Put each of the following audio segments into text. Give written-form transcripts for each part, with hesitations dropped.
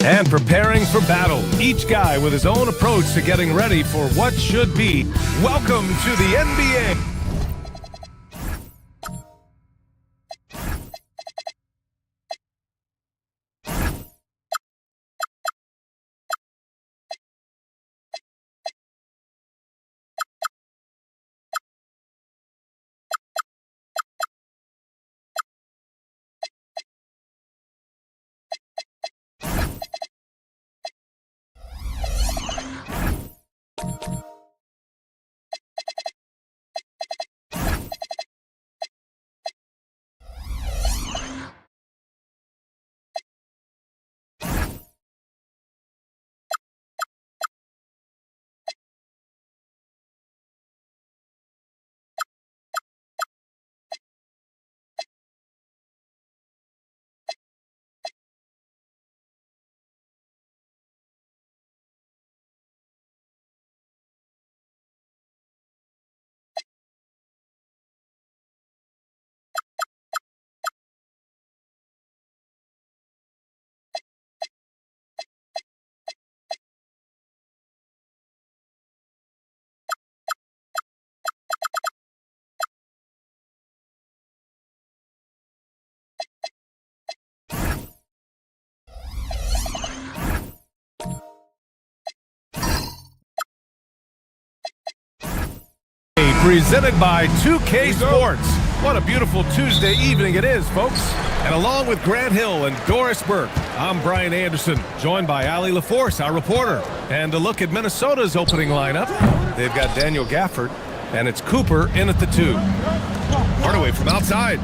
And preparing for battle, each guy with his own approach to getting ready for what should be. Welcome to the NBA. Presented by 2K Sports. What a beautiful Tuesday evening it is, folks. And along with Grant Hill and Doris Burke, I'm Brian Anderson, joined by Allie LaForce, our reporter. And to look at Minnesota's opening lineup, they've got Daniel Gafford, and it's Cooper in at the 2. Hardaway from outside.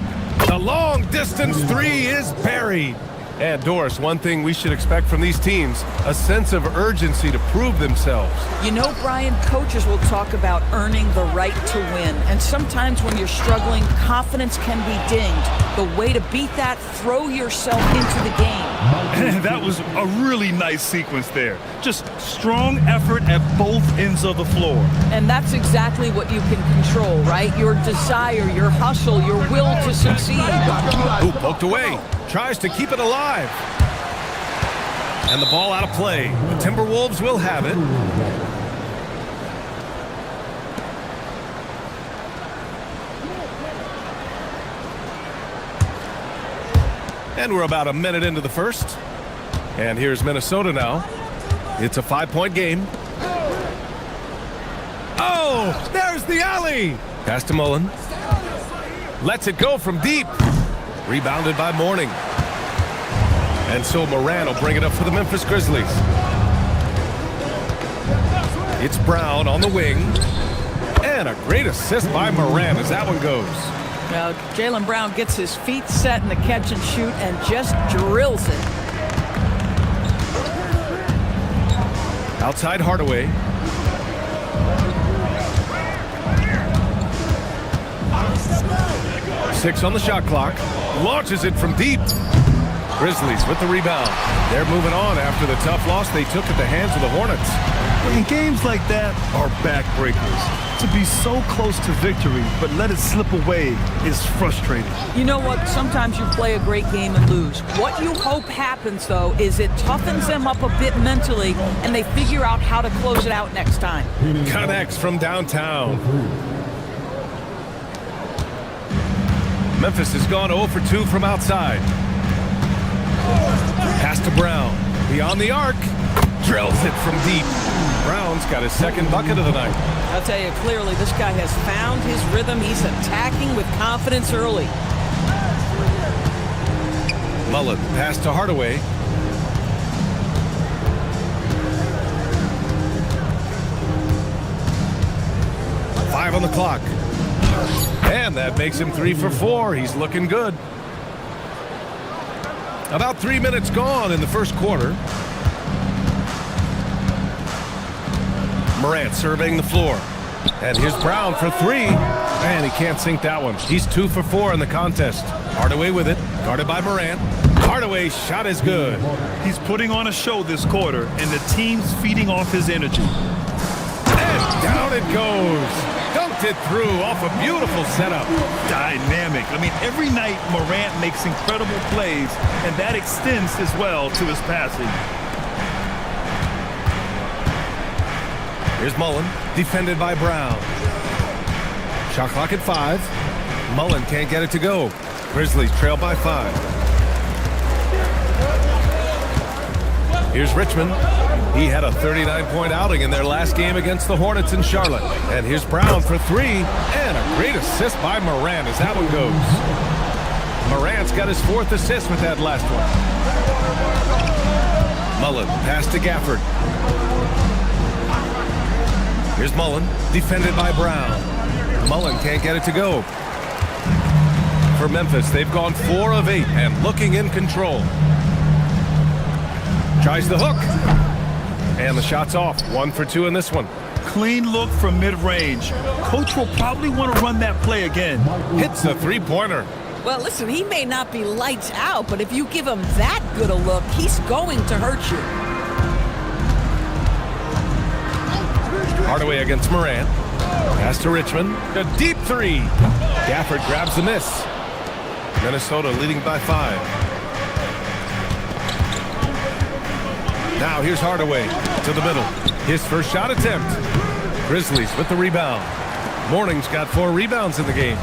The long-distance 3 is buried. And Doris, one thing we should expect from these teams, a sense of urgency to prove themselves. You know, Brian, coaches will talk about earning the right to win. And sometimes when you're struggling, confidence can be dinged. The way to beat that, throw yourself into the game. That was a really nice sequence there. Just strong effort at both ends of the floor. And that's exactly what you can control, right? Your desire, your hustle, your will to succeed. Ooh, poked away. Tries to keep it alive. And the ball out of play. The Timberwolves will have it. And we're about a minute into the first. And here's Minnesota now. It's a 5-point game. Oh, there's the alley. Pass to Mullen. Lets it go from deep. Rebounded by Mourning. And so Moran will bring it up for the Memphis Grizzlies. It's Brown on the wing. And a great assist by Moran as that one goes. Now, Jaylen Brown gets his feet set in the catch and shoot and just drills it. Outside Hardaway. Six on the shot clock. Launches it from deep. Grizzlies with the rebound. They're moving on after the tough loss they took at the hands of the Hornets. And games like that are backbreakers. To be so close to victory, but let it slip away is frustrating. You know what? Sometimes you play a great game and lose. What you hope happens, though, is it toughens them up a bit mentally, and they figure out how to close it out next time. Connects from downtown. Memphis has gone 0 for 2 from outside. Pass to Brown. Beyond the arc. Drills it from deep. Brown's got his second bucket of the night. I'll tell you clearly, this guy has found his rhythm. He's attacking with confidence early. Mullen, pass to Hardaway. Five on the clock. And that makes him 3 for 4. He's looking good. About 3 minutes gone in the first quarter. Morant surveying the floor. And here's Brown for 3. And he can't sink that one. He's 2 for 4 in the contest. Hardaway with it. Guarded by Morant. Hardaway's shot is good. He's putting on a show this quarter, and the team's feeding off his energy. And down it goes. Dunked it through off a beautiful setup. Dynamic. I mean, every night Morant makes incredible plays, and that extends as well to his passing. Here's Mullen, defended by Brown. Shot clock at 5. Mullen can't get it to go. Grizzlies trail by 5. Here's Richmond. He had a 39-point outing in their last game against the Hornets in Charlotte. And here's Brown for 3. And a great assist by Morant as that one goes. Morant's got his 4th assist with that last one. Mullen, pass to Gafford. Here's Mullen, defended by Brown. Mullen can't get it to go. For Memphis, they've gone 4 of 8 and looking in control. Tries the hook. And the shot's off. 1 for 2 in this one. Clean look from mid-range. Coach will probably want to run that play again. Hits a 3-pointer. Well, listen, he may not be lights out, but if you give him that good a look, he's going to hurt you. Hardaway against Morant. Pass to Richmond. A deep 3. Gafford grabs the miss. Minnesota leading by 5. Now here's Hardaway to the middle. His first shot attempt. Grizzlies with the rebound. Morning's got 4 rebounds in the game.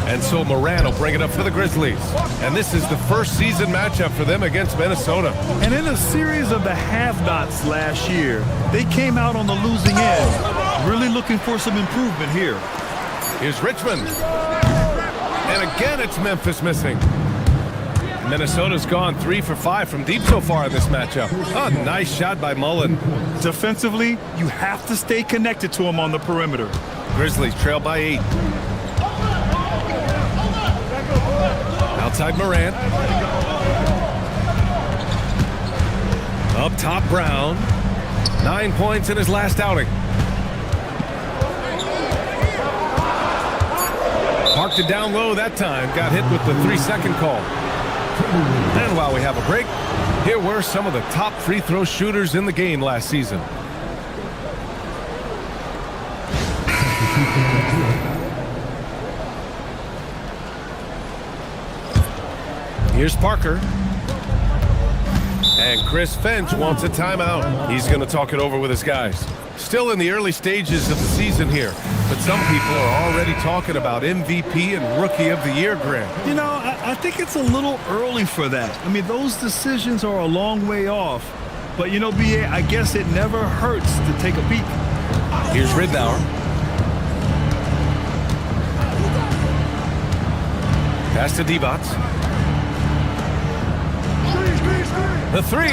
And so Morant will bring it up for the Grizzlies. And this is the first season matchup for them against Minnesota. And in a series of the have-nots last year, they came out on the losing end. Really looking for some improvement here. Here's Richmond. And again, it's Memphis missing. Minnesota's gone 3 for 5 from deep so far in this matchup. A nice shot by Mullen. Defensively, you have to stay connected to him on the perimeter. Grizzlies trail by 8. Outside Morant. Up top Brown. 9 points in his last outing. Parked it down low that time. Got hit with the 3-second call. And while we have a break, here were some of the top free throw shooters in the game last season. Here's Parker. And Chris Finch wants a timeout. He's going to talk it over with his guys. Still in the early stages of the season here, but some people are already talking about MVP and Rookie of the Year, Grant. You know, I think it's a little early for that. I mean, those decisions are a long way off. But, you know, B.A., I guess it never hurts to take a peek. Here's Ridnour. Pass to Divac. The 3,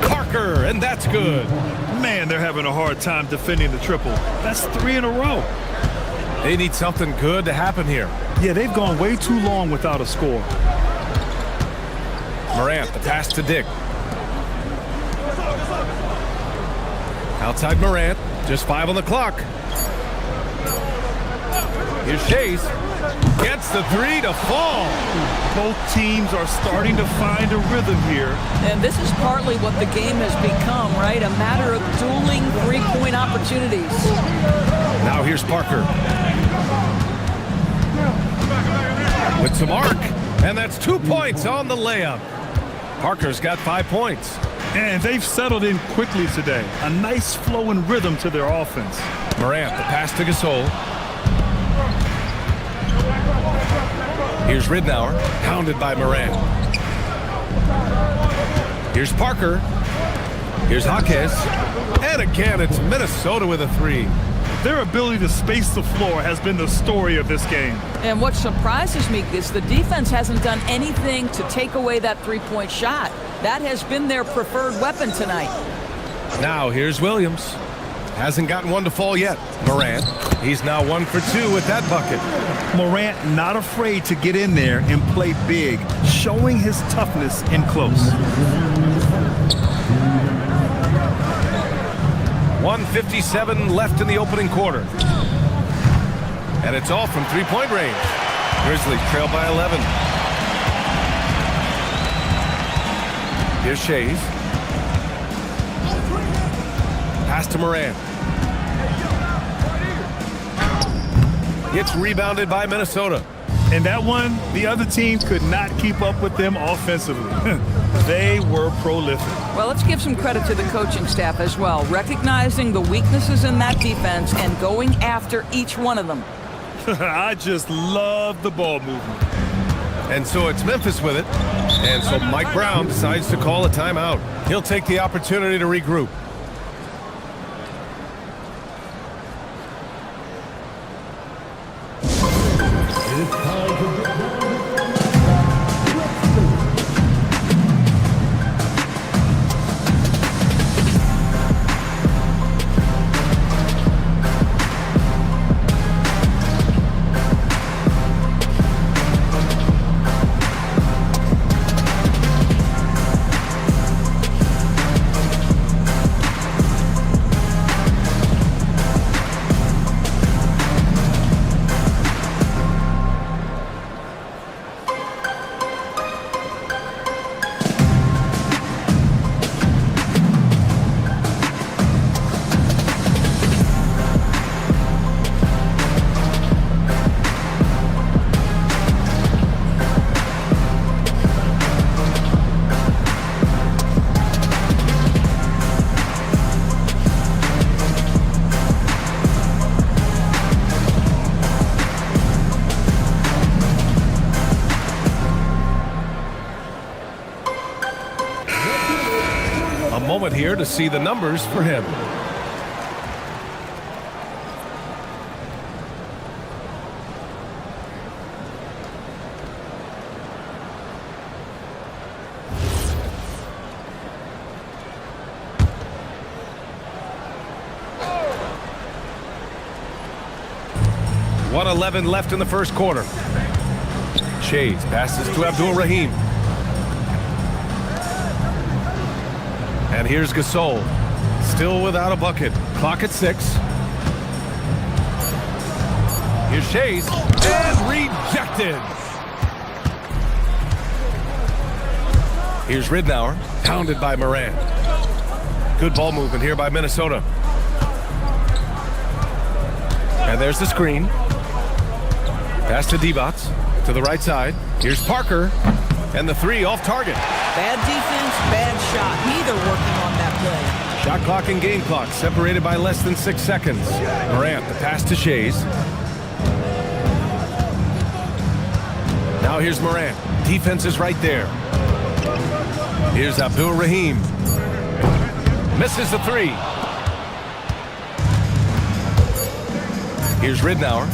Parker, and that's good. Man, they're having a hard time defending the triple. That's 3 in a row. They need something good to happen here. Yeah, they've gone way too long without a score. Morant, the pass to Dick. Outside Morant, just 5 on the clock. Here's Shays. Gets the 3 to fall. Both teams are starting to find a rhythm here. And this is partly what the game has become, right? A matter of dueling 3-point opportunities. Now here's Parker. With some arc. And that's 2 points on the layup. Parker's got 5 points. And they've settled in quickly today. A nice flow and rhythm to their offense. Morant, the pass to Gasol. Here's Ridnour, hounded by Morant. Here's Parker. Here's Jaquez. And again, it's Minnesota with a 3. Their ability to space the floor has been the story of this game. And what surprises me is the defense hasn't done anything to take away that 3-point shot. That has been their preferred weapon tonight. Now here's Williams. Hasn't gotten one to fall yet. Morant. He's now 1 for 2 with that bucket. Morant not afraid to get in there and play big, showing his toughness in close. 1:57 left in the opening quarter. And it's all from 3-point range. Grizzlies trail by 11. Here's Shays. Pass to Morant. It's rebounded by Minnesota. And that one, the other team could not keep up with them offensively. They were prolific. Well, let's give some credit to the coaching staff as well, recognizing the weaknesses in that defense and going after each one of them. I just love the ball movement. And so it's Memphis with it. And so Mike Brown decides to call a timeout. He'll take the opportunity to regroup. Moment here to see the numbers for him. .111 left in the first quarter. Chase passes to Abdul-Rahim. And here's Gasol, still without a bucket. Clock at 6. Here's Chase, and rejected. Here's Ridnour, pounded by Morant. Good ball movement here by Minnesota. And there's the screen. Pass to Divac, to the right side. Here's Parker, and the three off target. Bad defense, bad shot. Neither working on that play. Shot clock and game clock separated by less than 6 seconds. Morant, the pass to Shays. Now here's Morant. Defense is right there. Here's Abdul-Rahim. Misses the three. Here's Ridnour.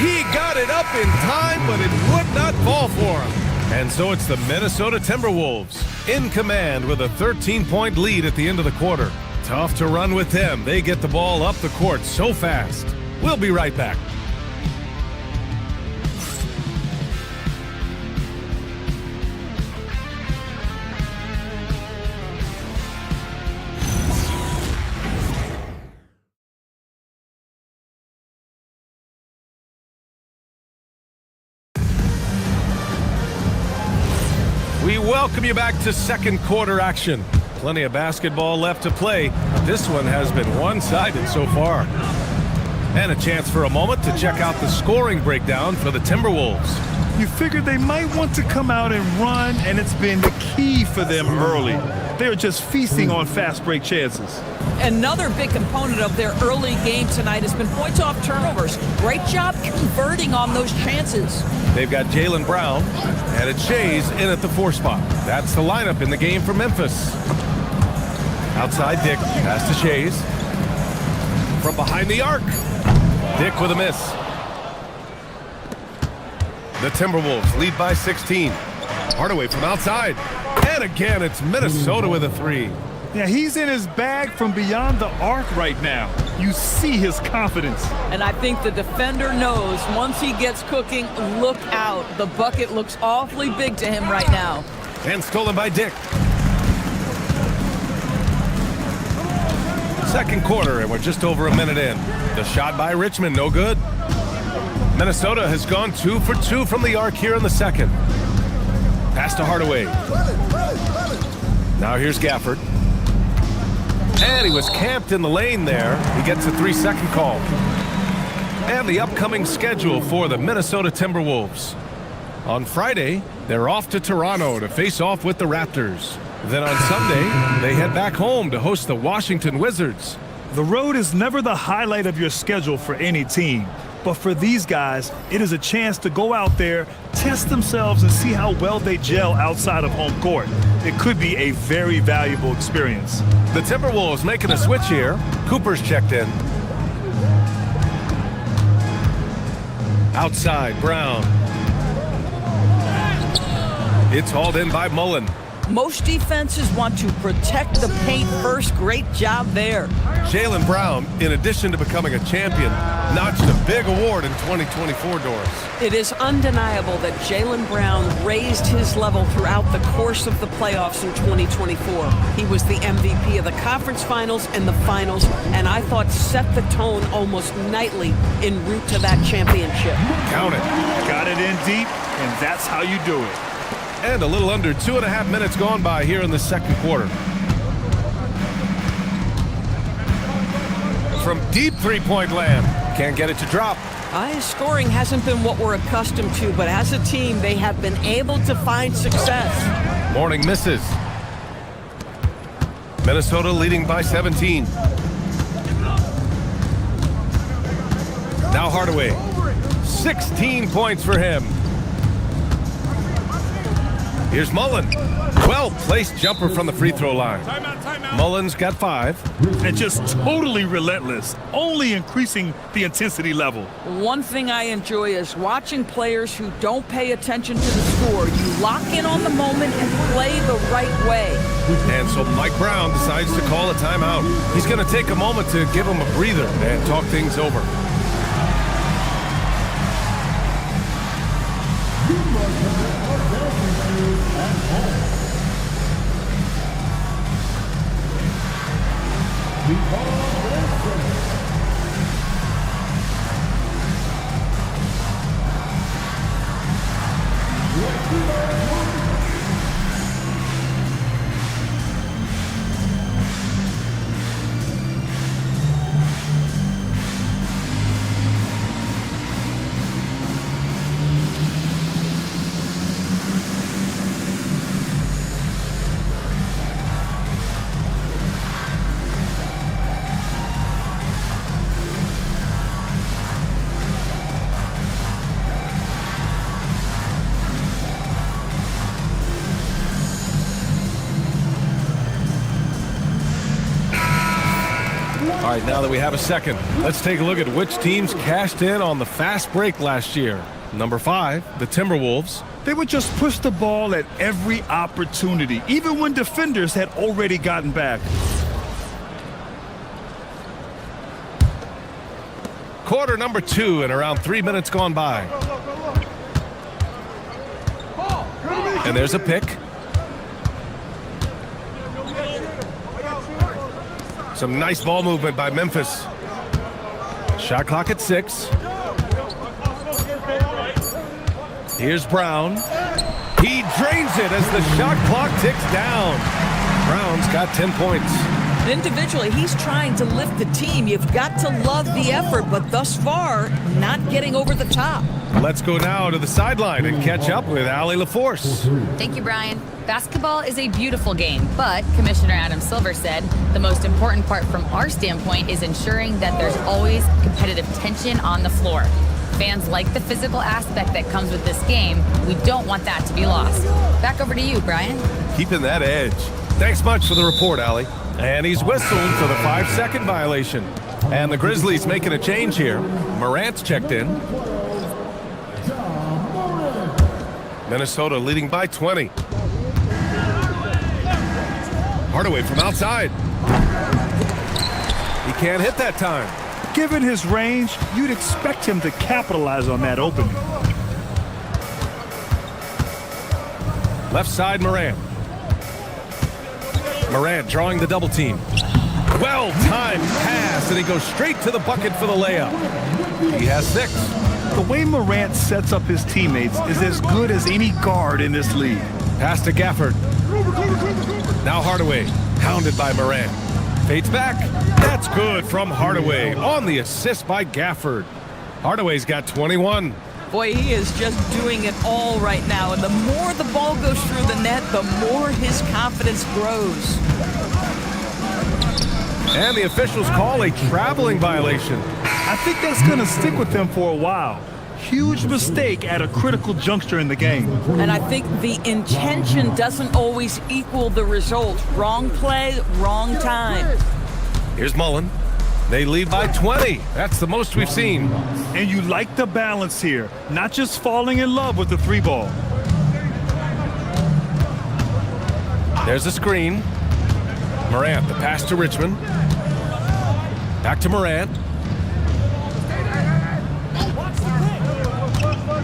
He got it up in time, but it would not fall for him. And so it's the Minnesota Timberwolves in command with a 13-point lead at the end of the quarter. Tough to run with them. They get the ball up the court so fast. We'll be right back. We welcome you back to second quarter action. Plenty of basketball left to play. This one has been one-sided so far. And a chance for a moment to check out the scoring breakdown for the Timberwolves. You figured they might want to come out and run, and it's been the key for them early. They're just feasting on fast break chances. Another big component of their early game tonight has been points off turnovers. Great job converting on those chances. They've got Jaylen Brown, and it's Shays in at the 4 spot. That's the lineup in the game for Memphis. Outside Dick, pass to Shays. From behind the arc, Dick with a miss. The Timberwolves lead by 16. Hardaway from outside. And again, it's Minnesota with a 3. Yeah, he's in his bag from beyond the arc right now. You see his confidence. And I think the defender knows once he gets cooking, look out. The bucket looks awfully big to him right now. And stolen by Dick. Second quarter, and we're just over a minute in. The shot by Richmond, no good. Minnesota has gone 2 for 2 from the arc here in the second. Pass to Hardaway. Now here's Gafford. And he was camped in the lane there. He gets a 3-second call. And the upcoming schedule for the Minnesota Timberwolves. On Friday, they're off to Toronto to face off with the Raptors. Then on Sunday, they head back home to host the Washington Wizards. The road is never the highlight of your schedule for any team. But for these guys, it is a chance to go out there, test themselves, and see how well they gel outside of home court. It could be a very valuable experience. The Timberwolves making a switch here. Cooper's checked in. Outside, Brown. It's hauled in by Mullen. Most defenses want to protect the paint first. Great job there. Jaylen Brown, in addition to becoming a champion, notched a big award in 2024, Doris. It is undeniable that Jaylen Brown raised his level throughout the course of the playoffs in 2024. He was the MVP of the conference finals and the finals, and I thought set the tone almost nightly en route to that championship. Count it. Got it in deep, and that's how you do it. And a little under 2.5 minutes gone by here in the second quarter. From deep three-point land. Can't get it to drop. His scoring hasn't been what we're accustomed to, but as a team, they have been able to find success. Mourning misses. Minnesota leading by 17. Now Hardaway. 16 points for him. Here's Mullen. Well-placed jumper from the free throw line. Mullen's got 5. And just totally relentless, only increasing the intensity level. One thing I enjoy is watching players who don't pay attention to the score. You lock in on the moment and play the right way. And so Mike Brown decides to call a timeout. He's going to take a moment to give him a breather and talk things over. All right, now that we have a second, let's take a look at which teams cashed in on the fast break last year. Number 5, the Timberwolves. They would just push the ball at every opportunity, even when defenders had already gotten back. Quarter number 2 and around 3 minutes gone by. And there's a pick. Some nice ball movement by Memphis. Shot clock at 6. Here's Brown. He drains it as the shot clock ticks down. Brown's got 10 points. Individually, he's trying to lift the team. You've got to love the effort, but thus far, not getting over the top. Let's go now to the sideline and catch up with Allie LaForce. Thank you, Brian. Basketball is a beautiful game, but Commissioner Adam Silver said the most important part from our standpoint is ensuring that there's always competitive tension on the floor. Fans like the physical aspect that comes with this game. We don't want that to be lost. Back over to you, Brian. Keeping that edge. Thanks much for the report, Allie. And he's whistled for the 5-second violation. And the Grizzlies making a change here. Morant's checked in. Minnesota leading by 20. Hardaway from outside. He can't hit that time. Given his range, you'd expect him to capitalize on that opening. Left side, Morant. Morant drawing the double team. Well-timed pass, and he goes straight to the bucket for the layup. He has 6. The way Morant sets up his teammates is as good as any guard in this league. Pass to Gafford. Now Hardaway, hounded by Morant. Fades back. That's good from Hardaway on the assist by Gafford. Hardaway's got 21. Boy, he is just doing it all right now. And the more the ball goes through the net, the more his confidence grows. And the officials call a traveling violation. I think that's going to stick with them for a while. Huge mistake at a critical juncture in the game. And I think the intention doesn't always equal the result. Wrong play, wrong time. Here's Mullen. They lead by 20. That's the most we've seen. And you like the balance here, not just falling in love with the 3-ball. There's a screen. Morant, the pass to Richmond. Back to Morant.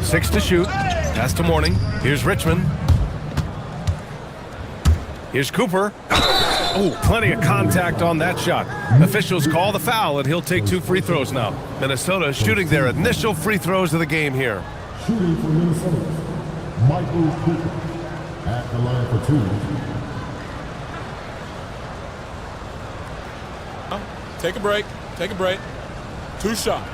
6 to shoot. Pass to Mourning. Here's Richmond. Here's Cooper. Oh, plenty of contact on that shot. Officials call the foul, and he'll take 2 free throws now. Minnesota shooting their initial free throws of the game here. Shooting for Minnesota, Michael Cooper at the line for 2. Take a break. Take a break. 2 shots.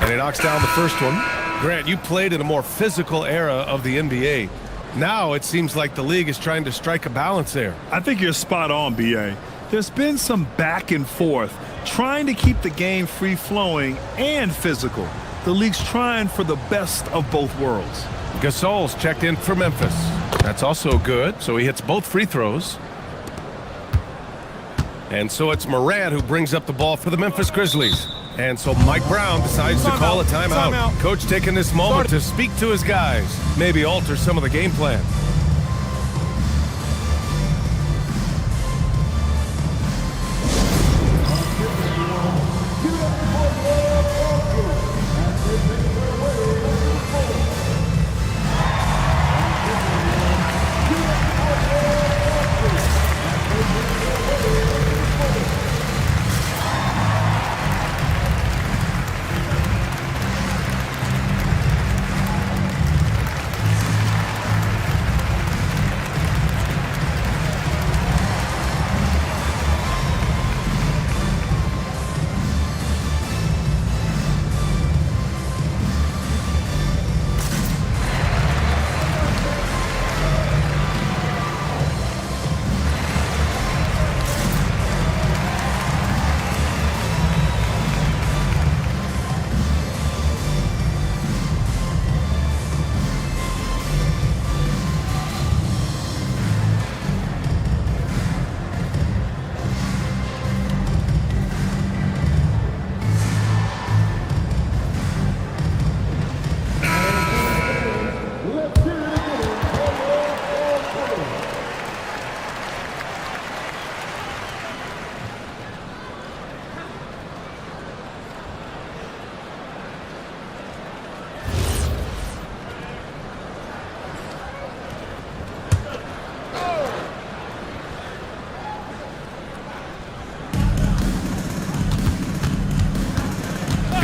And he knocks down the first one. Grant, you played in a more physical era of the NBA. Now it seems like the league is trying to strike a balance there. I think you're spot on, B.A. There's been some back and forth, trying to keep the game free-flowing and physical. The league's trying for the best of both worlds. Gasol's checked in for Memphis. That's also good, so he hits both free throws. And so it's Morant who brings up the ball for the Memphis Grizzlies. And so Mike Brown decides to call a timeout. Coach taking this moment to speak to his guys, maybe alter some of the game plan.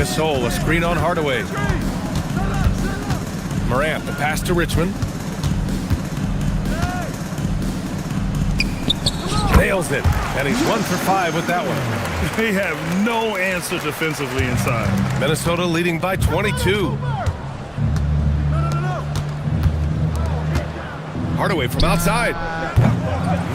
Gasol, a screen on Hardaway. Morant, the pass to Richmond. Nails it, and he's 1 for 5 with that one. They have no answer defensively inside. Minnesota leading by 22. Hardaway from outside.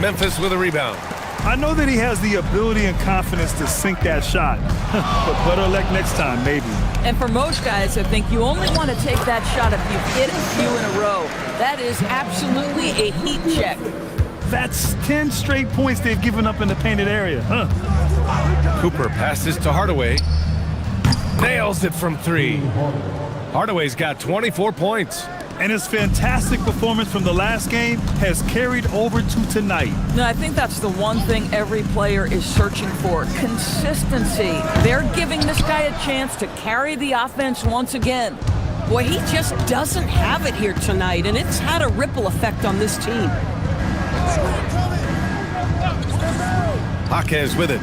Memphis with a rebound. I know that he has the ability and confidence to sink that shot, but better luck next time, maybe. And for most guys, I think you only want to take that shot if you've hit a few in a row. That is absolutely a heat check. That's 10 straight points they've given up in the painted area, huh? Cooper passes to Hardaway. Nails it from 3. Hardaway's got 24 points. And his fantastic performance from the last game has carried over to tonight. No, I think that's the one thing every player is searching for. Consistency. They're giving this guy a chance to carry the offense once again. Boy, he just doesn't have it here tonight, and it's had a ripple effect on this team. Jaquez with it.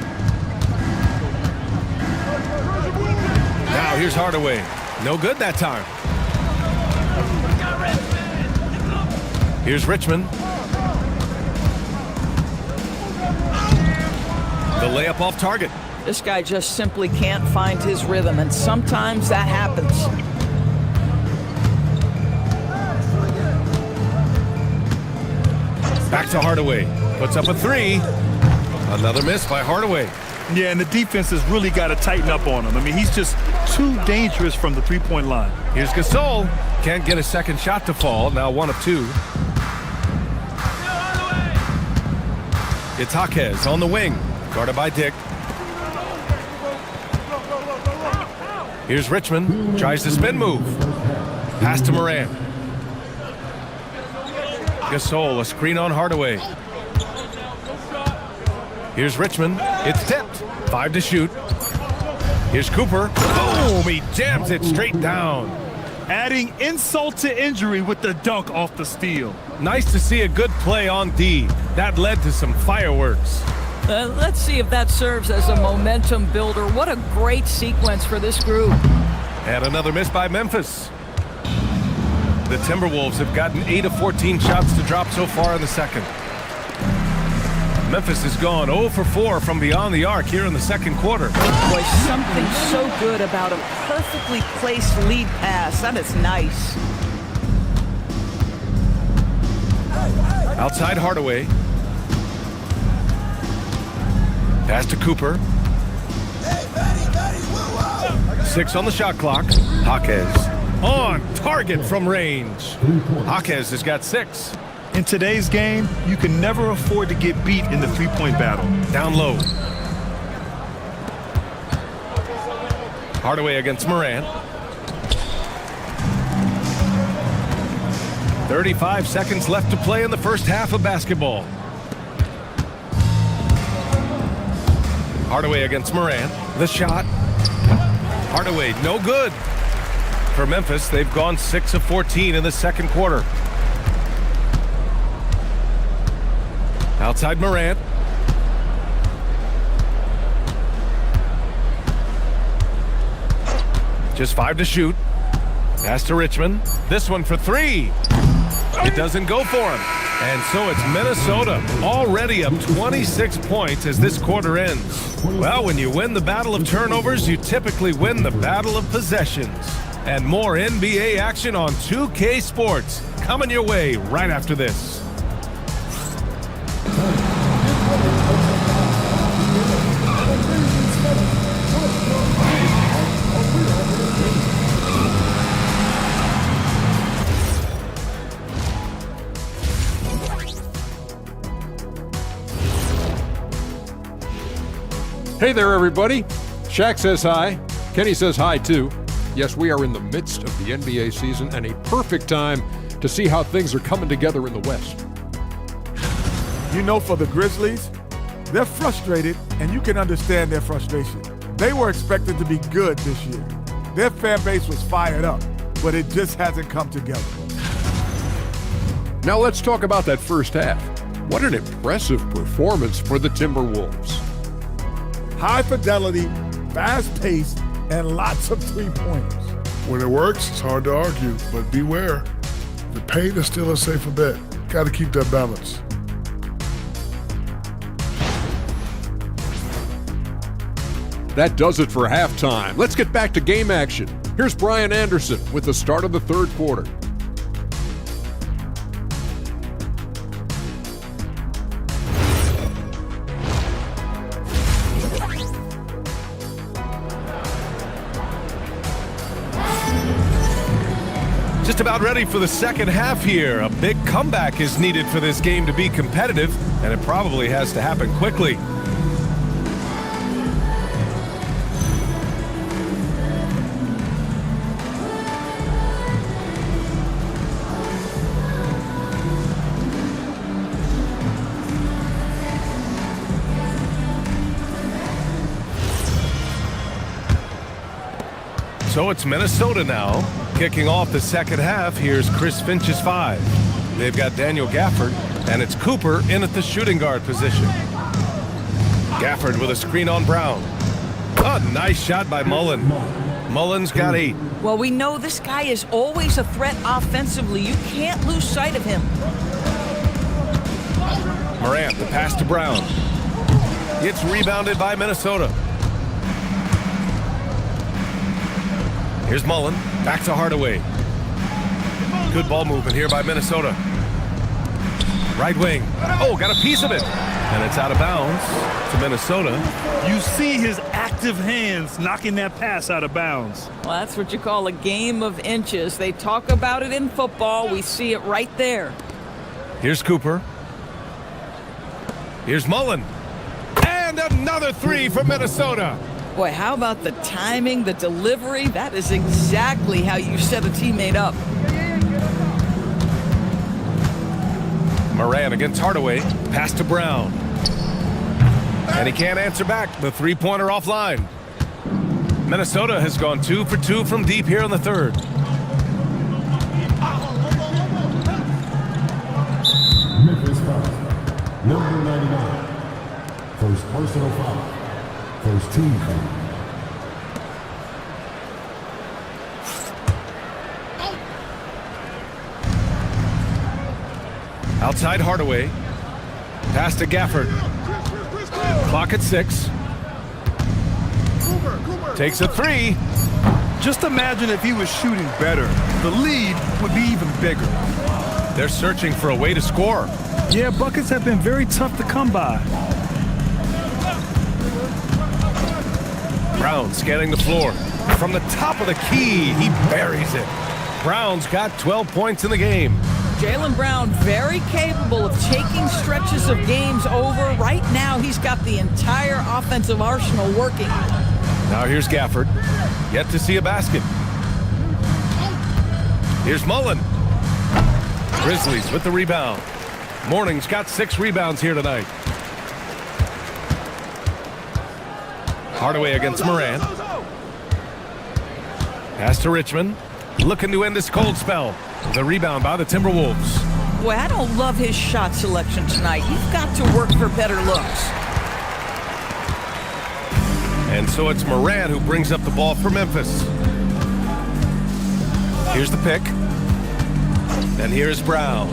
Now here's Hardaway. No good that time. Here's Richmond. The layup off target. This guy just simply can't find his rhythm, and sometimes that happens. Back to Hardaway. Puts up a three. Another miss by Hardaway. Yeah, and the defense has really got to tighten up on him. I mean, he's just too dangerous from the three-point line. Here's Gasol. Can't get a second shot to fall. Now 1 of 2. It's Jaquez on the wing. Guarded by Dick. Here's Richmond. Tries the spin move. Pass to Morant. Gasol, a screen on Hardaway. Here's Richmond. It's tipped. 5 to shoot. Here's Cooper. Boom! He jams it straight down. Adding insult to injury with the dunk off the steal. Nice to see a good play on D. That led to some fireworks. Let's see if that serves as a momentum builder. What a great sequence for this group. And another miss by Memphis. The Timberwolves have gotten 8 of 14 shots to drop so far in the second. Memphis has gone 0 for 4 from beyond the arc here in the second quarter. Boy, something so good about a perfectly placed lead pass. That is nice. Outside Hardaway. Pass to Cooper. 6 on the shot clock. Jaquez on target from range. Jaquez has got 6. In today's game, you can never afford to get beat in the three-point battle. Down low. Hardaway against Morant. 35 seconds left to play in the first half of basketball. Hardaway against Morant. The shot. Hardaway, no good. For Memphis, they've gone 6 of 14 in the second quarter. Outside Morant. Just 5 to shoot. Pass to Richmond. This one for 3. It doesn't go for him. And so it's Minnesota already up 26 points as this quarter ends. Well, when you win the battle of turnovers, you typically win the battle of possessions. And more NBA action on 2K Sports coming your way right after this. Hey there, everybody. Shaq says hi. Kenny says hi, too. Yes, we are in the midst of the NBA season and a perfect time to see how things are coming together in the West. You know, for the Grizzlies, they're frustrated, and you can understand their frustration. They were expected to be good this year. Their fan base was fired up, but it just hasn't come together. Now let's talk about that first half. What an impressive performance for the Timberwolves. High fidelity, fast paced, and lots of three-pointers. When it works, it's hard to argue, but beware. The paint is still a safer bet. Got to keep that balance. That does it for halftime. Let's get back to game action. Here's Brian Anderson with the start of the third quarter. Just about ready for the second half here. A big comeback is needed for this game to be competitive, and it probably has to happen quickly. So it's Minnesota now. Kicking off the second half, here's Chris Finch's 5. They've got Daniel Gafford, and it's Cooper in at the shooting guard position. Gafford with a screen on Brown. A nice shot by Mullen. Mullen's got 8. Well, we know this guy is always a threat offensively. You can't lose sight of him. Morant, the pass to Brown. It's rebounded by Minnesota. Here's Mullen. Back to Hardaway. Good ball movement here by Minnesota. Right wing. Oh, got a piece of it. And it's out of bounds to Minnesota. You see his active hands knocking that pass out of bounds. Well, that's what you call a game of inches. They talk about it in football. We see it right there. Here's Cooper. Here's Mullen. And another three from Minnesota. Boy, how about the timing, the delivery? That is exactly how you set a teammate up. Moran against Hardaway. Pass to Brown. And he can't answer back. The three-pointer offline. Minnesota has gone 2 for 2 from deep here in the third. Memphis foul. Number 99. First personal foul. First team foul. Outside Hardaway. Pass to Gafford. Clock at 6. Takes a three. Just imagine if he was shooting better. The lead would be even bigger. They're searching for a way to score. Yeah, buckets have been very tough to come by. Brown scanning the floor. From the top of the key, he buries it. Brown's got 12 points in the game. Jaylen Brown very capable of taking stretches of games over. Right now, he's got the entire offensive arsenal working. Now here's Gafford. Yet to see a basket. Here's Mullen. Grizzlies with the rebound. Morning's got 6 rebounds here tonight. Hardaway against Moran. Pass to Richmond. Looking to end this cold spell. The rebound by the Timberwolves. Boy, I don't love his shot selection tonight. You've got to work for better looks. And so it's Moran who brings up the ball for Memphis. Here's the pick. And here's Brown.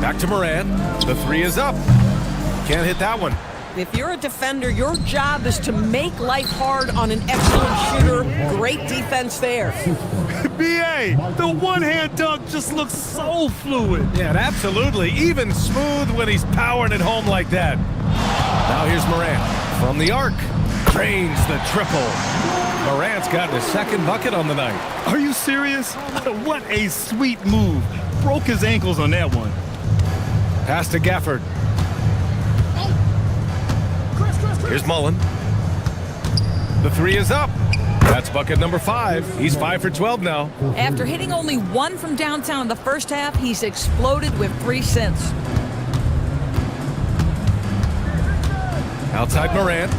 Back to Moran. The three is up. Can't hit that one. If you're a defender, your job is to make life hard on an excellent shooter. Great defense there. B.A., the one-hand dunk just looks so fluid. Yeah, and absolutely. Even smooth when he's powering it home like that. Now here's Moran. From the arc. Drains the triple. Morant's gotten his second bucket on the night. Are you serious? What a sweet move. Broke his ankles on that one. Pass to Gafford. Here's Mullen. The three is up. That's bucket number 5. He's 5 for 12 now. After hitting only 1 from downtown in the first half, he's exploded with 3 since. Outside Moran.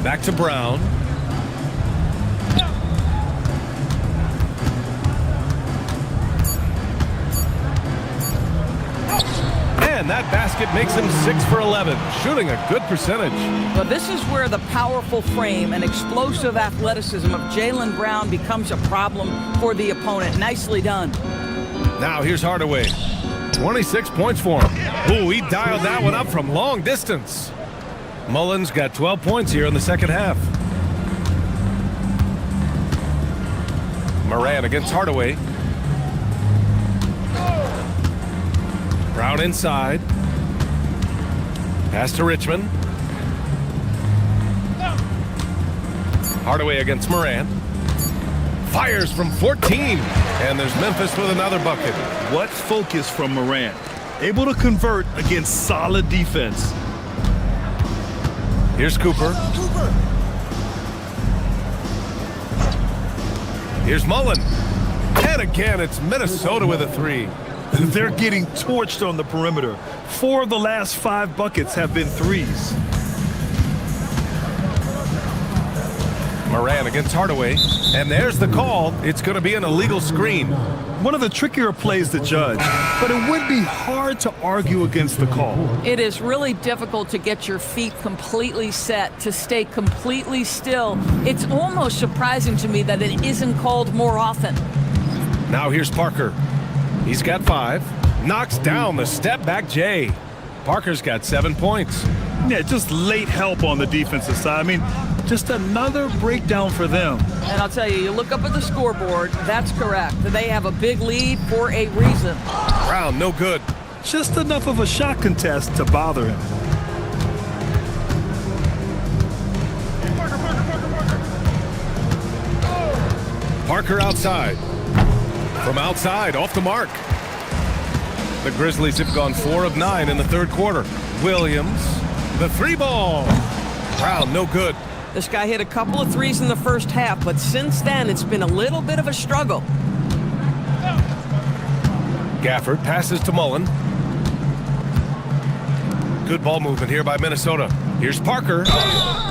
Back to Brown. And that basket makes him 6 for 11, shooting a good percentage. Well, this is where the powerful frame and explosive athleticism of Jaylen Brown becomes a problem for the opponent. Nicely done. Now here's Hardaway. 26 points for him. Ooh, he dialed that one up from long distance. Mullen's got 12 points here in the second half. Moran against Hardaway. Brown inside. Pass to Richmond. Hardaway against Moran. Fires from 14. And there's Memphis with another bucket. What focus from Moran. Able to convert against solid defense. Here's Cooper. Here's Mullen. And again, it's Minnesota with a 3. They're getting torched on the perimeter. 4 of the last 5 buckets have been threes. Moran against Hardaway. And there's the call. It's going to be an illegal screen. One of the trickier plays to judge, but it would be hard to argue against the call. It is really difficult to get your feet completely set, to stay completely still. It's almost surprising to me that it isn't called more often. Now here's Parker. He's got 5. Knocks down the step-back J. Parker's got 7 points. Yeah, just late help on the defensive side. I mean, just another breakdown for them. And I'll tell you, you look up at the scoreboard, that's correct. They have a big lead for a reason. Brown, no good. Just enough of a shot contest to bother him. Parker outside. From outside, off the mark. The Grizzlies have gone 4 of 9 in the third quarter. Williams, the 3 ball. Brown, no good. This guy hit a couple of threes in the first half, but since then it's been a little bit of a struggle. Gafford passes to Mullen. Good ball movement here by Minnesota. Here's Parker.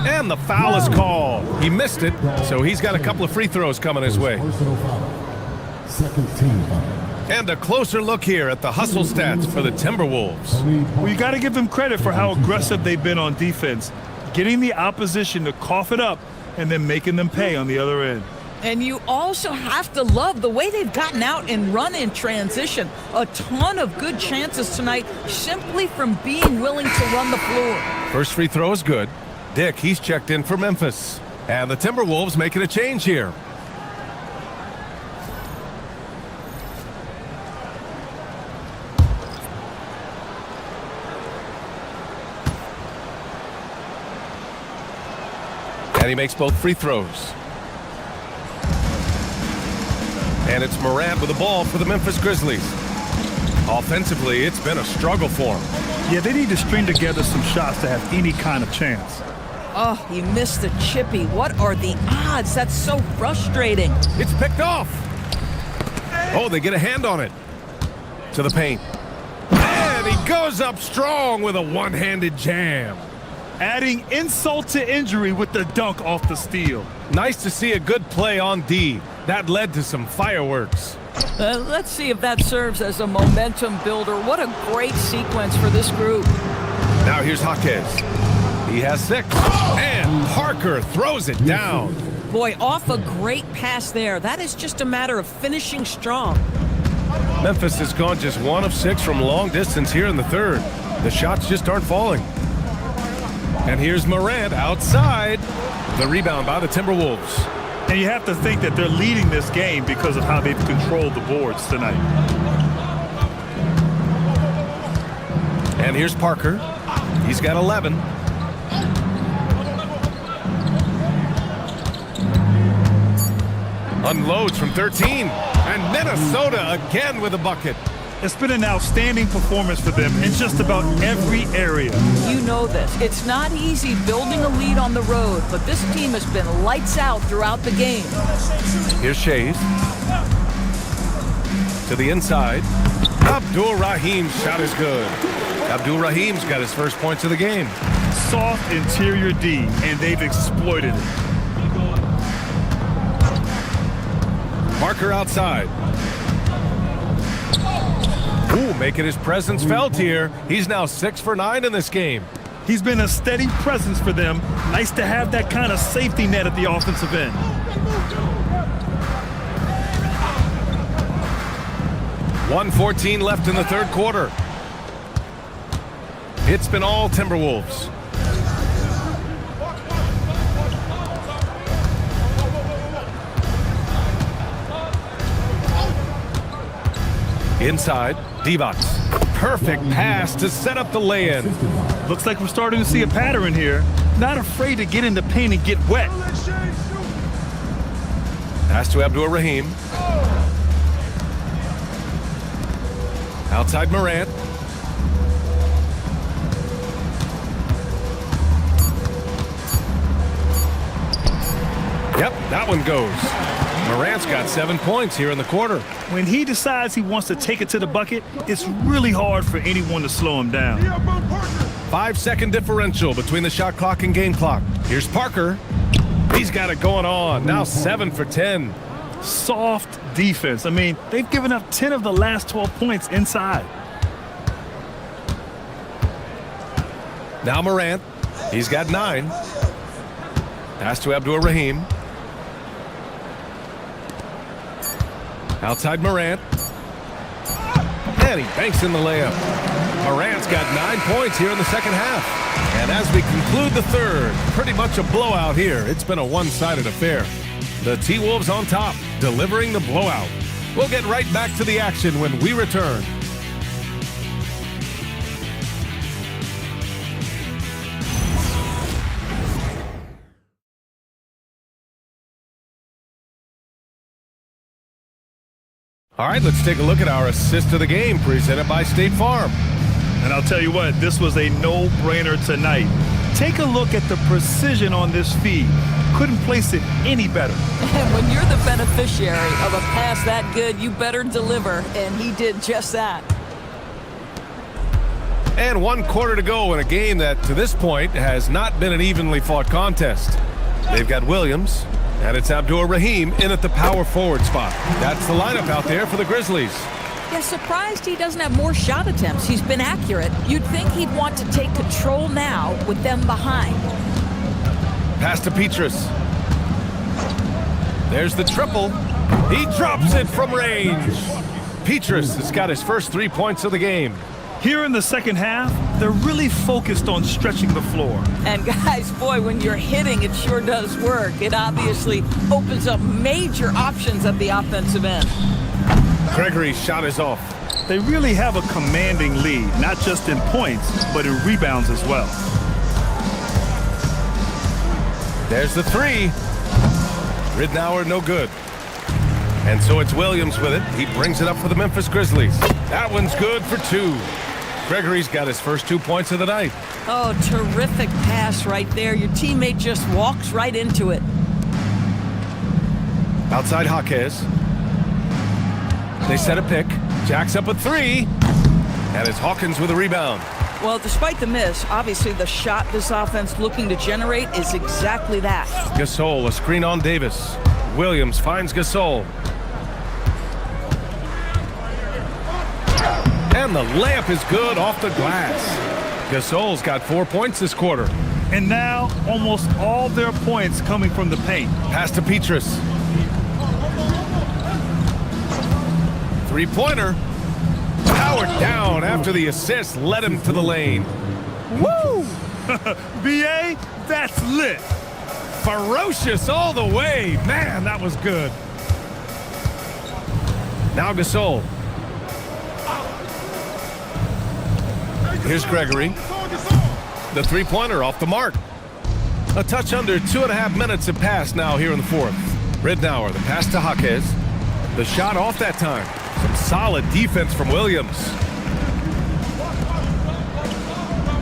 And the foul is called. He missed it, so he's got a couple of free throws coming his way. Personal foul. Second team foul. And a closer look here at the hustle stats for the Timberwolves. Well, you got to give them credit for how aggressive they've been on defense, getting the opposition to cough it up and then making them pay on the other end. And you also have to love the way they've gotten out and run in transition. A ton of good chances tonight simply from being willing to run the floor. First free throw is good. Dick, he's checked in for Memphis. And the Timberwolves making a change here. And he makes both free throws. And it's Morant with the ball for the Memphis Grizzlies. Offensively, it's been a struggle for him. Yeah, they need to string together some shots to have any kind of chance. Oh, he missed the chippy. What are the odds? That's so frustrating. It's picked off. Oh, they get a hand on it. To the paint. And he goes up strong with a one-handed jam. Adding insult to injury with the dunk off the steal. Nice to see a good play on D. That led to some fireworks. Let's see if that serves as a momentum builder. What a great sequence for this group. Now here's Jaquez. He has 6. And Parker throws it down. Boy, off a great pass there. That is just a matter of finishing strong. Memphis has gone just 1 of 6 from long distance here in the third. The shots just aren't falling. And here's Morant outside. The rebound by the Timberwolves. And you have to think that they're leading this game because of how they've controlled the boards tonight. And here's Parker. He's got 11. Unloads from 13. And Minnesota again with a bucket. It's been an outstanding performance for them in just about every area. You know this. It's not easy building a lead on the road, but this team has been lights out throughout the game. Here's Shays. To the inside. Abdul-Rahim's shot is good. Abdul-Rahim's got his first points of the game. Soft interior D, and they've exploited it. Parker outside. Ooh, making his presence felt here. He's now 6 for 9 in this game. He's been a steady presence for them. Nice to have that kind of safety net at the offensive end. .114 left in the third quarter. It's been all Timberwolves. Inside, Divac. Perfect pass to set up the lay-in. Looks like we're starting to see a pattern here. Not afraid to get in the paint and get wet. Pass to Abdul-Rahim. Outside Morant. Yep, that one goes. Morant's got 7 points here in the quarter. When he decides he wants to take it to the bucket, it's really hard for anyone to slow him down. 5-second differential between the shot clock and game clock. Here's Parker. He's got it going on. Now 7 for 10. Soft defense. I mean, they've given up 10 of the last 12 points inside. Now Morant. He's got 9. Pass to Abdul-Rahim. Outside Morant. And he banks in the layup. Morant's got 9 points here in the second half. And as we conclude the third, pretty much a blowout here. It's been a one-sided affair. The T-Wolves on top, delivering the blowout. We'll get right back to the action when we return. All right, let's take a look at our assist of the game presented by State Farm. And I'll tell you what, this was a no-brainer tonight. Take a look at the precision on this feed. Couldn't place it any better. And when you're the beneficiary of a pass that good, you better deliver, and he did just that. And 1 quarter to go in a game that, to this point, has not been an evenly fought contest. They've got Williams, and it's Abdur-Rahim in at the power forward spot. That's the lineup out there for the Grizzlies. Yeah, surprised he doesn't have more shot attempts. He's been accurate. You'd think he'd want to take control now with them behind. Pass to Petrus. There's the triple. He drops it from range. Petrus has got his first 3 points of the game. Here in the second half, they're really focused on stretching the floor. And guys, boy, when you're hitting, it sure does work. It obviously opens up major options at the offensive end. Gregory's shot is off. They really have a commanding lead, not just in points, but in rebounds as well. There's the three. Ridnour no good. And so it's Williams with it. He brings it up for the Memphis Grizzlies. That one's good for 2. Gregory's got his first 2 points of the night. Oh, terrific pass right there. Your teammate just walks right into it. Outside Jaquez. They set a pick. Jacks up a 3. And it's Hawkins with a rebound. Well, despite the miss, obviously the shot this offense looking to generate is exactly that. Gasol, a screen on Davis. Williams finds Gasol. And the layup is good off the glass. Gasol's got 4 points this quarter. And now, almost all their points coming from the paint. Pass to Petrus. 3-pointer. Powered down after the assist led him to the lane. Woo! BA, that's lit. Ferocious all the way. Man, that was good. Now Gasol. Here's Gregory. The 3-pointer off the mark. A touch under 2.5 minutes have passed now here in the fourth. Ridnour, the pass to Jaquez. The shot off that time. Some solid defense from Williams.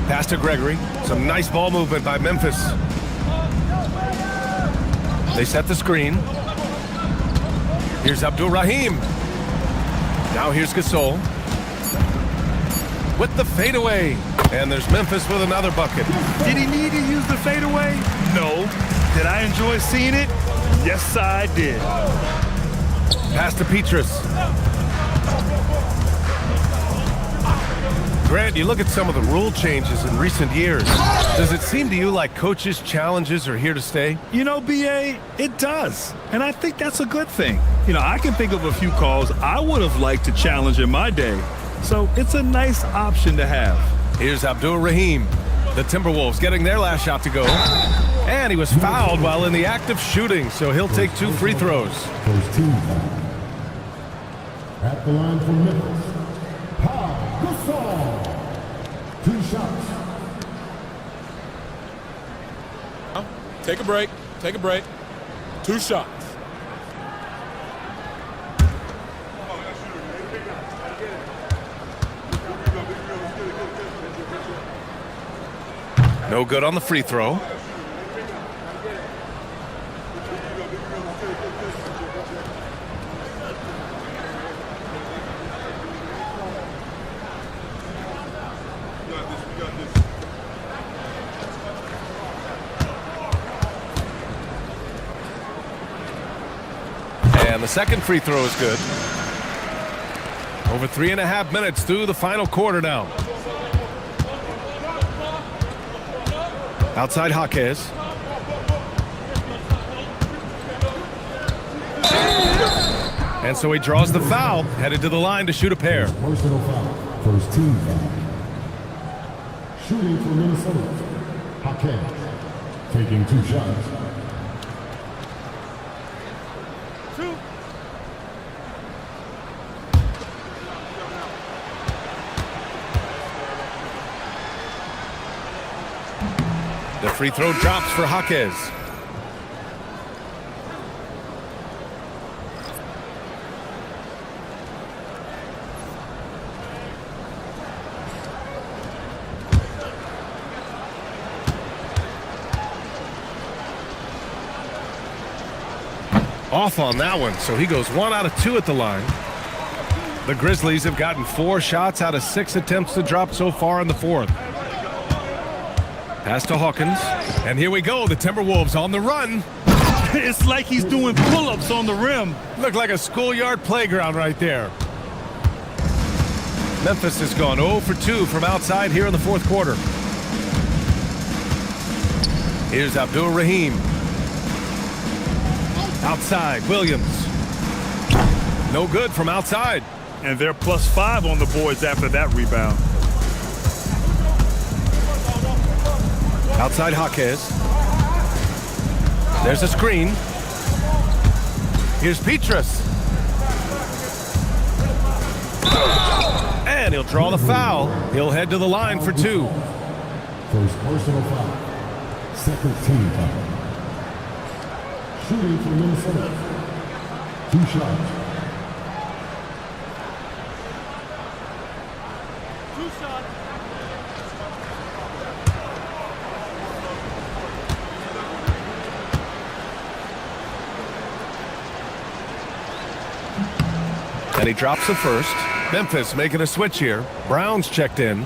Pass to Gregory. Some nice ball movement by Memphis. They set the screen. Here's Abdur-Rahim. Now here's Gasol. With the fadeaway. And there's Memphis with another bucket. Did he need to use the fadeaway? No. Did I enjoy seeing it? Yes, I did. Pass to Petrus. Grant, you look at some of the rule changes in recent years. Does it seem to you like coaches' challenges are here to stay? You know, BA, it does. And I think that's a good thing. You know, I can think of a few calls I would have liked to challenge in my day. So it's a nice option to have. Here's Abdur-Rahim. The Timberwolves getting their last shot to go. And he was fouled while in the act of shooting, so he'll take 2 free throws. First team foul. At the line for Memphis, Gasol. 2 shots. Take a break. Take a break. 2 shots. No good on the free throw. And the second free throw is good. Over 3.5 minutes through the final quarter now. Outside Jaquez. And so he draws the foul, headed to the line to shoot a pair. Personal foul. First team foul. Shooting for Minnesota. Hakeem. Taking 2 shots. The free throw drops for Jaquez. Off on that one, so he goes 1 out of 2 at the line. The Grizzlies have gotten 4 shots out of 6 attempts to drop so far in the 4th. Pass to Hawkins, and here we go. The Timberwolves on the run. It's like he's doing pull-ups on the rim. Looked like a schoolyard playground right there. Memphis has gone 0 for 2 from outside here in the 4th quarter. Here's Abdul-Rahim. Outside, Williams. No good from outside. And they're +5 on the boards after that rebound. Outside Jaquez. There's a screen. Here's Petrus. And he'll draw the foul. He'll head to the line for 2. First personal foul. Second team foul. Shooting for Minnesota. 2 shots. And he drops the first. Memphis making a switch here. Brown's checked in.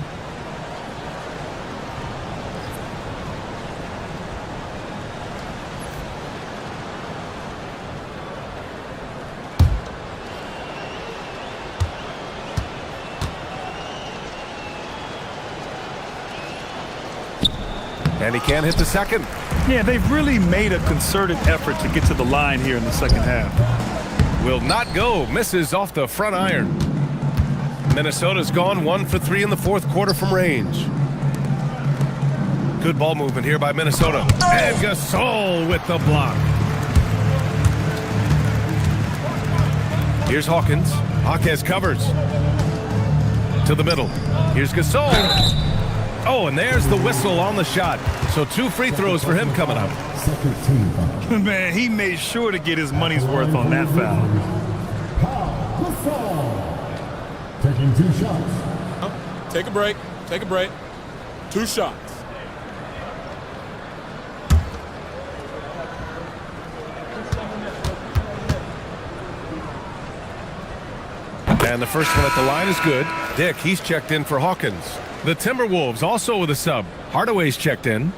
And he can't hit the second. Yeah, they've really made a concerted effort to get to the line here in the second half. Will not go. Misses off the front iron. Minnesota's gone 1 for 3 in the 4th quarter from range. Good ball movement here by Minnesota. And Gasol with the block. Here's Hawkins. Jaquez covers. To the middle. Here's Gasol. Oh, and there's the whistle on the shot. So 2 free throws for him coming up. Second team foul. Man, he made sure to get his money's worth on that foul. Taking 2 shots. Take a break. Take a break. 2 shots. And the first one at the line is good. Dick, he's checked in for Hawkins. The Timberwolves also with a sub. Hardaway's checked in.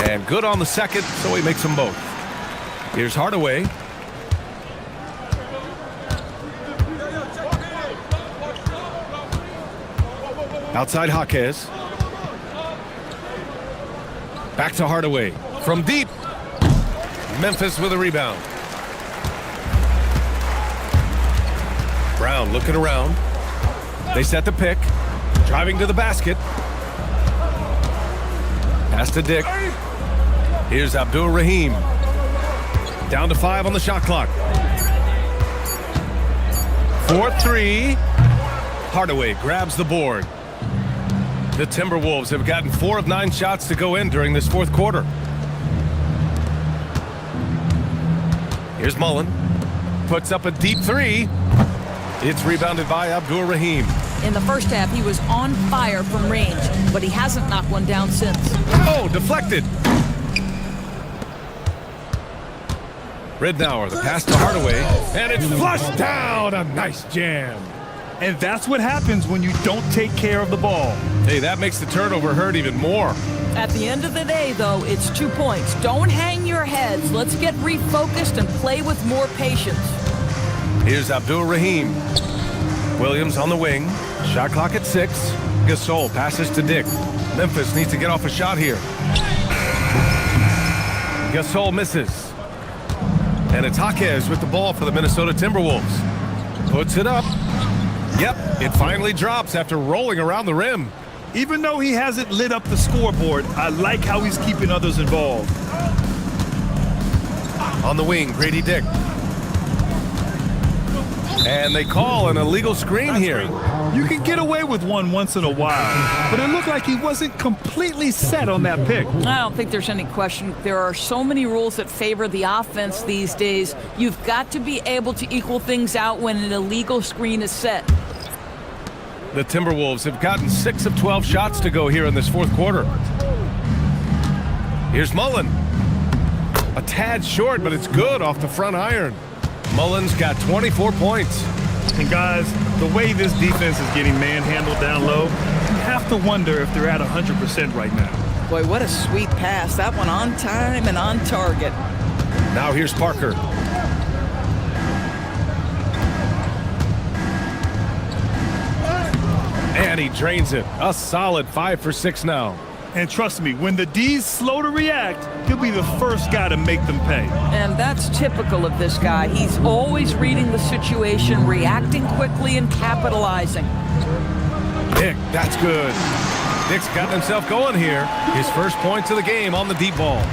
And good on the second, so he makes them both. Here's Hardaway. Outside Jaquez. Back to Hardaway. From deep. Memphis with a rebound. Brown looking around. They set the pick. Driving to the basket. Pass to Dick. Here's Abdul-Rahim. Down to 5 on the shot clock. 4-3. Hardaway grabs the board. The Timberwolves have gotten 4 of 9 shots to go in during this 4th quarter. Here's Mullen. Puts up a deep 3. It's rebounded by Abdul-Rahim. In the first half, he was on fire from range, but he hasn't knocked one down since. Oh, deflected. Ridnour, the pass to Hardaway, and it's flushed down. A nice jam. And that's what happens when you don't take care of the ball. Hey, that makes the turnover hurt even more. At the end of the day, though, it's 2 points. Don't hang your heads. Let's get refocused and play with more patience. Here's Abdul-Rahim. Williams on the wing. Shot clock at 6. Gasol passes to Dick. Memphis needs to get off a shot here. Gasol misses. And it's Jaquez with the ball for the Minnesota Timberwolves. Puts it up. Yep, it finally drops after rolling around the rim. Even though he hasn't lit up the scoreboard, I like how he's keeping others involved. On the wing, Grady Dick. And they call an illegal screen here. You can get away with one once in a while, but it looked like he wasn't completely set on that pick. I don't think there's any question. There are so many rules that favor the offense these days. You've got to be able to equal things out when an illegal screen is set. The Timberwolves have gotten 6 of 12 shots to go here in this fourth quarter. Here's Mullen. A tad short, but it's good off the front iron. Mullen's got 24 points. And guys, the way this defense is getting manhandled down low, you have to wonder if they're at 100% right now. Boy, what a sweet pass. That one on time and on target. Now here's Parker. And he drains it. A solid 5 for 6 now. And trust me, when the D's slow to react, he'll be the first guy to make them pay. And that's typical of this guy. He's always reading the situation, reacting quickly, and capitalizing. Dick, that's good. Dick's got himself going here. His first points of the game on the deep ball.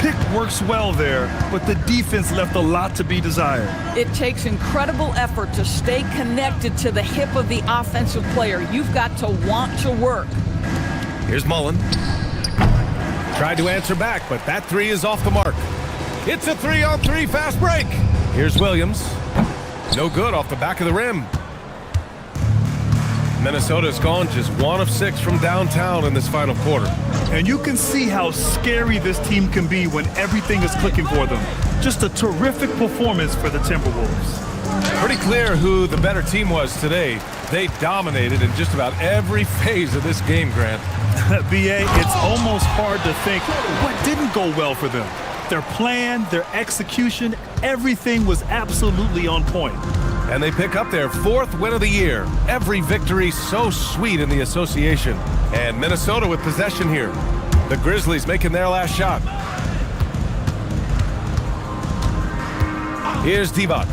Pick works well there, but the defense left a lot to be desired. It takes incredible effort to stay connected to the hip of the offensive player. You've got to want to work. Here's Mullen. Tried to answer back, but that 3 is off the mark. It's a 3-on-3 fast break. Here's Williams. No good off the back of the rim. Minnesota's gone just 1 of 6 from downtown in this final quarter. And you can see how scary this team can be when everything is clicking for them. Just a terrific performance for the Timberwolves. Pretty clear who the better team was today. They dominated in just about every phase of this game, Grant. BA, it's almost hard to think what didn't go well for them. Their plan, their execution, everything was absolutely on point. And they pick up their 4th win of the year. Every victory so sweet in the association. And Minnesota with possession here. The Grizzlies making their last shot. Here's Divac.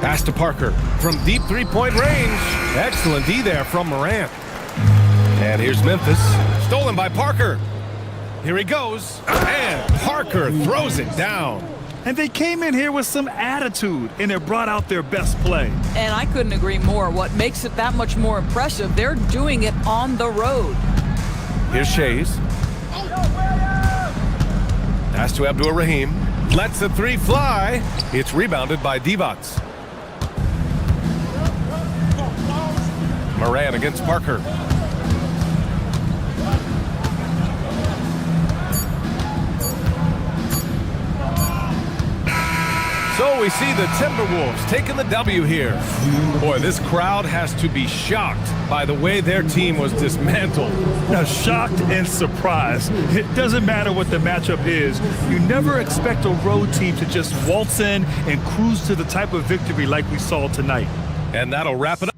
Pass to Parker from deep 3-point range. Excellent D there from Morant. And here's Memphis. Stolen by Parker. Here he goes. And Parker throws it down. And they came in here with some attitude, and it brought out their best play. And I couldn't agree more. What makes it that much more impressive, they're doing it on the road. Here's Shays. Pass to Abdul-Rahim. Lets the 3 fly. It's rebounded by Divac. Morant against Parker. So we see the Timberwolves taking the W here. Boy, this crowd has to be shocked by the way their team was dismantled. Now, shocked and surprised. It doesn't matter what the matchup is. You never expect a road team to just waltz in and cruise to the type of victory like we saw tonight. And that'll wrap it up.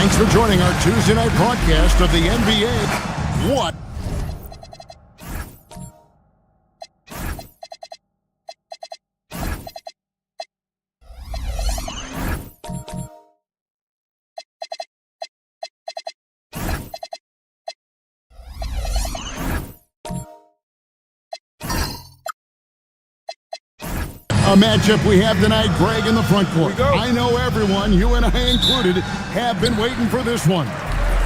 Thanks for joining our Tuesday night broadcast of the NBA. What? A matchup we have tonight, Greg, in the front court. I know everyone, you and I included, have been waiting for this one.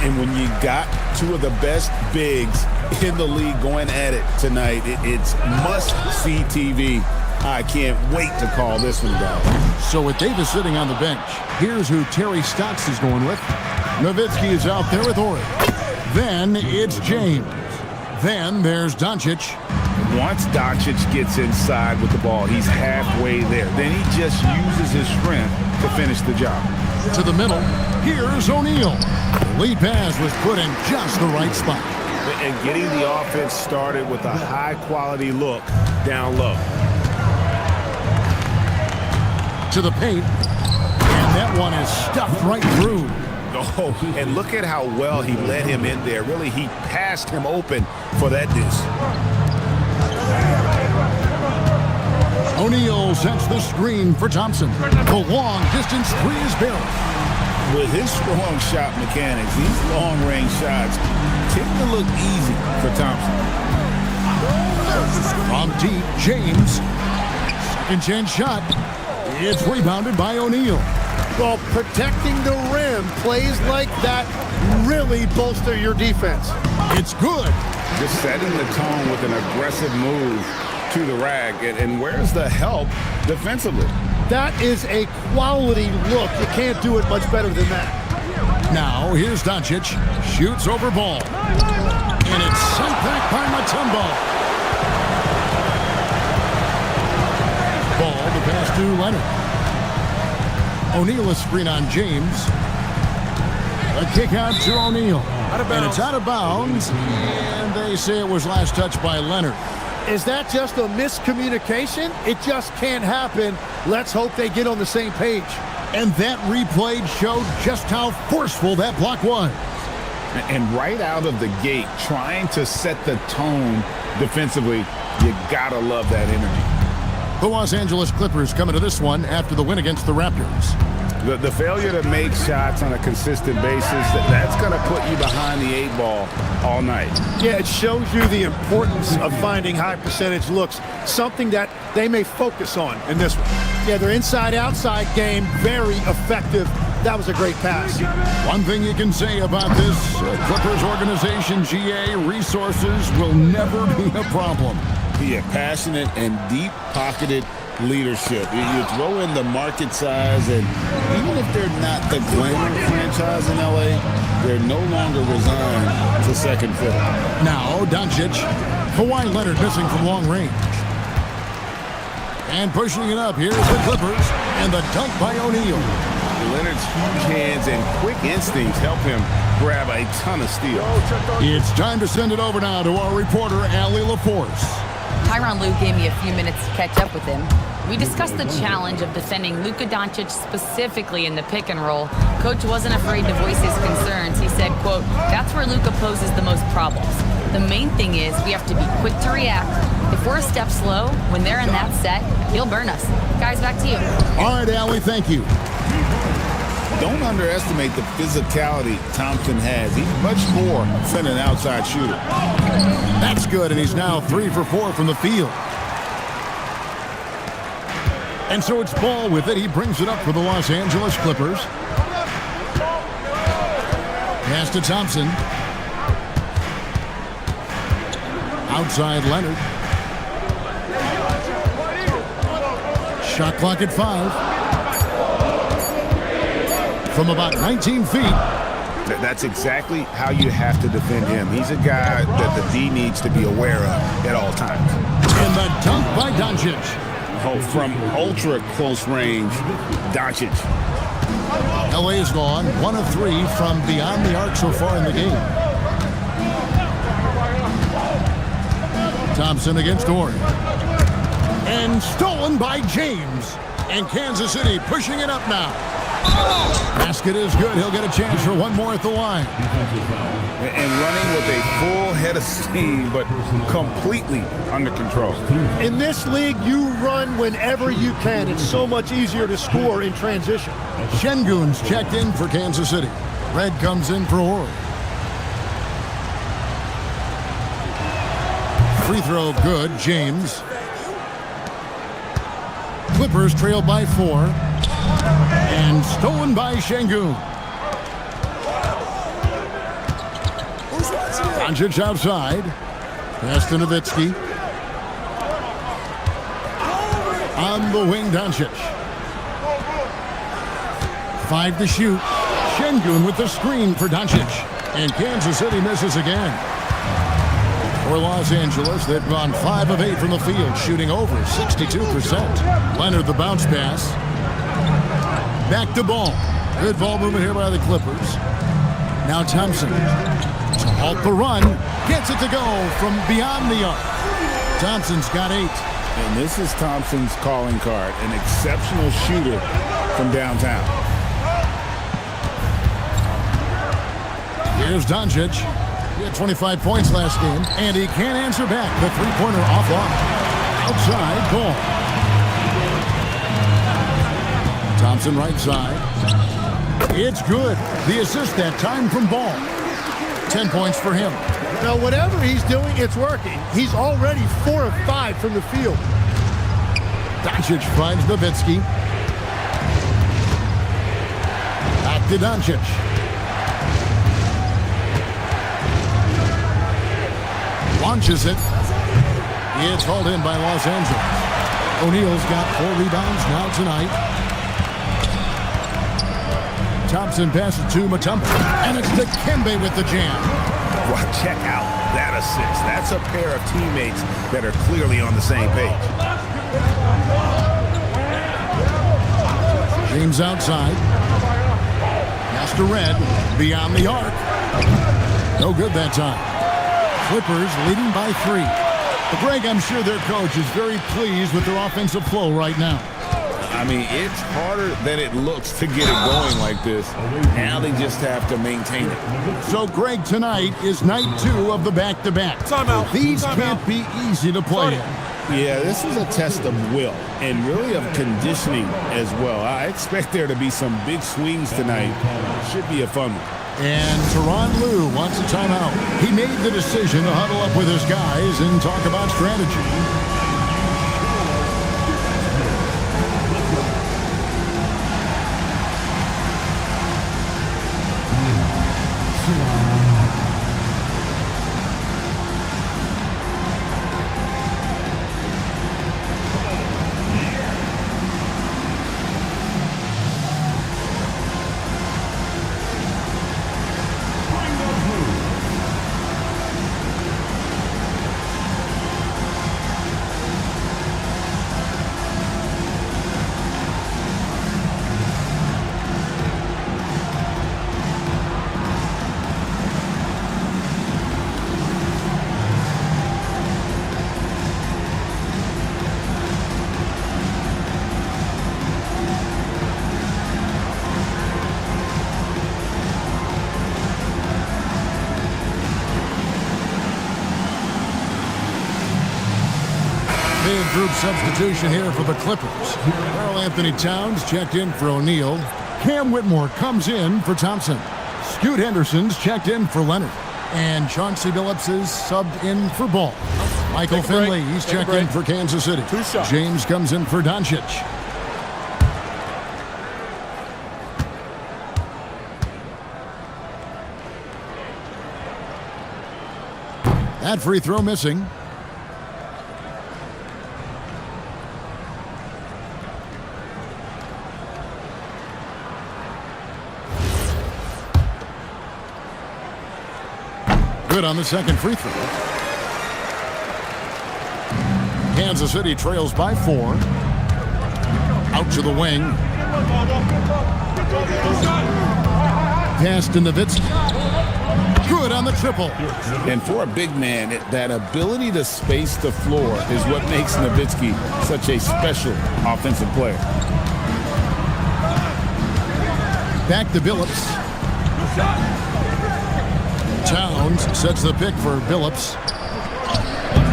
And when you got two of the best bigs in the league going at it tonight, it's must-see TV. I can't wait to call this one down. So with Davis sitting on the bench, here's who Terry Stotts is going with. Nowitzki is out there with Horry. Then it's James. Then there's Doncic. Once Doncic gets inside with the ball, he's halfway there. Then he just uses his strength to finish the job. To the middle, here's O'Neal. The lead pass was put in just the right spot. And getting the offense started with a high-quality look down low. To the paint, and that one is stuffed right through. Oh, and look at how well he let him in there. Really, he passed him open for that deuce. O'Neal sets the screen for Thompson. The long-distance three is barreled. With his strong shot mechanics, these long-range shots tend to look easy for Thompson. From deep, James. Second chance shot. It's rebounded by O'Neal. Well, protecting the rim, plays like that really bolster your defense. It's good. Just setting the tone with an aggressive move to the rack. And where's the help defensively? That is a quality look. You can't do it much better than that. Now, here's Doncic. Shoots over ball. And it's sent back by Mutombo. Ball to pass to Leonard. O'Neal a screen on James. A kick out to O'Neal. And it's out of bounds. And they say it was last touched by Leonard. Is that just a miscommunication? It just can't happen. Let's hope they get on the same page. And that replay showed just how forceful that block was. And right out of the gate, trying to set the tone defensively, you gotta love that energy. The Los Angeles Clippers coming to this one after the win against the Raptors. The failure to make shots on a consistent basis, that's going to put you behind the 8 ball all night. Yeah, it shows you the importance of finding high percentage looks, something that they may focus on in this one. Yeah, their inside-outside game, very effective. That was a great pass. One thing you can say about this Clippers organization, GA, resources will never be a problem. Yeah, passionate and deep-pocketed leadership. You throw in the market size, and even if they're not the glamour franchise in LA, they're no longer resigned to second fiddle. Now, Doncic. Kawhi Leonard missing from long range. And pushing it up, here's the Clippers, and the dunk by O'Neal. Leonard's huge hands and quick instincts help him grab a ton of steals. It's time to send it over now to our reporter, Allie LaForce. Tyronn Lue gave me a few minutes to catch up with him. We discussed the challenge of defending Luka Doncic specifically in the pick and roll. Coach wasn't afraid to voice his concerns. He said, quote, "That's where Luka poses the most problems. The main thing is we have to be quick to react. If we're a step slow, when they're in that set, he'll burn us." Guys, back to you. All right, Allie, thank you. Don't underestimate the physicality Thompson has. He's much more than an outside shooter. That's good, and he's now 3 for 4 from the field. And so it's Ball with it. He brings it up for the Los Angeles Clippers. Pass to Thompson. Outside Leonard. Shot clock at 5. From about 19 feet. That's exactly how you have to defend him. He's a guy that the D needs to be aware of at all times. And the dunk by Doncic. Oh, from ultra close range, Doncic. LA is gone 1 of 3 from beyond the arc so far in the game. Thompson against Horry. And stolen by James. And Kansas City pushing it up now. Basket is good. He'll get a chance for one more at the line. And running with a full head of steam, but completely under control. In this league, you run whenever you can. It's so much easier to score in transition. Şengün's checked in for Kansas City. Red comes in for Horry. Free throw good. James. Clippers trail by 4. And stolen by Şengün. Doncic outside. Pass to Nowitzki. On the wing, Doncic. 5 to shoot. Şengün with the screen for Doncic. And Kansas City misses again. For Los Angeles, they've gone 5 of 8 from the field, shooting over 62%. Leonard the bounce pass. Back to Ball. Good ball movement here by the Clippers. Now Thompson. To halt the run. Gets it to go from beyond the arc. Thompson's got 8. And this is Thompson's calling card. An exceptional shooter from downtown. Here's Doncic. He had 25 points last game, and he can't answer back. The three-pointer offline. Outside, Ball. Thompson right side. It's good. The assist that time from Ball. 10 points for him. Now, whatever he's doing, it's working. He's already 4 of 5 from the field. Doncic finds Nowitzki. Back to Doncic. Launches it. It's hauled in by Los Angeles. O'Neal's got 4 rebounds now tonight. Thompson passes to Mutombo. And it's Dikembe with the jam. Well, check out that assist. That's a pair of teammates that are clearly on the same page. James outside. Pass to Red. Beyond the arc. No good that time. Clippers leading by 3. But Greg, I'm sure their coach is very pleased with their offensive flow right now. I mean, it's harder than it looks to get it going like this. Now they just have to maintain it. So, Greg, tonight is night 2 of the back-to-back. Timeout. These Timeout. can't be easy to play in. Yeah, this is a test of will and really of conditioning as well. I expect there to be some big swings tonight. Should be a fun one. And Tyronn Lue wants a timeout. He made the decision to huddle up with his guys and talk about strategy. Big group substitution here for the Clippers. Karl Anthony Towns checked in for O'Neal. Cam Whitmore comes in for Thompson. Scoot Henderson's checked in for Leonard. And Chauncey Billups is subbed in for Ball. Michael Finley, he's checked in for Kansas City. James comes in for Doncic. That free throw missing. Good on the second free throw. Kansas City trails by 4. Out to the wing. Pass to Nowitzki. Good on the triple. And for a big man, that ability to space the floor is what makes Nowitzki such a special offensive player. Back to Billups. Towns sets the pick for Billups.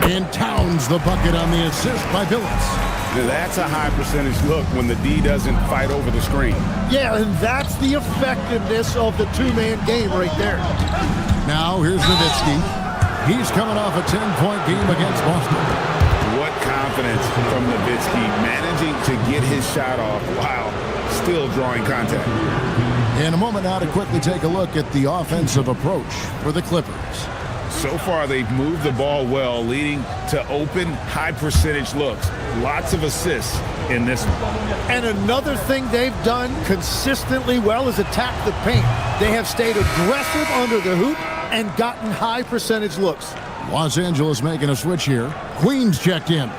And Towns the bucket on the assist by Billups. Now that's a high percentage look when the D doesn't fight over the screen. Yeah, and that's the effectiveness of the two-man game right there. Now here's Nowitzki. He's coming off a 10-point game against Boston. What confidence from Nowitzki, managing to get his shot off while still drawing contact. In a moment now to quickly take a look at the offensive approach for the Clippers. So far, they've moved the ball well, leading to open, high-percentage looks. Lots of assists in this one. And another thing they've done consistently well is attack the paint. They have stayed aggressive under the hoop and gotten high-percentage looks. Los Angeles making a switch here. Queens checked in.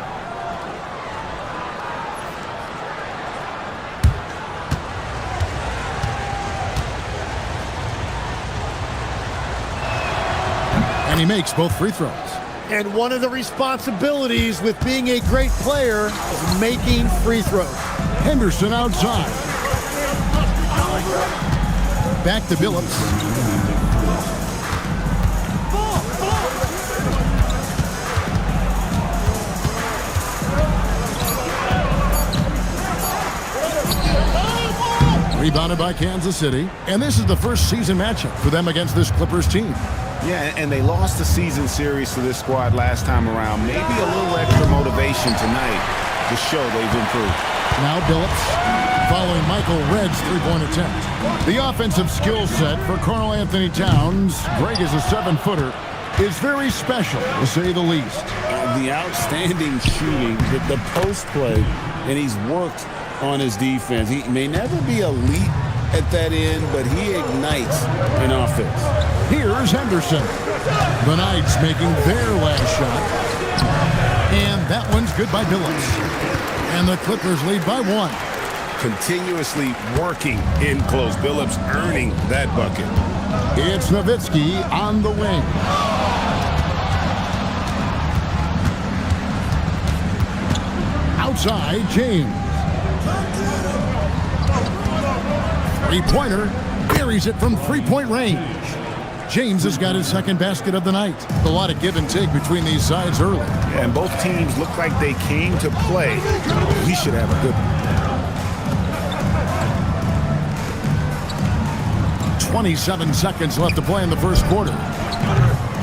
And he makes both free throws. And one of the responsibilities with being a great player is making free throws. Henderson outside. Back to Billups. Rebounded by Kansas City. And this is the first season matchup for them against this Clippers team. Yeah, and they lost the season series to this squad last time around. Maybe a little extra motivation tonight to show they've improved. Now Billups following Michael Redd's three-point attempt. The offensive skill set for Karl Anthony Towns, Greg is a 7-footer, is very special, to say the least. The outstanding shooting, the post play, and he's worked on his defense. He may never be elite at that end, but he ignites in offense. Here's Henderson. The Knights making their last shot. And that one's good by Billups. And the Clippers lead by 1. Continuously working in close. Billups earning that bucket. It's Nowitzki on the wing. Outside, James. Three-pointer, buries it from three-point range. James has got his second basket of the night. A lot of give and take between these sides early. Yeah, and both teams look like they came to play. We should have a good one. 27 seconds left to play in the first quarter.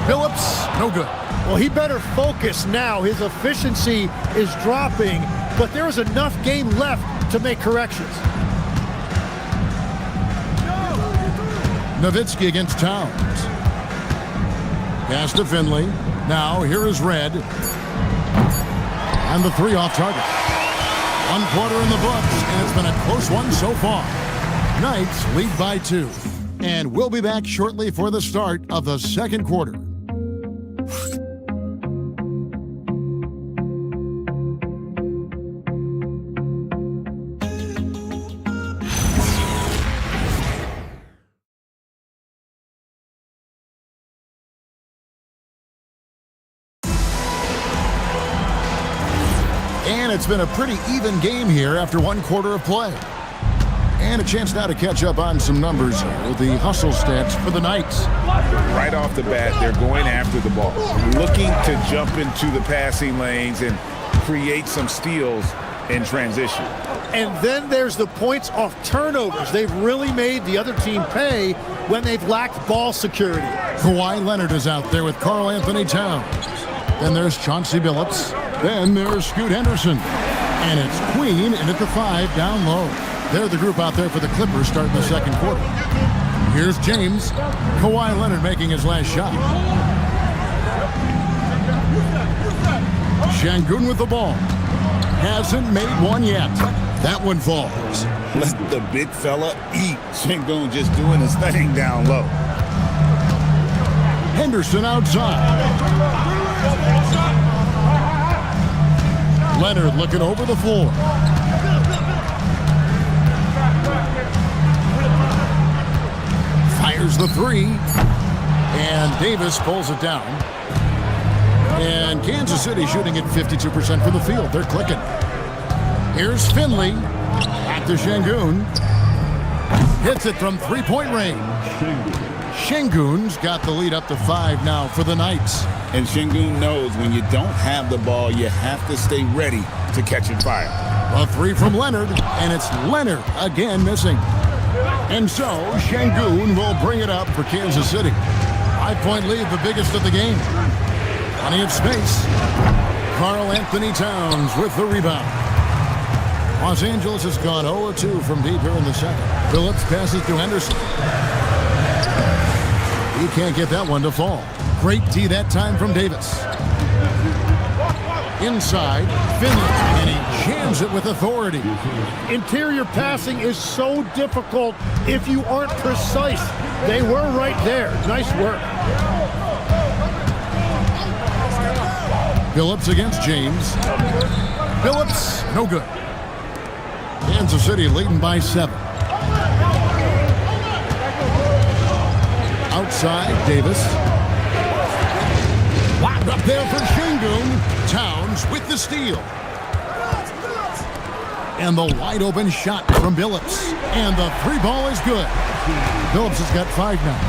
Billups, no good. Well, he better focus now. His efficiency is dropping, but there is enough game left to make corrections. Nowitzki against Towns. Pass to Finley. Now here is Red. And the three off target. 1 quarter in the books, and it's been a close one so far. Knights lead by 2. And we'll be back shortly for the start of the second quarter. And it's been a pretty even game here after 1 quarter of play. And a chance now to catch up on some numbers here. The hustle stats for the Knights. Right off the bat, they're going after the ball, looking to jump into the passing lanes and create some steals in transition. And then there's the points off turnovers. They've really made the other team pay when they've lacked ball security. Kawhi Leonard is out there with Karl Anthony Towns. Then there's Chauncey Billups. Then there's Scoot Henderson. And it's Queen in at the 5 down low. They're the group out there for the Clippers starting the second quarter. Here's James. Kawhi Leonard making his last shot. Şengün with the ball. Hasn't made one yet. That one falls. Let the big fella eat. Şengün just doing his thing down low. Henderson outside. Leonard looking over the floor. Fires the 3. And Davis pulls it down. And Kansas City shooting at 52% from the field. They're clicking. Here's Finley. Back to Şengün. hits it from three-point range. Şengün's got the lead up to 5 now for the Knights. And Şengün knows when you don't have the ball, you have to stay ready to catch and fire. A 3 from Leonard, and it's Leonard again missing. And so Şengün will bring it up for Kansas City. 5-point lead, the biggest of the game. Plenty of space. Karl Anthony Towns with the rebound. Los Angeles has gone 0-2 from deep here in the second. Phillips passes to Henderson. He can't get that one to fall. Great D that time from Davis. Inside, Finley, and he jams it with authority. Interior passing is so difficult if you aren't precise. They were right there. Nice work. Phillips against James. Phillips, no good. Kansas City leading by 7. Outside, Davis. Locked up there for Şengün. Towns with the steal. And the wide open shot from Billups. And the 3-ball is good. Billups has got 5 now.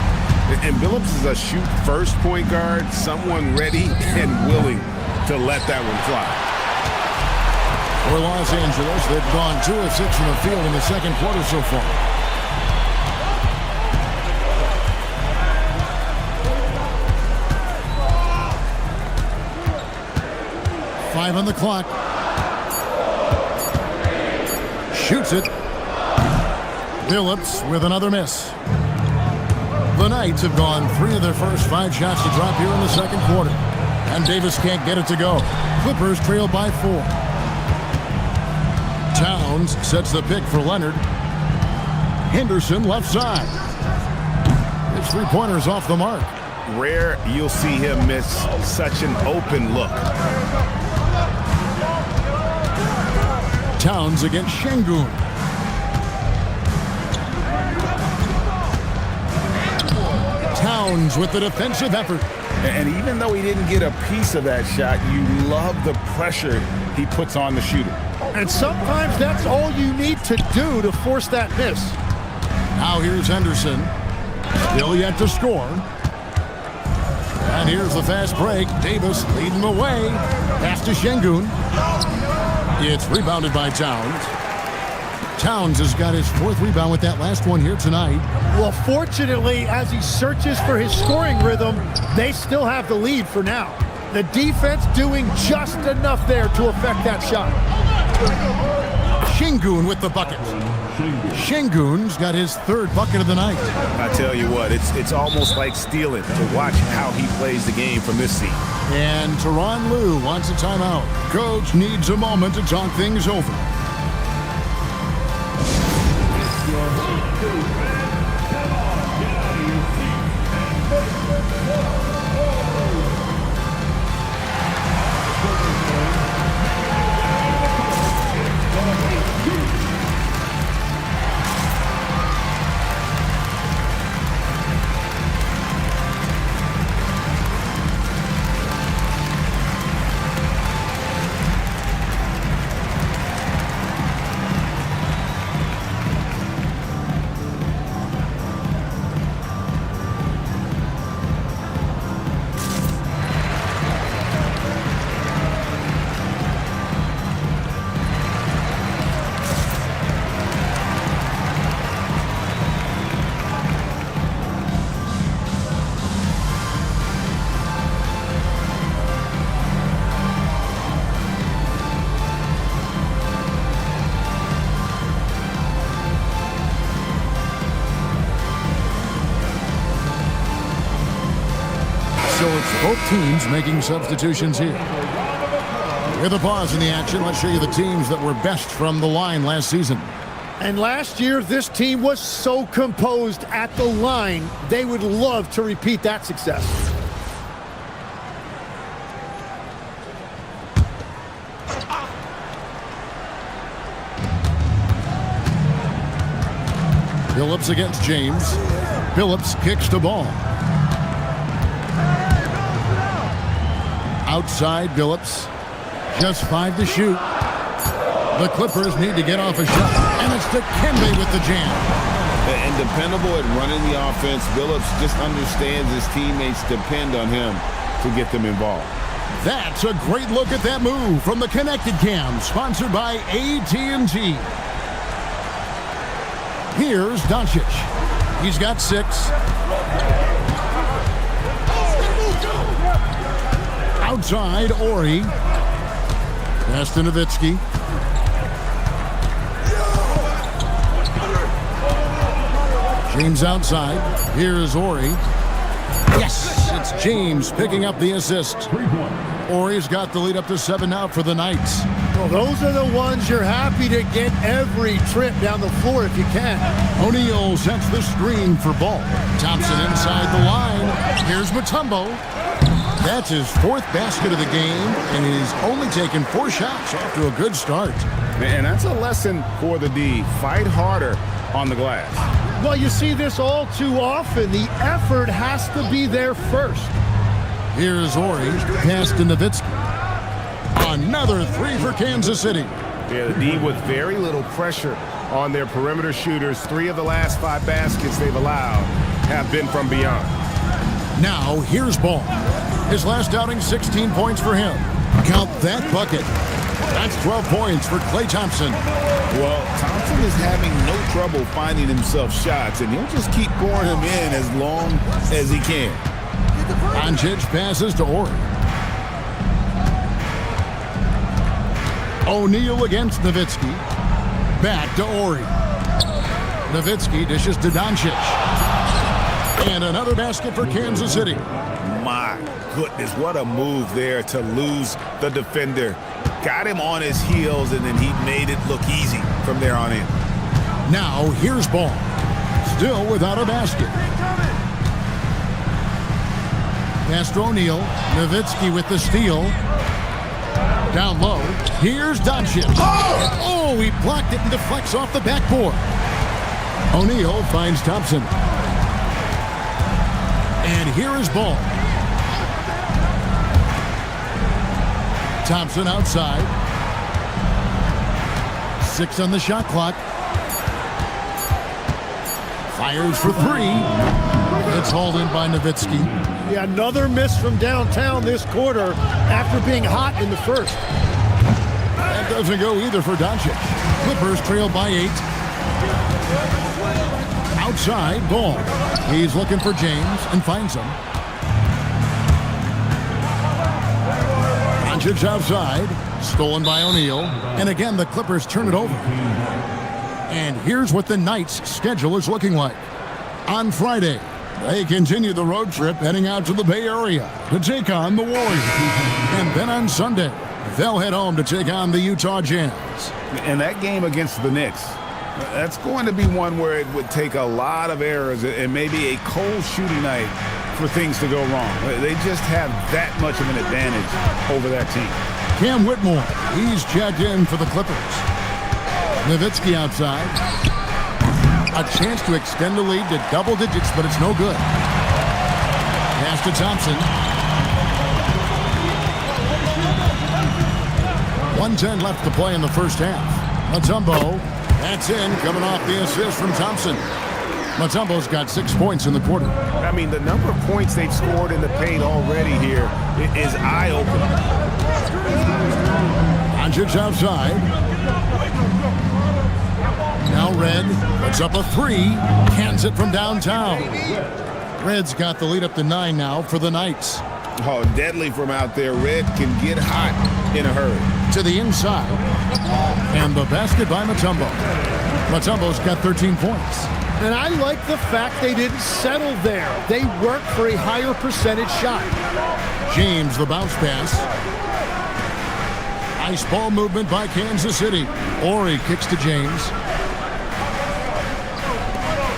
And Billups is a shoot-first point guard, someone ready and willing to let that one fly. For Los Angeles, they've gone 2 of 6 from the field in the second quarter so far. Five on the clock. Shoots it. Billups with another miss. The Knights have gone 3 of their first 5 shots to drop here in the second quarter. And Davis can't get it to go. Clippers trail by 4. Towns sets the pick for Leonard. Henderson left side. His 3-pointer's off the mark. Rare you'll see him miss such an open look. Towns against Şengün. Towns with the defensive effort. And even though he didn't get a piece of that shot, you love the pressure he puts on the shooter. And sometimes that's all you need to do to force that miss. Now here's Henderson. Still yet to score. And here's the fast break. Davis leading the way. Pass to Şengün. It's rebounded by Towns. Towns has got his 4th rebound with that last one here tonight. Well, fortunately, as he searches for his scoring rhythm, they still have the lead for now. The defense doing just enough there to affect that shot. Şengün with the bucket. Şengün's got his 3rd bucket of the night. I tell you what, it's almost like stealing to watch how he plays the game from this seat. And Tyronn Lue wants a timeout. Coach needs a moment to talk things over. So it's both teams making substitutions here. With a pause in the action, let's show you the teams that were best from the line last season. And last year, this team was so composed at the line, they would love to repeat that success. Billups against James. Billups kicks the ball. Outside Billups. Just 5 to shoot. The Clippers need to get off a shot. And it's Kembe with the jam. And dependable at running the offense. Billups just understands his teammates depend on him to get them involved. That's a great look at that move from the Connected Cam, sponsored by AT&T. Here's Doncic. He's got 6. Outside, Ori. Pass to Nowitzki. James outside. Here's Ori. Yes, it's James picking up the assist. Ori's got the lead up to 7 now for the Knights. Well, those are the ones you're happy to get every trip down the floor if you can. O'Neal sets the screen for Ball. Thompson inside the line. Here's Mutombo. That's his 4th basket of the game, and he's only taken 4 shots off to a good start. And that's a lesson for the D. Fight harder on the glass. Well, you see this all too often. The effort has to be there first. Here's Ori. Pass to Nowitzki. Another 3 for Kansas City. Yeah, the D with very little pressure on their perimeter shooters. 3 of the last 5 baskets they've allowed have been from beyond. Now, here's Ball. His last outing, 16 points for him. Count that bucket. That's 12 points for Klay Thompson. Well, Thompson is having no trouble finding himself shots, and he'll just keep pouring them in as long as he can. Doncic passes to Ori. O'Neal against Nowitzki. Back to Ori. Nowitzki dishes to Doncic. And another basket for Kansas City. My goodness, what a move there to lose the defender. Got him on his heels, and then he made it look easy from there on in. Now, here's Ball. Still without a basket. Pass to O'Neal. Nowitzki with the steal. Down low. Here's Doncic. Oh, he blocked it and deflects off the backboard. O'Neal finds Thompson. And here is Ball. Thompson outside. 6 on the shot clock. Fires for 3. It's hauled in by Nowitzki. Yeah, another miss from downtown this quarter after being hot in the first. That doesn't go either for Doncic. Clippers trail by 8. Outside, Ball. He's looking for James and finds him. Doncic outside. Stolen by O'Neal. And again, the Clippers turn it over. And here's what the Knights' schedule is looking like. On Friday, they continue the road trip heading out to the Bay Area to take on the Warriors. And then on Sunday, they'll head home to take on the Utah Jazz. And that game against the Knicks, that's going to be one where it would take a lot of errors and maybe a cold shooting night for things to go wrong. They just have that much of an advantage over that team. Cam Whitmore, he's checked in for the Clippers. Nowitzki outside. A chance to extend the lead to double digits, but it's no good. Pass to Thompson. 1:10 left to play in the first half. Mutombo, that's in, coming off the assist from Thompson. Mutombo's got 6 points in the quarter. I mean, the number of points they've scored in the paint already here is eye-opening. Doncic outside. Now Red puts up a 3. Cans it from downtown. Red's got the lead up to 9 now for the Knights. Oh, deadly from out there. Red can get hot in a hurry. To the inside. And the basket by Mutombo. Mutombo's got 13 points. And I like the fact they didn't settle there. They worked for a higher percentage shot. James, the bounce pass. Nice ball movement by Kansas City. Ori kicks to James.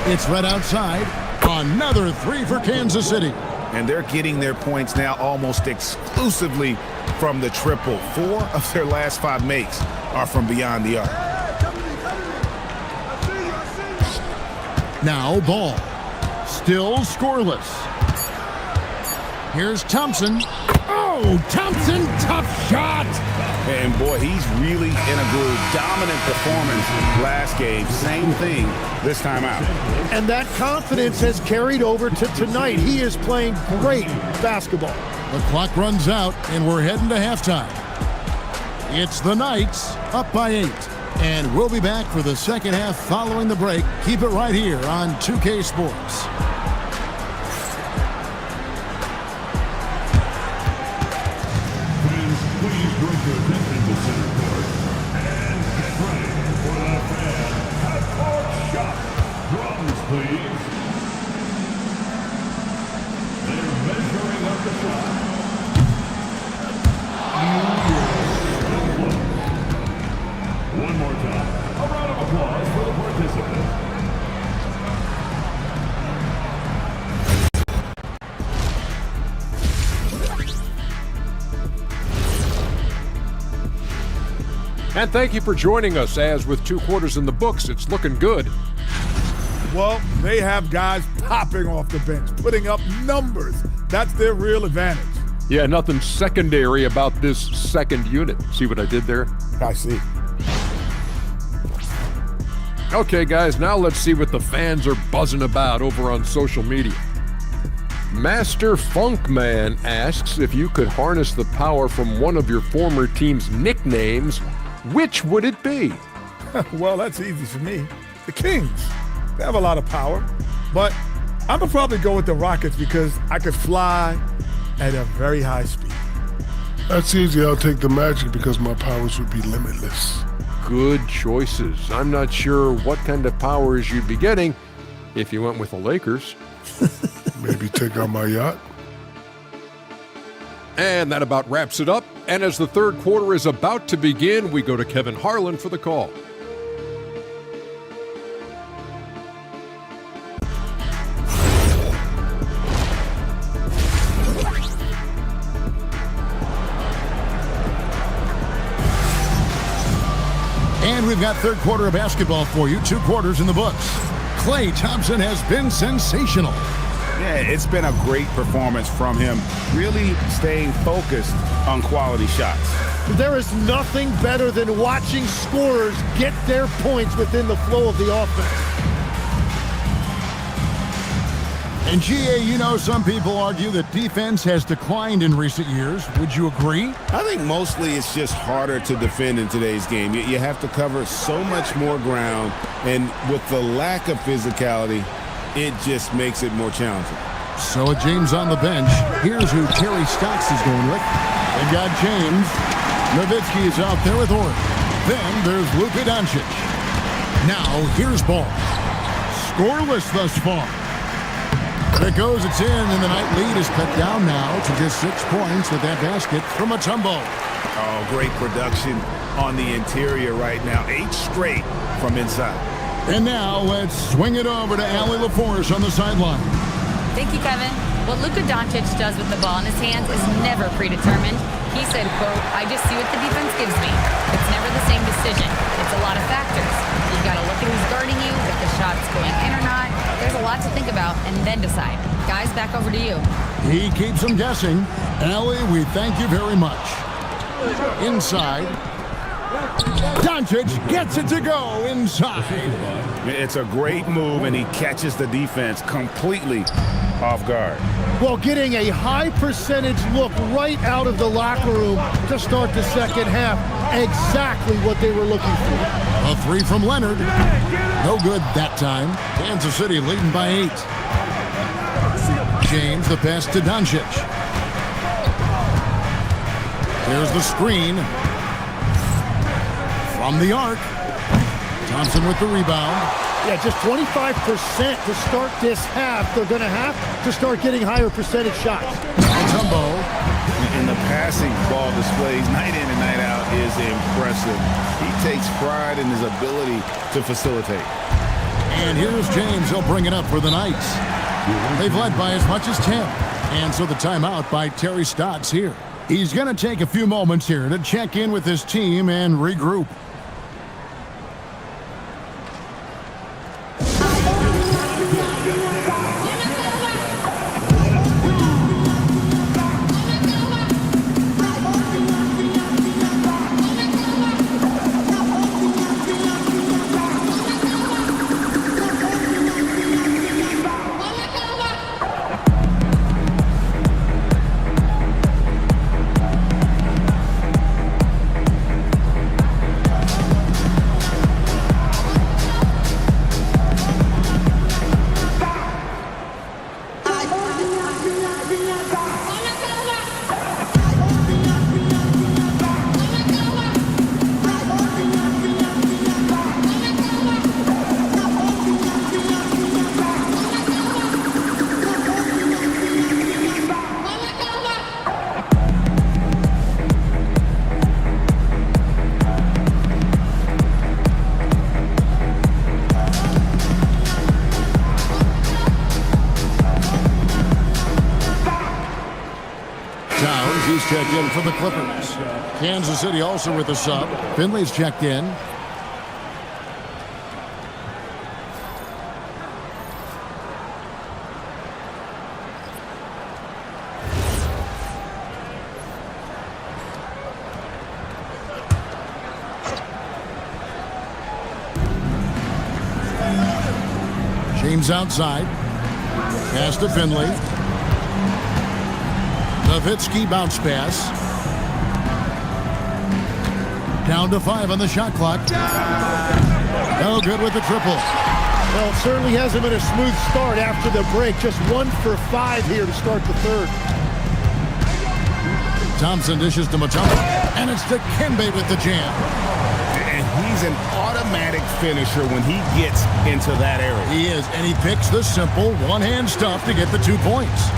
It's Red outside. Another 3 for Kansas City. And they're getting their points now almost exclusively from the triple. 4 of their last 5 makes are from beyond the arc. Now Ball. Still scoreless. Here's Thompson. Oh, Thompson, tough shot. And And boy, he's really in a groove. Dominant performance last game. Same thing this time out. And that confidence has carried over to tonight. He is playing great basketball. The clock runs out, and we're heading to halftime. It's the Knights up by 8. And we'll be back for the second half following the break. Keep it right here on 2K Sports. Please bring your attention to center court and get ready for the fan half-court shot. Drums, please. They're measuring up the shot. One more time. A round of applause for the participants. And thank you for joining us. As with 2 quarters in the books, it's looking good. Well, they have guys popping off the bench, putting up numbers. That's their real advantage. Yeah, nothing secondary about this second unit. See what I did there? I see. Okay, guys, now let's see what the fans are buzzing about over on social media. Master Funkman asks if you could harness the power from one of your former team's nicknames, which would it be? Well, that's easy for me. The Kings. They have a lot of power. But I'm going to probably go with the Rockets because I could fly at a very high speed. That's easy. I'll take the Magic because my powers would be limitless. Good choices. I'm not sure what kind of powers you'd be getting if you went with the Lakers. Maybe take out my yacht. And that about wraps it up. And as the third quarter is about to begin, we go to Kevin Harlan for the call. And we've got third quarter of basketball for you. 2 quarters in the books. Klay Thompson has been sensational. Yeah, it's been a great performance from him, really staying focused on quality shots. There is nothing better than watching scorers get their points within the flow of the offense. And GA, you know, some people argue that defense has declined in recent years. Would you agree? I think mostly it's just harder to defend in today's game. You have to cover so much more ground, and with the lack of physicality, it just makes it more challenging. So with James on the bench, here's who Terry Stotts is going with. They've got James. Nowitzki is out there with Oregon. Then there's Luka Doncic. Now here's Ball. Scoreless thus far. There it goes, it's in, and the Knight lead is cut down now to just 6 points with that basket from Mutombo. Oh, great production on the interior right now. 8 straight from inside. And now let's swing it over to Allie LaForce on the sideline. Thank you, Kevin. What Luka Doncic does with the ball in his hands is never predetermined. He said, quote, "I just see what the defense gives me. It's never the same decision. It's a lot of factors. You've got to look at who's guarding you, if the shot's going in or not. There's a lot to think about and then decide." Guys, back over to you. He keeps them guessing. Allie, we thank you very much. Inside. Doncic gets it to go inside. It's a great move, and he catches the defense completely off guard. Well, getting a high percentage look right out of the locker room to start the second half. Exactly what they were looking for. A 3 from Leonard. No good that time. Kansas City leading by 8. James, the pass to Doncic. Here's the screen. From the arc. Thompson with the rebound. Yeah, just 25% to start this half. They're going to have to start getting higher percentage shots. Mutombo. And the passing ball displays night in and night out is impressive. He takes pride in his ability to facilitate. And here's James. He'll bring it up for the Knights. They've led by as much as 10. And so the timeout by Terry Stotts here. He's going to take a few moments here to check in with his team and regroup. checked in for the Clippers. Kansas City also with a sub. Finley's checked in. James outside. Pass to Finley. Nowitzki bounce pass. Down to 5 on the shot clock. No good with the triple. Well, it certainly hasn't been a smooth start after the break. Just 1 for 5 here to start the third. Thompson dishes to Mutombo. And it's to Kembe with the jam. And he's an automatic finisher when he gets into that area. He is, and he picks the simple one-hand stuff to get the 2 points.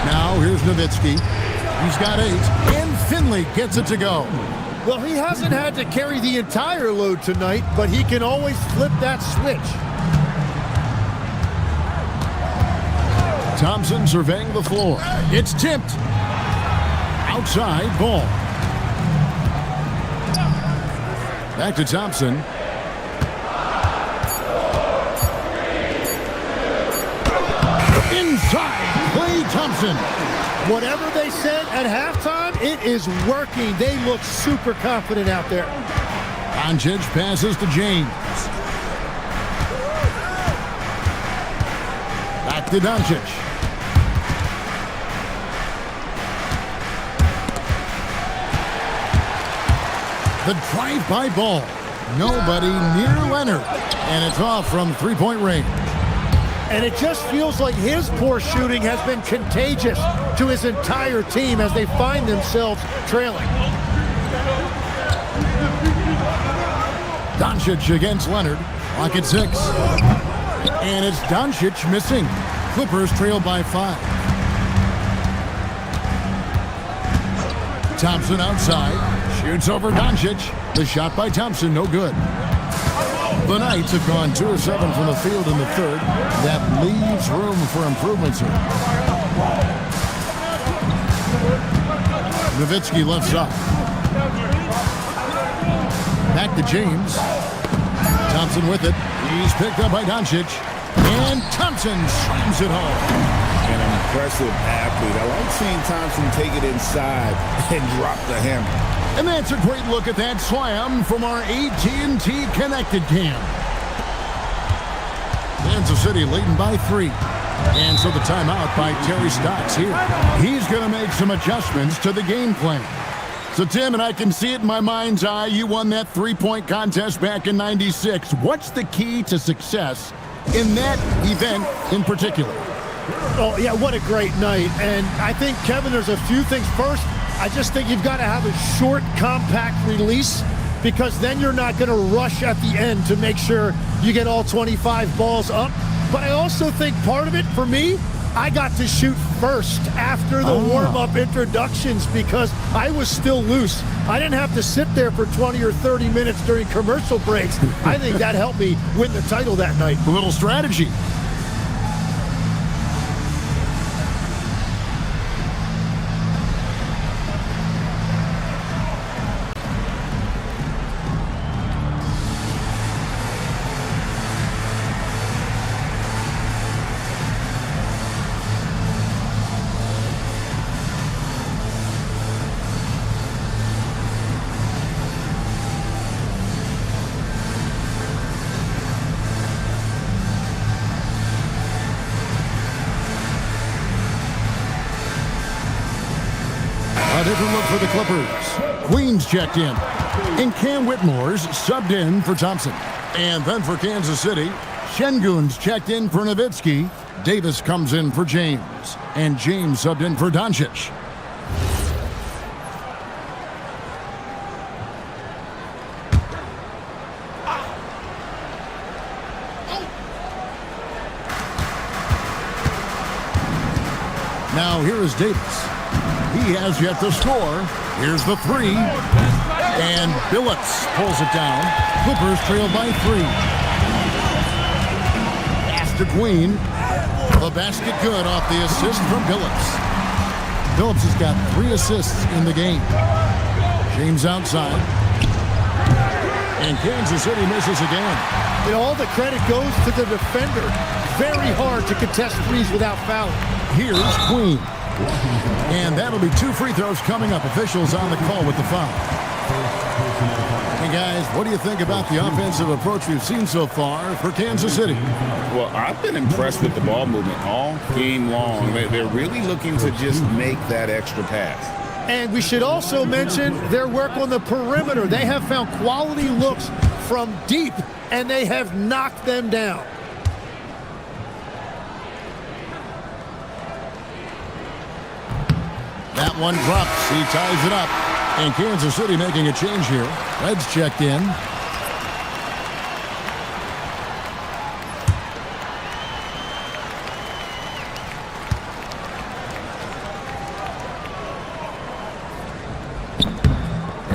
Now here's Nowitzki. He's got 8, and Finley gets it to go. Well, he hasn't had to carry the entire load tonight, but he can always flip that switch. Thompson surveying the floor. It's tipped. Outside ball. Back to Thompson. Inside, Klay Thompson. Whatever they said at halftime, it is working. They look super confident out there. Doncic passes to James. Back to Doncic. The drive-by ball. Nobody near Leonard. And it's off from three-point range. And it just feels like his poor shooting has been contagious to his entire team as they find themselves trailing. Doncic against Leonard. Clock at 6. And it's Doncic missing. Clippers trail by 5. Thompson outside. Shoots over Doncic. The shot by Thompson, no good. The Knights have gone 2 of 7 from the field in the third. That leaves room for improvements here. Nowitzki left side. Back to James. Thompson with it. He's picked up by Doncic. And Thompson slams it home. An impressive athlete. I like seeing Thompson take it inside and drop the hammer. And that's a great look at that slam from our AT&T Connected Cam. Kansas City leading by 3. And so the timeout by Terry Stotts here. He's going to make some adjustments to the game plan. So, Tim, and I can see it in my mind's eye, you won that three-point contest back in '96. What's the key to success in that event in particular? Oh, yeah, what a great night. And I think, Kevin, there's a few things. First, I just think you've got to have a short, compact release because then you're not going to rush at the end to make sure you get all 25 balls up. But I also think part of it, for me, I got to shoot first after the warm-up introductions because I was still loose. I didn't have to sit there for 20 or 30 minutes during commercial breaks. I think that helped me win the title that night. A little strategy. A different look for the Clippers. Queens checked in. And Cam Whitmore's subbed in for Thompson. And then for Kansas City, Şengün's checked in for Nowitzki. Davis comes in for James. And James subbed in for Doncic. Now here is Davis. He has yet to score. Here's the 3. And Billups pulls it down. Clippers trail by 3. Pass to Queen. The basket good off the assist from Billups. Phillips has got 3 assists in the game. James outside. And Kansas City misses again. You know, all the credit goes to the defender. Very hard to contest threes without fouling. Here's Queen. And that'll be 2 free throws coming up. Officials on the call with the foul. Hey, guys, what do you think about the offensive approach we've seen so far for Kansas City? Well, I've been impressed with the ball movement all game long. They're really looking to just make that extra pass. And we should also mention their work on the perimeter. They have found quality looks from deep, and they have knocked them down. That one drops. He ties it up. And Kansas City making a change here. Red's checked in.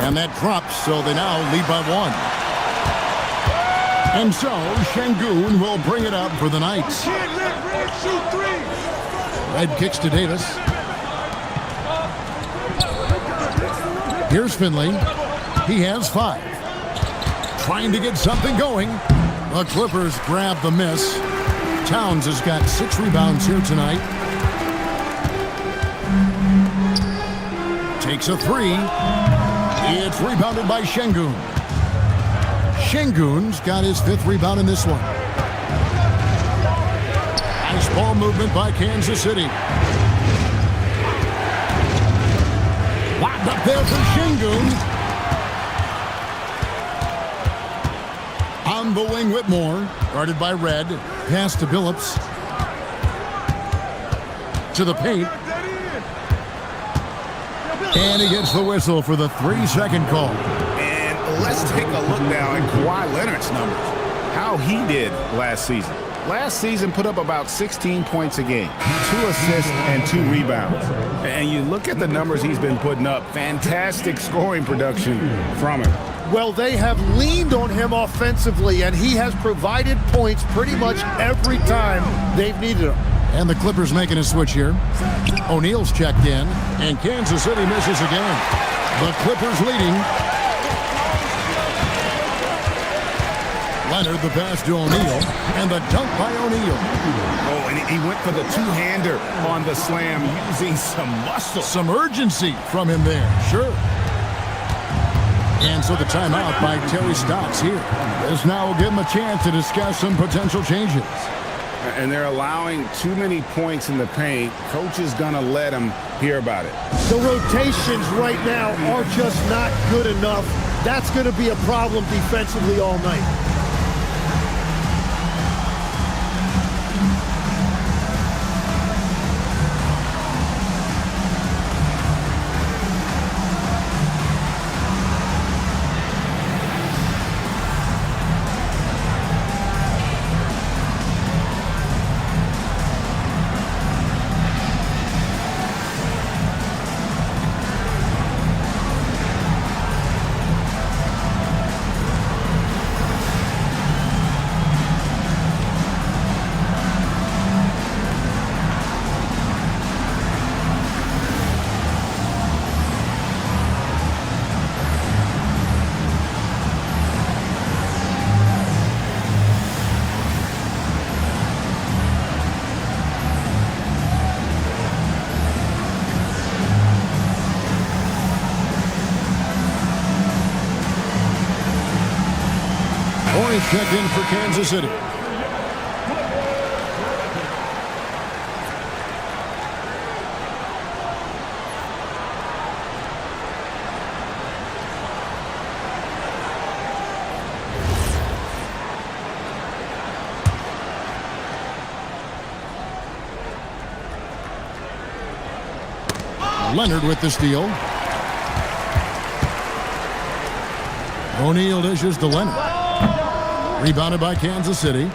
And that drops, so they now lead by 1. And so Şengün will bring it up for the Knights. Red kicks to Davis. Here's Finley. He has 5. Trying to get something going. The Clippers grab the miss. Towns has got 6 rebounds here tonight. Takes a 3. It's rebounded by Şengün. Şengün's got his 5th rebound in this one. Nice ball movement by Kansas City. Locked up there for Şengün. On the wing, Whitmore. Guarded by Red. Pass to Phillips. To the paint. And he gets the whistle for the 3-second call. And let's take a look now at Kawhi Leonard's numbers. How he did last season. Last season put up about 16 points a game, 2 assists and 2 rebounds. And you look at the numbers he's been putting up, fantastic scoring production from him. Well, they have leaned on him offensively, and he has provided points pretty much every time they've needed him. And the Clippers making a switch here. O'Neal's checked in, and Kansas City misses again. The Clippers leading. Leonard the pass to O'Neal, and the dunk by O'Neal. Oh, and he went for the 2-hander on the slam using some muscle. Some urgency from him there, sure. And so the timeout by Terry Stotts here. This now will give him a chance to discuss some potential changes. And they're allowing too many points in the paint. Coach is going to let them hear about it. The rotations right now are just not good enough. That's going to be a problem defensively all night. Checked in for Kansas City. Leonard with the steal. O'Neal dishes to Leonard. Rebounded by Kansas City.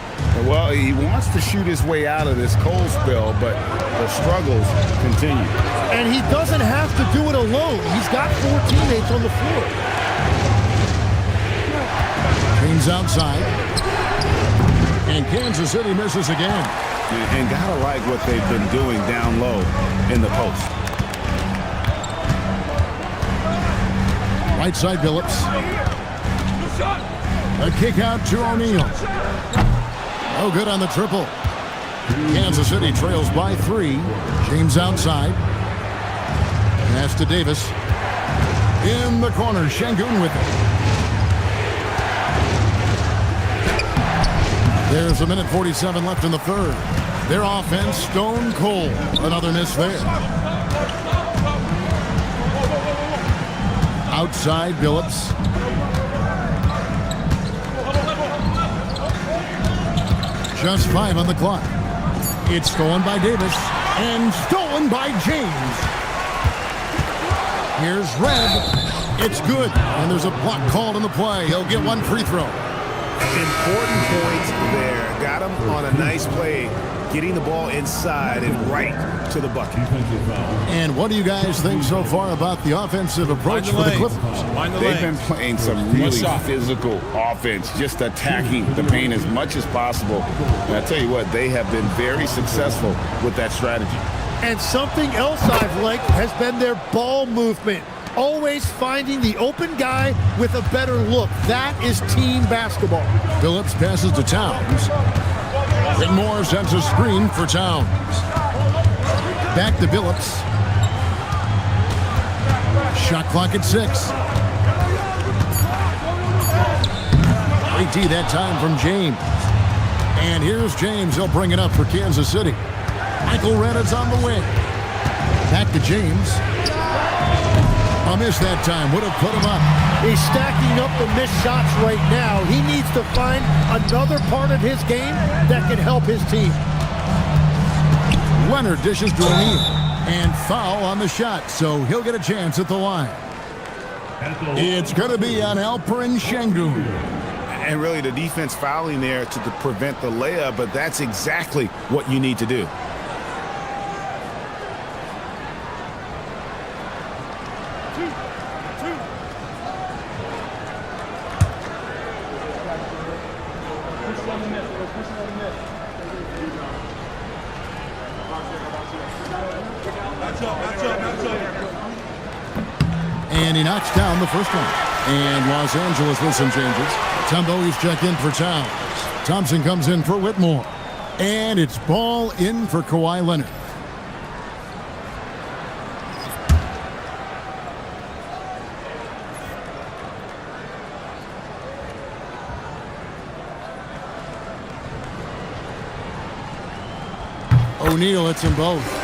Well, he wants to shoot his way out of this cold spell, but the struggles continue. And he doesn't have to do it alone. He's got 4 teammates on the floor. James outside. And Kansas City misses again. And gotta like what they've been doing down low in the post. Right side, Billups. A kick out to O'Neal. No good on the triple. Kansas City trails by 3. James outside. Pass to Davis. In the corner, Şengün with it. There's a minute 47 left in the third. Their offense stone cold. Another miss there. Outside, Billups. Just 5 on the clock. It's stolen by Davis and stolen by James. Here's Red. It's good. And there's a block called in the play. He'll get 1 free throw. Important points there. Got him on a nice play, getting the ball inside and right to the bucket. And what do you guys think so far about the offensive approach for the Clippers? They've been playing some really physical offense, just attacking the paint as much as possible. And I tell you what, they have been very successful with that strategy. And something else I've liked has been their ball movement. Always finding the open guy with a better look. That is team basketball. Billups passes to Towns. Whitmore sends a screen for Towns. Back to Billups. Shot clock at 6. Great D that time from James. And here's James. He'll bring it up for Kansas City. Michael Rennett's on the wing. Back to James. A miss that time. Would have put him up. He's stacking up the missed shots right now. He needs to find another part of his game that can help his team. Leonard dishes to O'Neal. And foul on the shot, so he'll get a chance at the line. It's going to be on Alperen Şengün. And really the defense fouling there to prevent the layup, but that's exactly what you need to do. And he knocks down the first one. And Los Angeles with some changes. Tumbo's checked in for Towns. Thompson comes in for Whitmore. And it's ball in for Kawhi Leonard. O'Neal hits them both.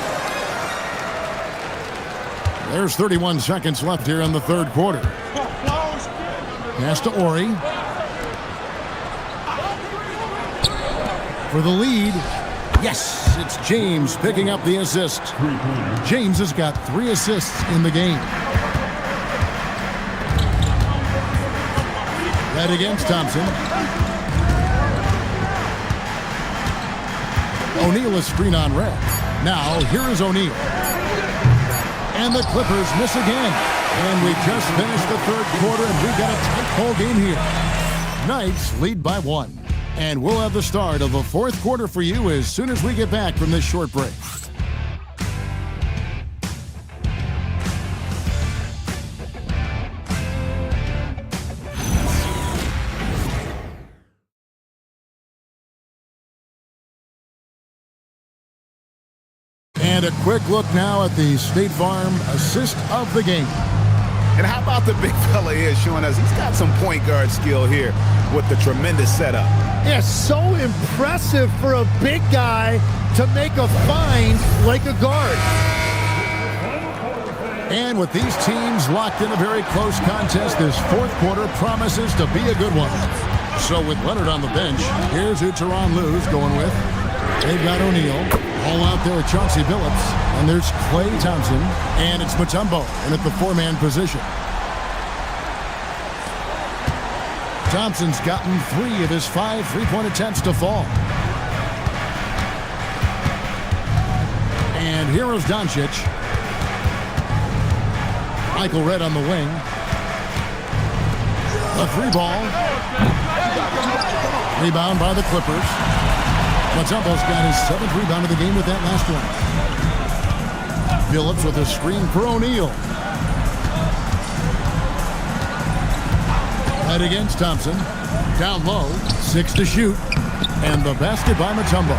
There's 31 seconds left here in the third quarter. Pass to Ori. For the lead. Yes, it's James picking up the assist. James has got 3 assists in the game. Red against Thompson. O'Neal is screen on Red. Now, here is O'Neal. And the Clippers miss again. And we just finished the third quarter, and we've got a tight ball game here. Knights lead by 1. And we'll have the start of the fourth quarter for you as soon as we get back from this short break. And a quick look now at the State Farm assist of the game. And how about the big fella here showing us he's got some point guard skill here with the tremendous setup. Yeah, so impressive for a big guy to make a find like a guard. And with these teams locked in a very close contest, this fourth quarter promises to be a good one. So with Leonard on the bench, here's who Tyronn Lue's going with. They've got O'Neal. All out there at Chauncey Billups. And there's Klay Thompson. And it's Mutombo in at the 4-man position. Thompson's gotten 3 of his 5 3-point attempts to fall. And here is Doncic. Michael Red on the wing. A 3 ball. Rebound by the Clippers. Mutombo's got his 7th rebound of the game with that last one. Billups with a screen for O'Neal. Head against Thompson. Down low, 6 to shoot. And the basket by Mutombo.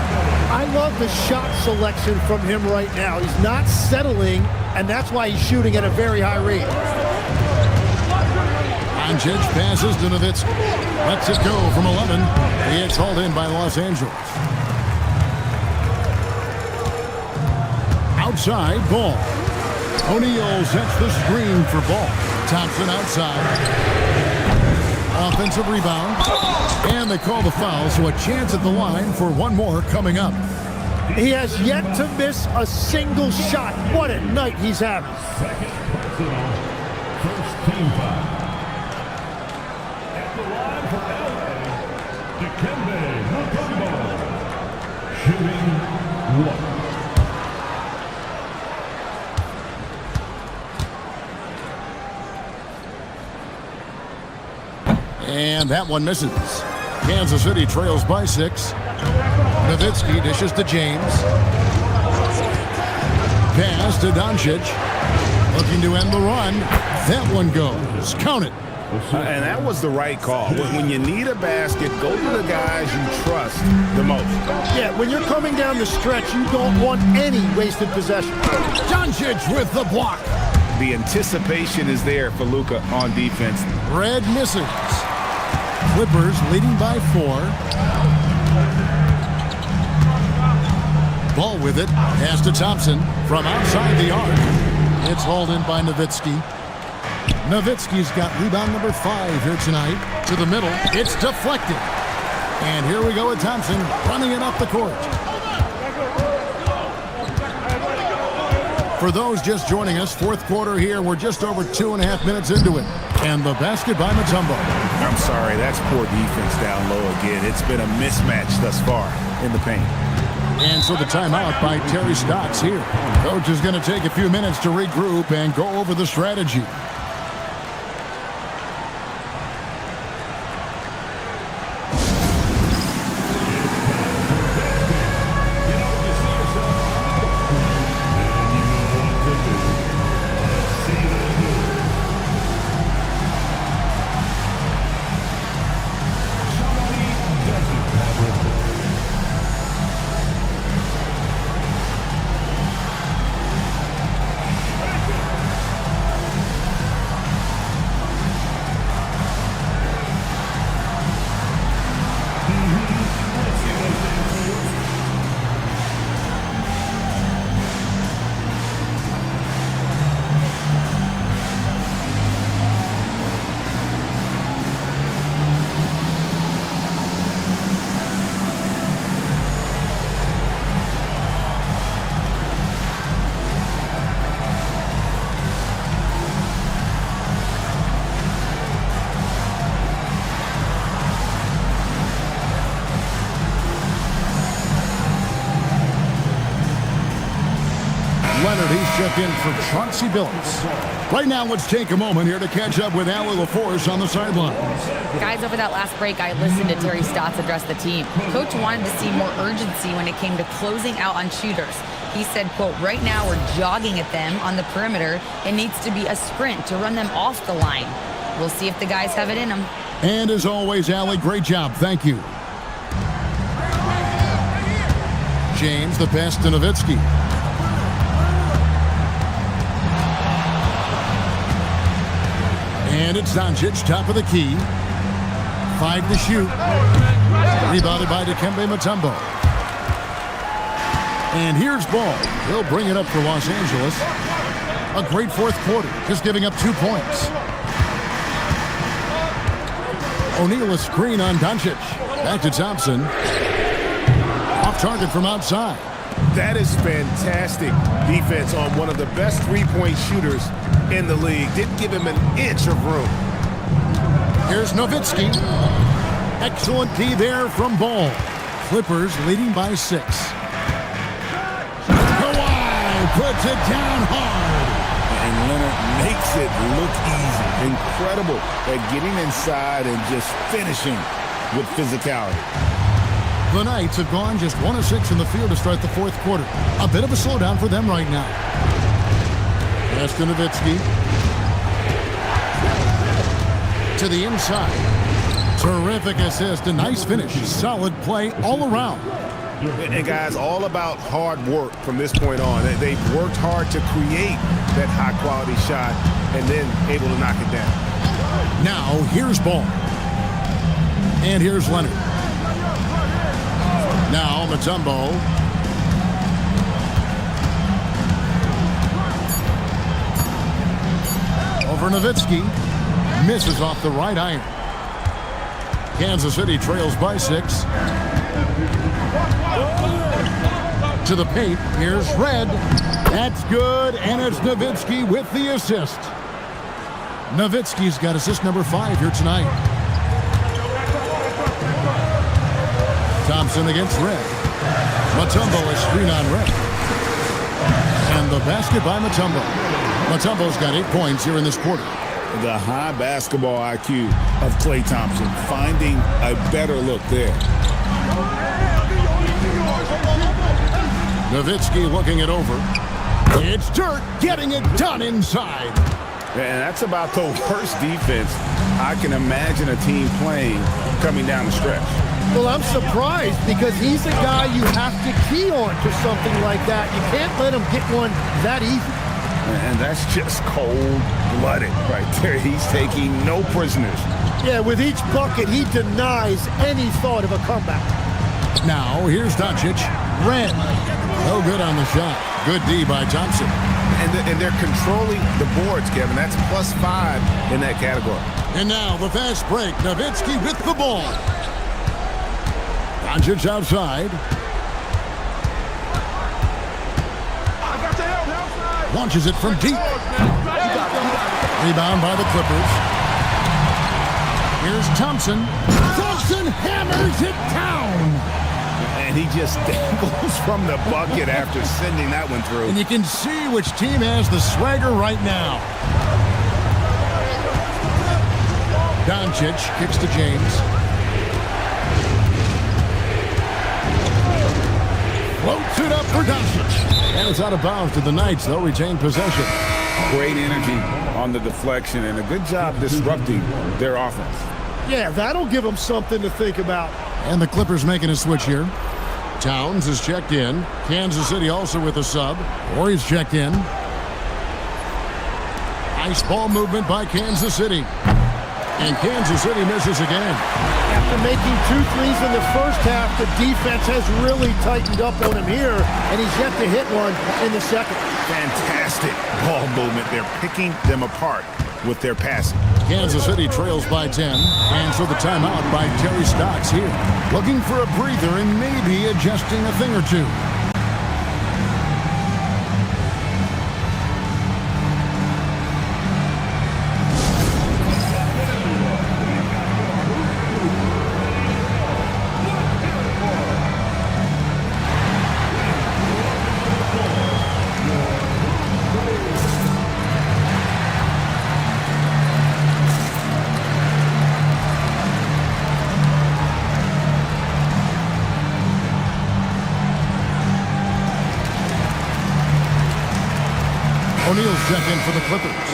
I love the shot selection from him right now. He's not settling, and that's why he's shooting at a very high rate. Doncic passes to Nowitzki. Lets it go from 11. He gets hauled in by Los Angeles. Outside, Ball. O'Neal sets the screen for Ball. Thompson outside. Offensive rebound. And they call the foul, so a chance at the line for one more coming up. He has yet to miss a single shot. What a night he's having. Second personal, first team foul. At the line for LA, KcKVsLaC. Shooting 1. And that one misses. Kansas City trails by 6. Nowitzki dishes to James. Pass to Doncic. Looking to end the run. That one goes. Count it. And that was the right call. When you need a basket, go to the guys you trust the most. Yeah, when you're coming down the stretch, you don't want any wasted possession. Doncic with the block. The anticipation is there for Luka on defense. Red misses. Clippers leading by 4. Ball with it. Pass to Thompson from outside the arc. It's hauled in by Nowitzki. Nowitzki's got rebound number 5 here tonight. To the middle. It's deflected. And here we go with Thompson running it up the court. For those just joining us, fourth quarter here. We're just over 2.5 minutes into it. And the basket by Mutombo. I'm sorry, that's poor defense down low again. It's been a mismatch thus far in the paint. And so the timeout by Terry Stotts here. Coach is going to take a few minutes to regroup and go over the strategy. He's checked in for Chauncey Billups. Right now, let's take a moment here to catch up with Allie LaForce on the sidelines. Guys, over that last break, I listened to Terry Stotts address the team. Coach wanted to see more urgency when it came to closing out on shooters. He said, quote, right now we're jogging at them on the perimeter. It needs to be a sprint to run them off the line. We'll see if the guys have it in them. And as always, Allie, great job. Thank you. James, the pass to Nowitzki. And it's Doncic, top of the key. 5 to shoot. Rebounded by Dikembe Mutombo. And here's Ball. He'll bring it up for Los Angeles. A great fourth quarter, just giving up 2 points. O'Neal a screen on Doncic. Back to Thompson. Off target from outside. That is fantastic defense on one of the best three-point shooters in the league. Didn't give him an inch of room. Here's Nowitzki. Excellent D there from Ball. Clippers leading by 6. Kawhi puts it down hard. And Leonard makes it look easy. Incredible at getting inside and just finishing with physicality. The Knights have gone just 1 of 6 in the field to start the fourth quarter. A bit of a slowdown for them right now. Pass to Nowitzki. to the inside. Terrific assist, a nice finish. Solid play all around. And guys, all about hard work from this point on. They've worked hard to create that high-quality shot and then able to knock it down. Now, here's Ball. And here's Leonard. Now, Mutombo. Over Nowitzki. Misses off the right iron. Kansas City trails by 6. To the paint. Here's Red. That's good, and it's Nowitzki with the assist. Nowitzki's got assist number 5 here tonight. Thompson against Red. Mutombo is screen on Red. And the basket by Mutombo. Mutombo's got 8 points here in this quarter. The high basketball IQ of Klay Thompson, finding a better look there. Nowitzki looking it over. It's Dirk getting it done inside. And that's about the worst defense I can imagine a team playing coming down the stretch. Well, I'm surprised because he's a guy you have to key on to something like that. You can't let him get one that easy. And that's just cold-blooded right there. He's taking no prisoners. Yeah, with each bucket, he denies any thought of a comeback. Now, here's Doncic. Red. No good on the shot. Good D by Thompson. And they're controlling the boards, Kevin. That's +5 in that category. And now the fast break. Nowitzki with the ball. Doncic outside. Launches it from deep. Rebound by the Clippers. Here's Thompson. Thompson hammers it down. And he just dangles from the bucket after sending that one through. And you can see which team has the swagger right now. Doncic kicks to James. Floats it up for Doncic. And it's out of bounds to the Knights. They'll retain possession. Great energy on the deflection and a good job disrupting their offense. Yeah, that'll give them something to think about. And the Clippers making a switch here. Towns is checked in. Kansas City also with a sub. Warriors checked in. Nice ball movement by Kansas City. And Kansas City misses again. After making 2 threes in the first half, the defense has really tightened up on him here, and he's yet to hit one in the second. Fantastic ball movement. They're picking them apart with their passing. Kansas City trails by 10, and so the timeout by Terry Stotts here. Looking for a breather and maybe adjusting a thing or two. O'Neal's checked in for the Clippers.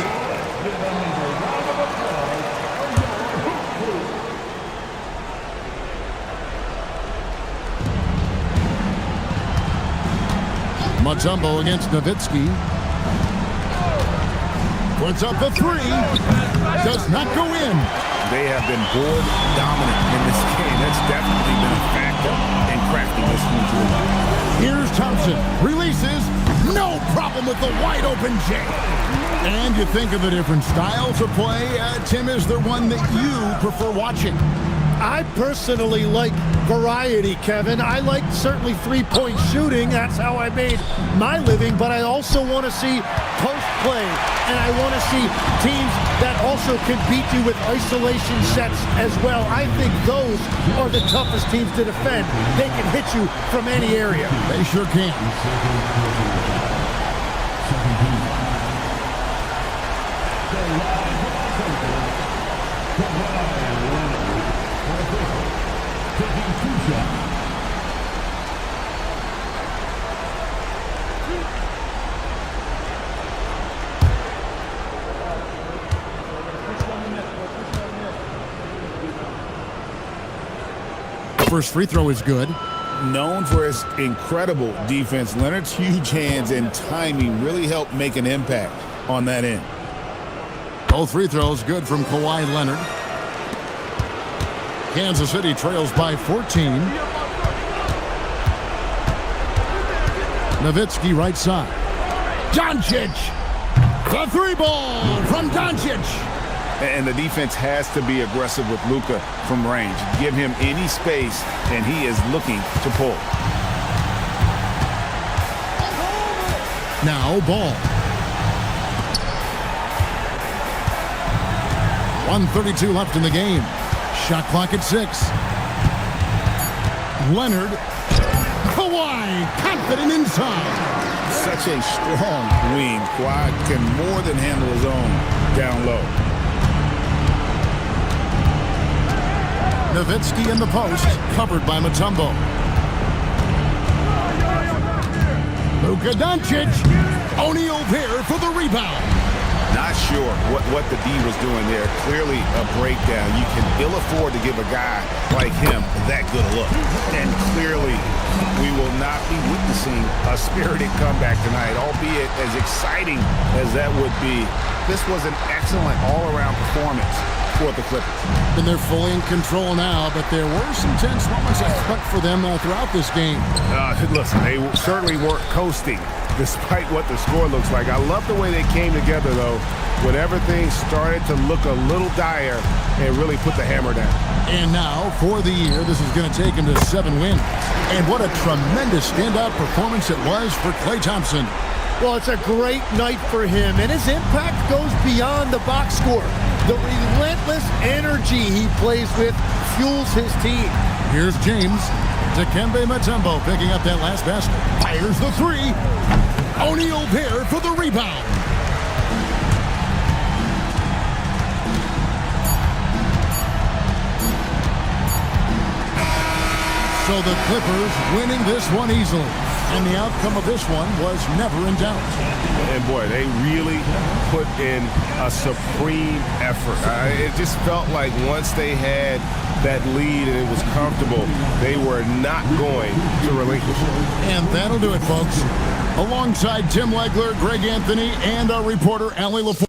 Mutombo against Nowitzki. Puts up the 3. Does not go in. They have been board dominant in this game. That's definitely been a factor in crafting this new. Here's Thompson. Releases. No problem with the wide open J. And you think of the different styles of play. Tim, is there one that you prefer watching? I personally like variety, Kevin. I like certainly three-point shooting. That's how I made my living. But I also want to see post play. And I want to see teams that also can beat you with isolation sets as well. I think those are the toughest teams to defend. They can hit you from any area. They sure can. First free throw is good. Known for his incredible defense, Leonard's huge hands and timing really helped make an impact on that end. Both free throws good from Kawhi Leonard. Kansas City trails by 14. Nowitzki right side. Doncic. The three ball from Doncic. And the defense has to be aggressive with Luka from range. Give him any space, and he is looking to pull. Now Ball. 1:32 left in the game. Shot clock at 6. Leonard. Kawhi, confident inside. Such a strong wing. Kawhi can more than handle his own down low. Nowitzki in the post, covered by Mutombo. Luka Doncic. O'Neal there for the rebound. Not sure what the D was doing there. Clearly a breakdown. You can ill afford to give a guy like him that good a look. And clearly we will not be witnessing a spirited comeback tonight, albeit as exciting as that would be. This was an excellent all-around performance for the Clippers. And they're fully in control now, but there were some tense moments I expect for them throughout this game. Listen, they certainly weren't coasting despite what the score looks like. I love the way they came together, though, when everything started to look a little dire and really put the hammer down. And now, for the year, this is going to take him to 7 wins. And what a tremendous standout performance it was for Klay Thompson. Well, it's a great night for him, and his impact goes beyond the box score. The relentless energy he plays with fuels his team. Here's James. Dikembe Mutombo picking up that last basket. Fires the three. O'Neal there for the rebound. So the Clippers winning this one easily. And the outcome of this one was never in doubt. And boy, they really put in a supreme effort. It just felt like once they had that lead and it was comfortable, they were not going to relinquish it. And that'll do it, folks. Alongside Tim Legler, Greg Anthony, and our reporter, Allie LaForge.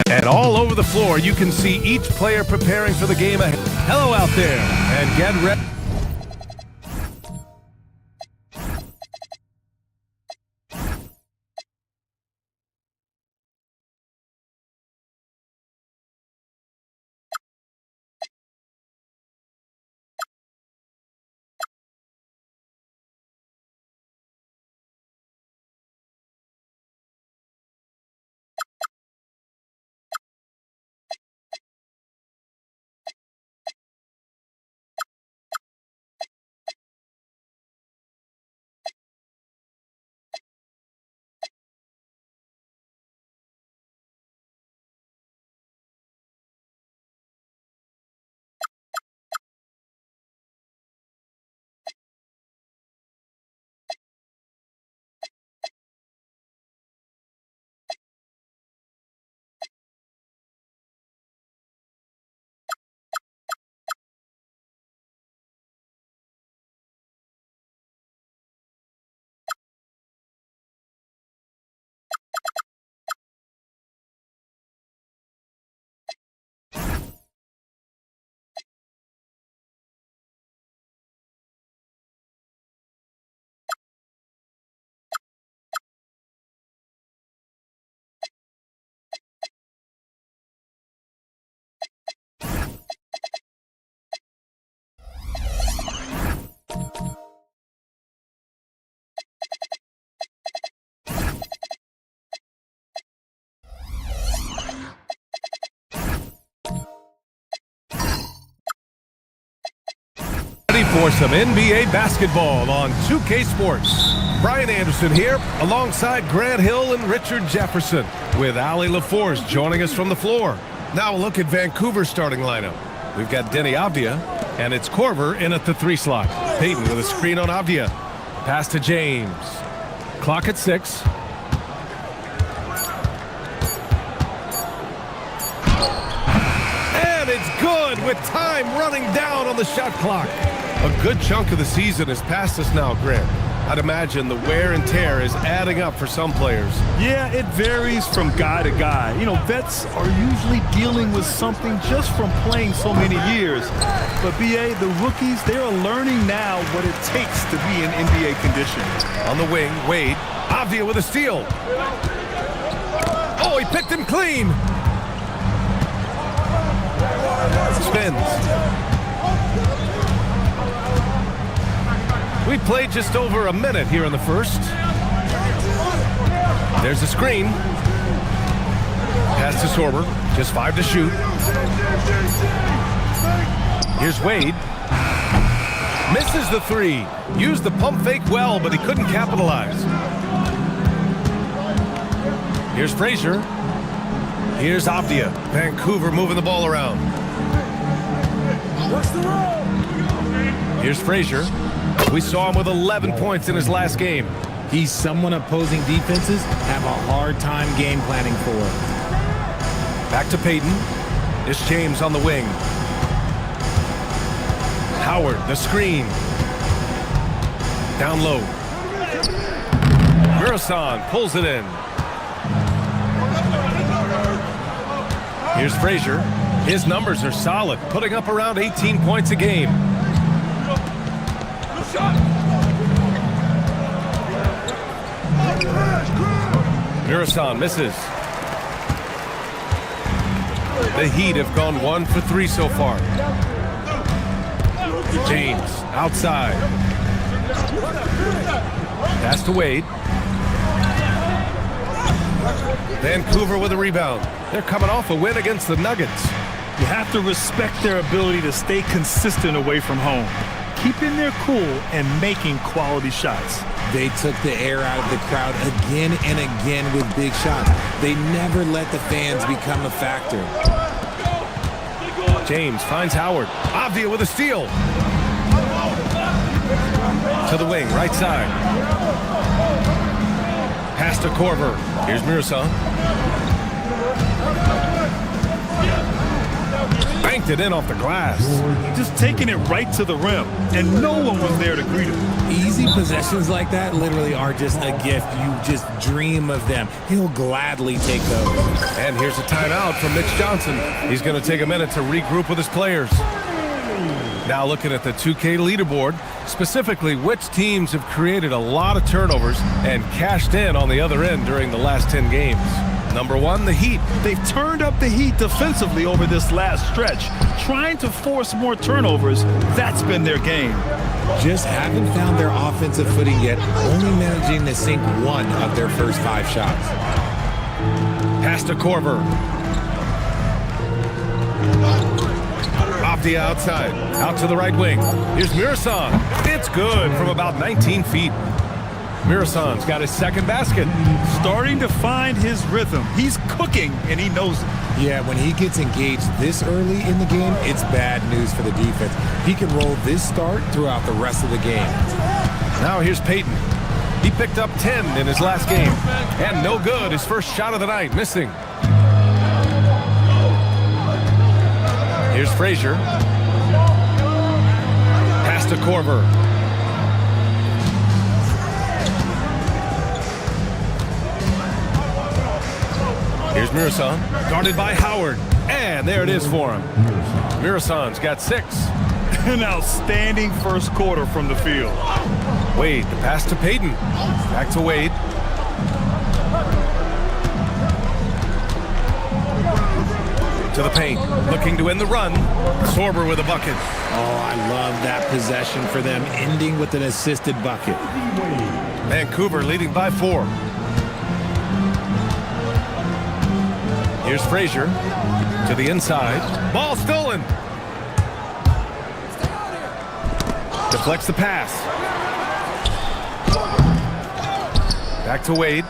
And all over the floor, you can see each player preparing for the game ahead. Hello out there, and get ready. For some NBA basketball on 2K Sports. Brian Anderson here alongside Grant Hill and Richard Jefferson with Ali LaForce joining us from the floor. Now a look at Vancouver's starting lineup. We've got Denny Avdia, and it's Korver in at the 3 slot. Payton with a screen on Avdia. Pass to James. Clock at 6. And it's good with time running down on the shot clock. A good chunk of the season is past us now, Grant. I'd imagine the wear and tear is adding up for some players. Yeah, it varies from guy to guy. You know, vets are usually dealing with something just from playing so many years. But, B.A., the rookies, they are learning now what it takes to be in NBA condition. On the wing, Wade. Avdia with a steal. Oh, he picked him clean. Spins. We played just over a minute here in the first. There's a screen. Pass to Sorber. Just 5 to shoot. Here's Wade. Misses the 3. Used the pump fake well, but he couldn't capitalize. Here's Frazier. Here's Avdia. Vancouver moving the ball around. Here's Frazier. We saw him with 11 points in his last game. He's someone opposing defenses have a hard time game planning for. Back to Payton. It's James on the wing. Howard, the screen. Down low. Murasan pulls it in. Here's Frazier. His numbers are solid, putting up around 18 points a game. Murasan misses. The Heat have gone 1 for 3 so far. James outside. Pass to Wade. Vancouver with a rebound. They're coming off a win against the Nuggets. You have to respect their ability to stay consistent away from home, keeping their cool and making quality shots. They took the air out of the crowd again and again with big shots. They never let the fans become a factor. James finds Howard. Avdia with a steal. To the wing, right side. Pass to Korver. Here's Murasan. banked it in off the glass. Just taking it right to the rim, and no one was there to greet him. Easy possessions like that literally are just a gift. You just dream of them. He'll gladly take those. And here's a timeout from Mitch Johnson. He's going to take a minute to regroup with his players. Now looking at the 2K leaderboard, specifically which teams have created a lot of turnovers and cashed in on the other end during the last 10 games. Number 1, the Heat. They've turned up the heat defensively over this last stretch, trying to force more turnovers. That's been their game. Just haven't found their offensive footing yet, only managing to sink 1 of their first 5 shots. Pass to Korver. Off the outside, out to the right wing. Here's Mirasan. It's good from about 19 feet. Mirasan's got his second basket. Starting to find his rhythm. He's cooking, and he knows it. Yeah, when he gets engaged this early in the game, it's bad news for the defense. He can roll this start throughout the rest of the game. Now here's Payton. He picked up 10 in his last game. And no good, his first shot of the night, missing. Here's Frazier. Pass to Korver. Here's Mirasan, guarded by Howard. And there it is for him. Mirasan's got 6. An outstanding first quarter from the field. Wade, the pass to Payton. Back to Wade. To the paint, looking to end the run. Sorber with a bucket. Oh, I love that possession for them, ending with an assisted bucket. Vancouver leading by 4. Here's Frazier to the inside. Ball stolen. Deflects the pass. Back to Wade.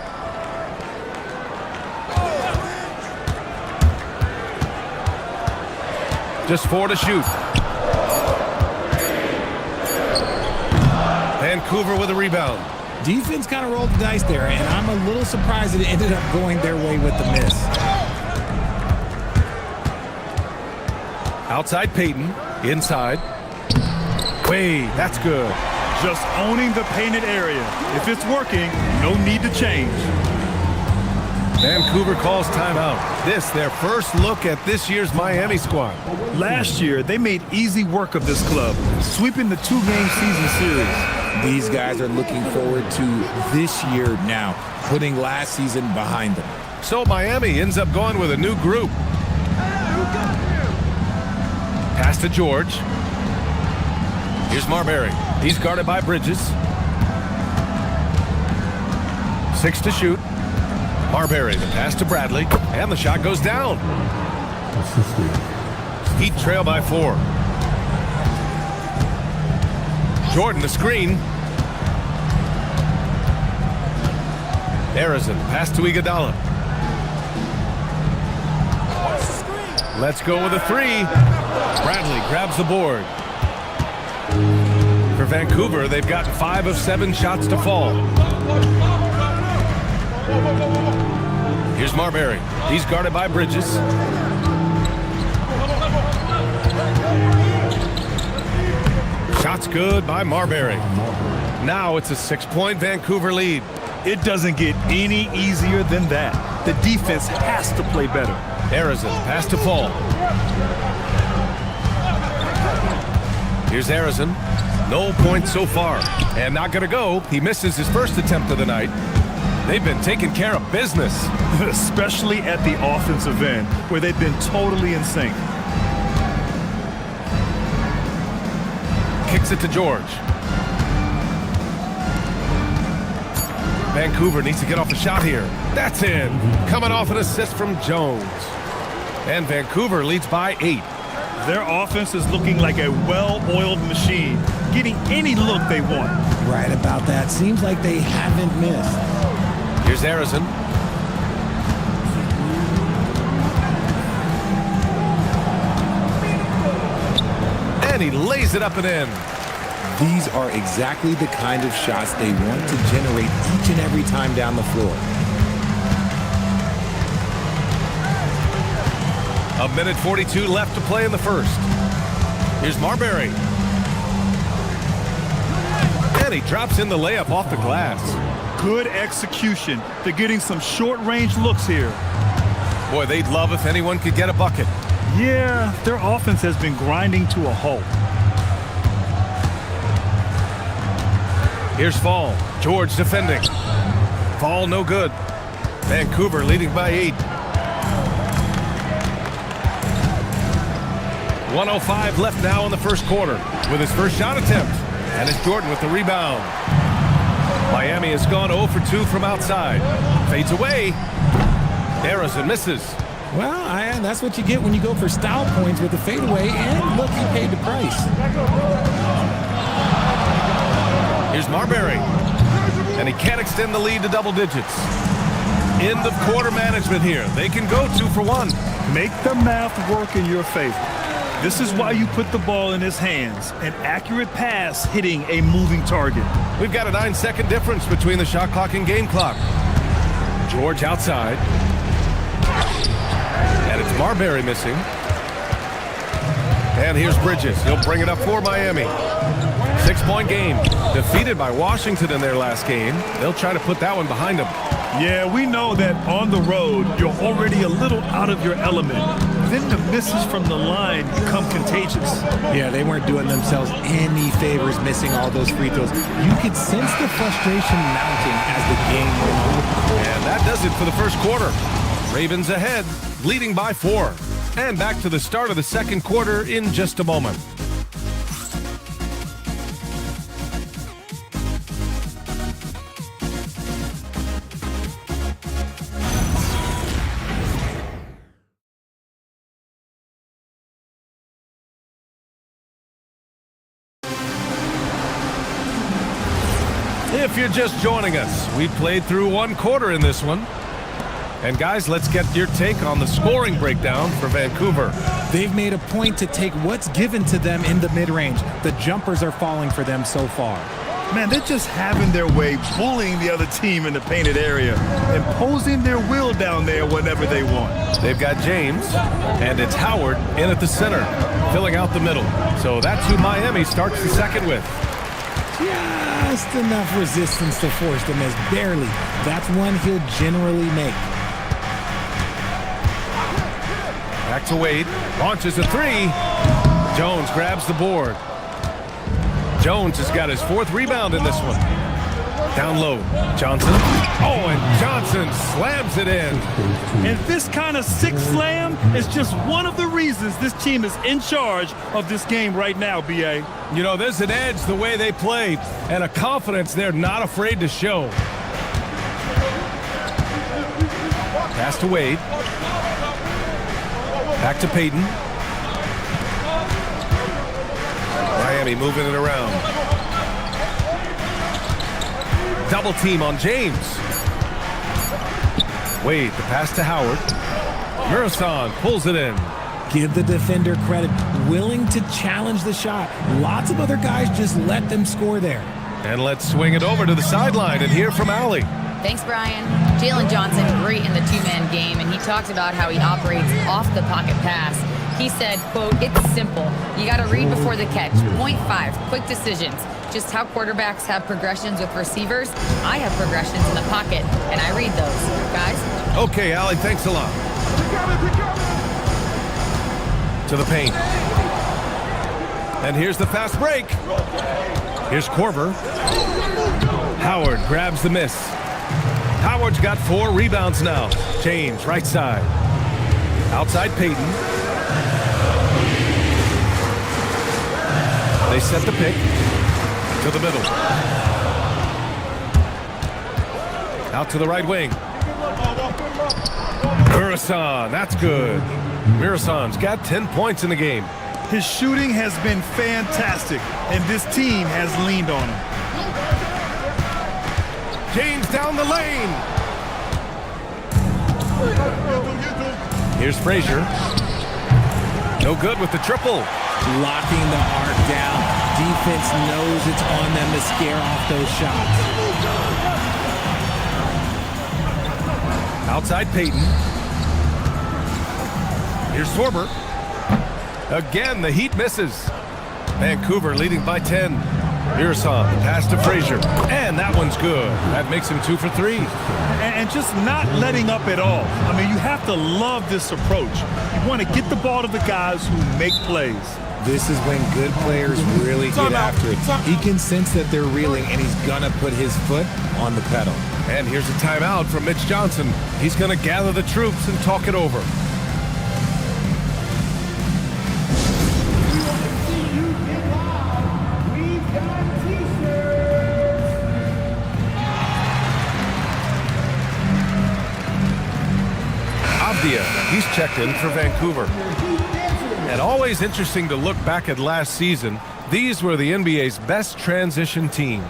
Just 4 to shoot. Vancouver with a rebound. Defense kind of rolled the dice there, and I'm a little surprised that it ended up going their way with the miss. Outside Payton, inside. Wade, that's good. Just owning the painted area. If it's working, no need to change. Vancouver calls timeout. This, their first look at this year's Miami squad. Last year, they made easy work of this club, sweeping the 2-game season series. These guys are looking forward to this year now, putting last season behind them. So Miami ends up going with a new group. Pass to George. Here's Marbury. He's guarded by Bridges. 6 to shoot. Marbury, the pass to Bradley, and the shot goes down. Heat trail by 4. Jordan, the screen. Arizon, pass to Iguodala. Let's go with a 3. Bradley grabs the board. For Vancouver, they've gotten 5 of 7 shots to fall. Here's Marbury. He's guarded by Bridges. Shot's good by Marbury. Now it's a 6-point Vancouver lead. It doesn't get any easier than that. The defense has to play better. Arizon, pass to Paul. Here's Arizon. No points so far. And not going to go. He misses his first attempt of the night. They've been taking care of business. Especially at the offensive end, where they've been totally in sync. Kicks it to George. Vancouver needs to get off a shot here. That's in. Coming off an assist from Jones. And Vancouver leads by 8. Their offense is looking like a well-oiled machine, getting any look they want. Right about that. Seems like they haven't missed. Here's Arizon. And he lays it up and in. These are exactly the kind of shots they want to generate each and every time down the floor. A minute 42 left to play in the first. Here's Marbury. And he drops in the layup off the glass. Good execution. They're getting some short-range looks here. Boy, they'd love if anyone could get a bucket. Yeah, their offense has been grinding to a halt. Here's Fall. George defending. Fall no good. Vancouver leading by 8. 1:05 left now in the first quarter with his first shot attempt. And it's Jordan with the rebound. Miami has gone 0 for 2 from outside. Fades away. Errors and misses. Well, that's what you get when you go for style points with the fadeaway, and look, he paid the price. Here's Marbury. And he can't extend the lead to double digits. End of quarter management here. They can go 2 for 1. Make the math work in your favor. This is why you put the ball in his hands. An accurate pass hitting a moving target. We've got a 9-second difference between the shot clock and game clock. George outside. And it's Marbury missing. And here's Bridges. He'll bring it up for Miami. 6-point game. Defeated by Washington in their last game. They'll try to put that one behind them. Yeah, we know that on the road, you're already a little out of your element. Then the misses from the line become contagious. Yeah, they weren't doing themselves any favors missing all those free throws. You could sense the frustration mounting as the game went on. And that does it for the first quarter. Ravens ahead, leading by 4. And back to the start of the second quarter in just a moment. If you're just joining us, we played through 1 quarter in this one. And guys, let's get your take on the scoring breakdown for Vancouver. They've made a point to take what's given to them in the mid-range. The jumpers are falling for them so far. Man, they're just having their way, bullying the other team in the painted area, imposing their will down there whenever they want. They've got James, and it's Howard in at the center, filling out the middle. So that's who Miami starts the second with. Just enough resistance to force them as barely. That's one he'll generally make. Back to Wade. Launches a 3. Jones grabs the board. Jones has got his 4th rebound in this one. Down low. Johnson. Oh, and Johnson slams it in. And this kind of sick slam is just one of the reasons this team is in charge of this game right now, B.A. You know, there's an edge the way they play and a confidence they're not afraid to show. Pass to Wade. Back to Payton. Miami moving it around. Double team on James. Wade, the pass to Howard. Murison pulls it in. Give the defender credit. Willing to challenge the shot. Lots of other guys just let them score there. And let's swing it over to the sideline and hear from Allie. Thanks, Brian. Jalen Johnson, great in the two-man game, and he talked about how he operates off the pocket pass. He said, quote, "It's simple. You got to read before the catch. Point 5, quick decisions. Just how quarterbacks have progressions with receivers, I have progressions in the pocket, and I read those. Guys?" Okay, Allie, thanks a lot. To the paint. And here's the fast break. Here's Korver. Howard grabs the miss. Howard's got 4 rebounds now. James, right side. Outside Payton. They set the pick to the middle. Out to the right wing. Murison, that's good. Murison's got 10 points in the game. His shooting has been fantastic, and this team has leaned on him. James down the lane. Here's Frazier. No good with the triple. Locking the arc down. Defense knows it's on them to scare off those shots. Outside Payton. Here's Sorber. Again, the Heat misses. Vancouver leading by 10. MinVsMem, pass to Frazier. And that one's good. That makes him 2 for 3. And just not letting up at all. I mean, you have to love this approach. You want to get the ball to the guys who make plays. This is when good players really get after it. He can sense that they're reeling, and he's going to put his foot on the pedal. And here's a timeout from Mitch Johnson. He's going to gather the troops and talk it over. He's checked in for Vancouver. And always interesting to look back at last season. These were the NBA's best transition teams.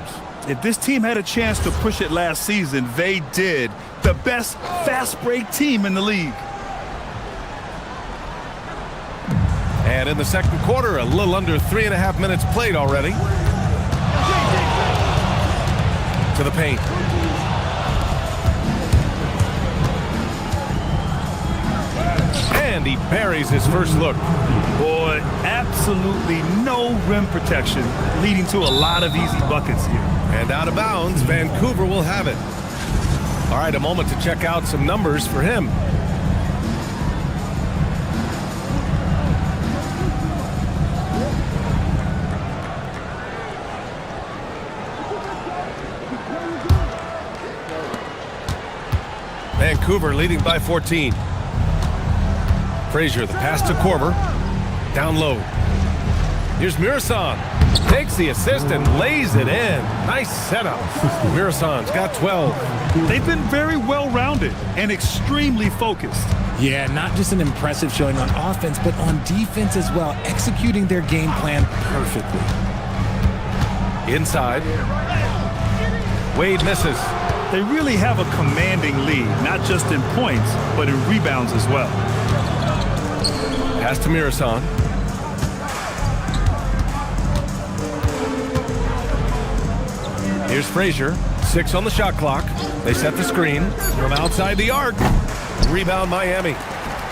If this team had a chance to push it last season, they did. The best fast break team in the league. And in the second quarter, a little under 3.5 minutes played already. To the paint. And he buries his first look. Boy, absolutely no rim protection, leading to a lot of easy buckets here. And out of bounds, Vancouver will have it. All right, a moment to check out some numbers for him. Vancouver leading by 14. Frazier, the pass to Korver. Down low. Here's MinVsMem. Takes the assist and lays it in. Nice setup. MinVsMem's got 12. They've been very well-rounded and extremely focused. Yeah, not just an impressive showing on offense, but on defense as well, executing their game plan perfectly. Inside. Wade misses. They really have a commanding lead, not just in points, but in rebounds as well. Pass to MinVsMem. Here's Frazier. 6 on the shot clock. They set the screen from outside the arc. Rebound Miami.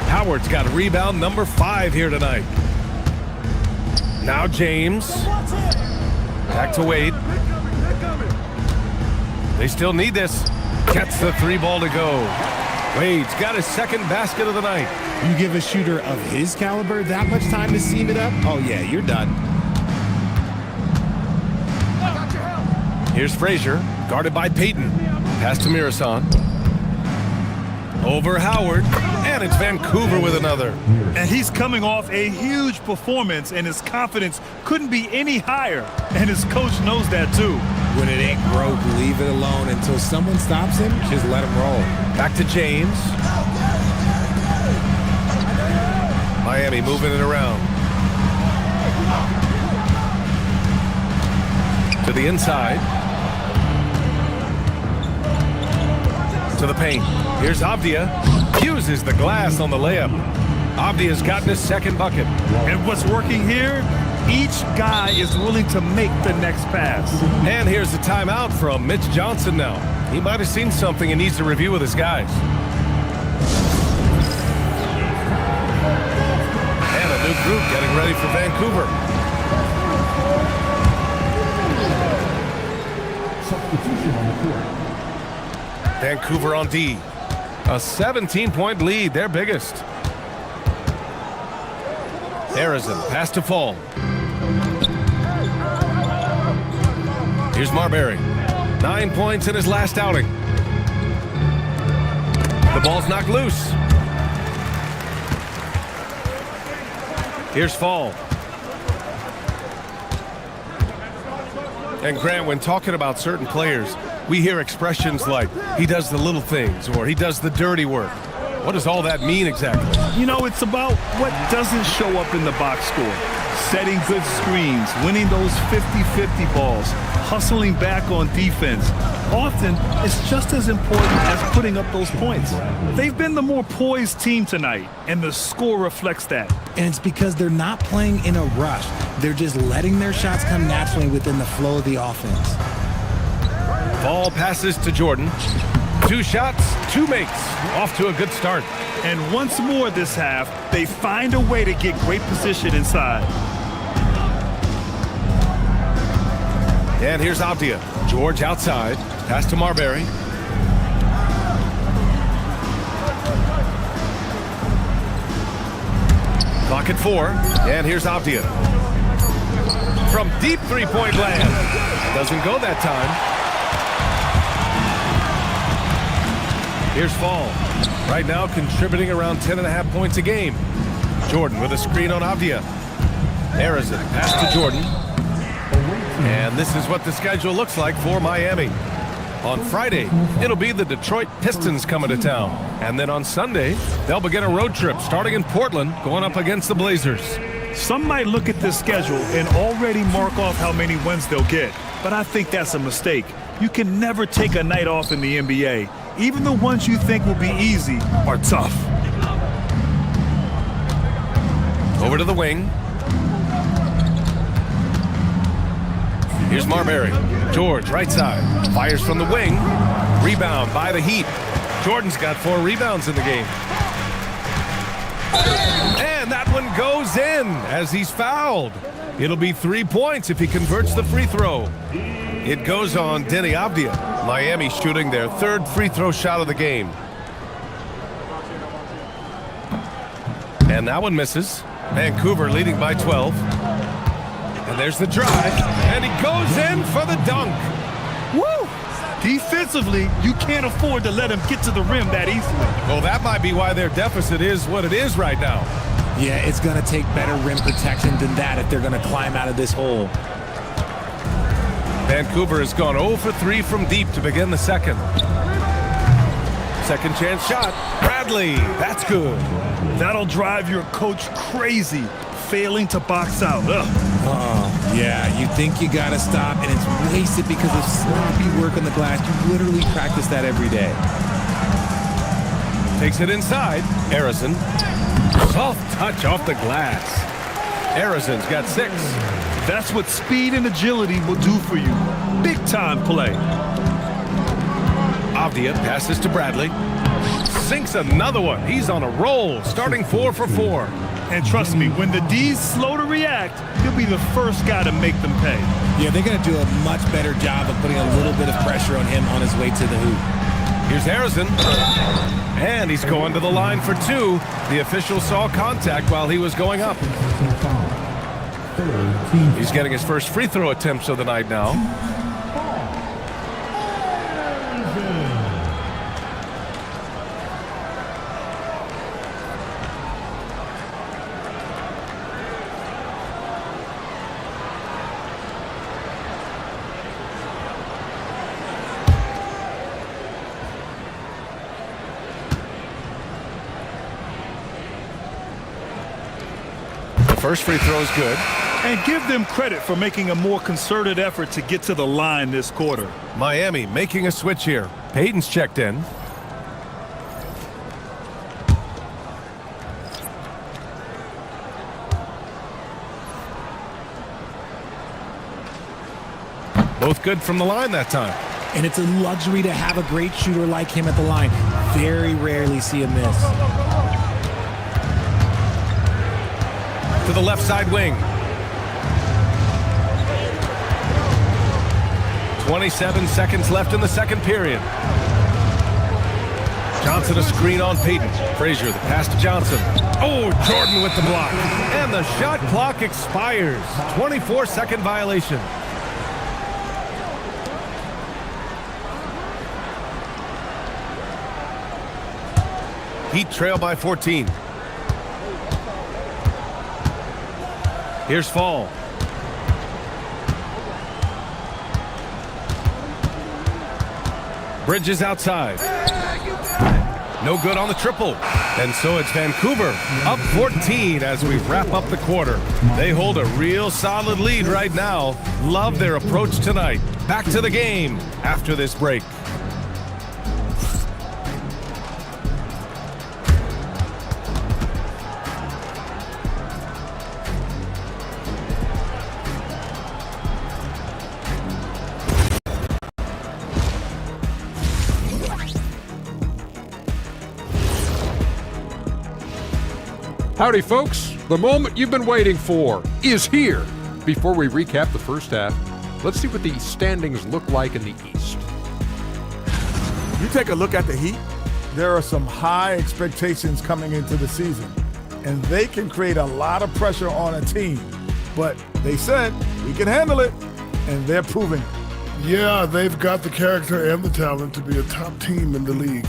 Howard's got rebound number 5 here tonight. Now James. Back to Wade. They still need this. Gets the 3 ball to go. Wade's got his second basket of the night. You give a shooter of his caliber that much time to seam it up? Oh, yeah, you're done. Here's Frazier, guarded by Payton. Pass to MinVsMem. Over Howard, and it's Vancouver with another. And he's coming off a huge performance, and his confidence couldn't be any higher. And his coach knows that, too. When it ain't broke, leave it alone until someone stops him. Just let him roll. Back to James. Miami moving it around. To the inside. To the paint. Here's Avdia. Uses the glass on the layup. Avdia's gotten his second bucket. And what's working here? Each guy is willing to make the next pass. And here's the timeout from Mitch Johnson now. He might have seen something and needs to review with his guys. And a new group getting ready for Vancouver. Substitution on the court. Vancouver on D. A 17-point lead, their biggest. Harrison, pass to Fall. Here's Marbury. 9 points in his last outing. The ball's knocked loose. Here's Fall. And Grant, when talking about certain players, we hear expressions like, he does the little things, or he does the dirty work. What does all that mean exactly? You know, it's about what doesn't show up in the box score. Setting good screens, winning those 50-50 balls, hustling back on defense. Often, it's just as important as putting up those points. They've been the more poised team tonight, and the score reflects that. And it's because they're not playing in a rush. They're just letting their shots come naturally within the flow of the offense. Ball passes to Jordan. 2 shots, 2 makes. Off to a good start. And once more this half, they find a way to get great position inside. And here's Avdia. George outside. Pass to Marbury. Clock at 4. And here's Avdia. From deep three-point land. Doesn't go that time. Here's Fall. Right now contributing around 10.5 points a game. Jordan with a screen on Avdia. Harrison, pass to Jordan. And this is what the schedule looks like for Miami. On Friday, it'll be the Detroit Pistons coming to town. And then on Sunday, they'll begin a road trip starting in Portland, going up against the Blazers. Some might look at this schedule and already mark off how many wins they'll get. But I think that's a mistake. You can never take a night off in the NBA. Even the ones you think will be easy are tough. Over to the wing. Here's Marbury. George, right side. Fires from the wing. Rebound by the Heat. Jordan's got 4 rebounds in the game. And that one goes in as he's fouled. It'll be 3 points if he converts the free throw. It goes on Denny Avdia. Miami shooting their 3rd free throw shot of the game. And that one misses. Vancouver leading by 12. And there's the drive. And he goes in for the dunk. Woo! Defensively, you can't afford to let him get to the rim that easily. Well, that might be why their deficit is what it is right now. Yeah, it's going to take better rim protection than that if they're going to climb out of this hole. Vancouver has gone 0 for 3 from deep to begin the second. Second chance shot. Bradley, that's good. That'll drive your coach crazy, failing to box out. Oh, yeah, you think you got to stop, and it's wasted because of sloppy work on the glass. You literally practice that every day. Takes it inside. Harrison. Soft touch off the glass. Harrison's got 6. That's what speed and agility will do for you. Big time play. Avdia passes to Bradley. Sinks another one. He's on a roll, starting 4 for 4. And trust me, when the D's slow to react, he'll be the first guy to make them pay. Yeah, they're going to do a much better job of putting a little bit of pressure on him on his way to the hoop. Here's Harrison. And he's going to the line for 2. The official saw contact while he was going up. He's getting his first free throw attempts of the night now. First free throw is good. And give them credit for making a more concerted effort to get to the line this quarter. Miami making a switch here. Payton's checked in. Both good from the line that time. And it's a luxury to have a great shooter like him at the line. Very rarely see him miss. To the left side wing. 27 seconds left in the second period. Johnson a screen on Payton. Frazier the pass to Johnson. Oh, Jordan with the block. And the shot clock expires. 24-second violation. Heat trail by 14. Here's Fall. Bridges outside. No good on the triple. And so it's Vancouver up 14 as we wrap up the quarter. They hold a real solid lead right now. Love their approach tonight. Back to the game after this break. Howdy, folks. The moment you've been waiting for is here. Before we recap the first half, let's see what the standings look like in the East. You take a look at the Heat, there are some high expectations coming into the season, and they can create a lot of pressure on a team. But they said, we can handle it, and they're proving it. Yeah, they've got the character and the talent to be a top team in the league.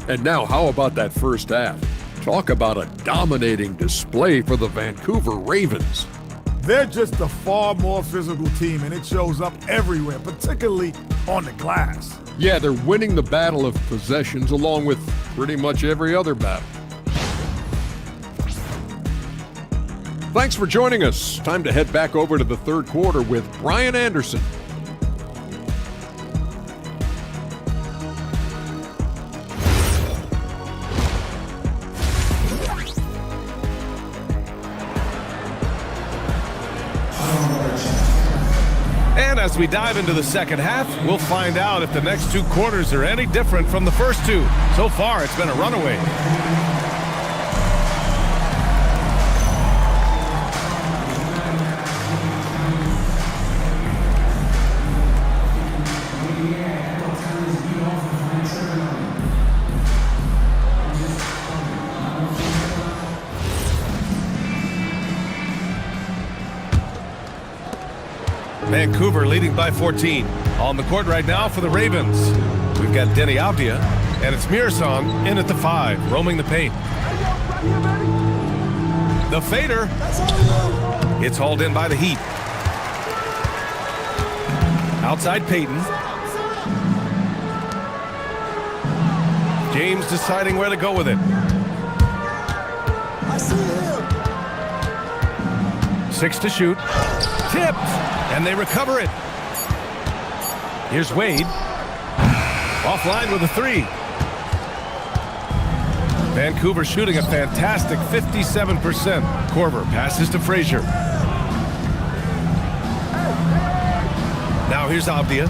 And now, how about that first half? Talk about a dominating display for the Vancouver Ravens. They're just a far more physical team, and it shows up everywhere, particularly on the glass. Yeah, they're winning the battle of possessions along with pretty much every other battle. Thanks for joining us. Time to head back over to the third quarter with Brian Anderson. And as we dive into the second half, we'll find out if the next two quarters are any different from the first two. So far, it's been a runaway. Vancouver leading by 14. On the court right now for the Ravens. We've got Dienasty, and it's MinVsMem in at the 5, roaming the paint. The fader. It's hauled in by the Heat. Outside Payton. James deciding where to go with it. 6 to shoot. Tipped. And they recover it. Here's Wade. Offline with a 3. Vancouver shooting a fantastic 57%. Korver passes to Frazier. Now here's Avdia.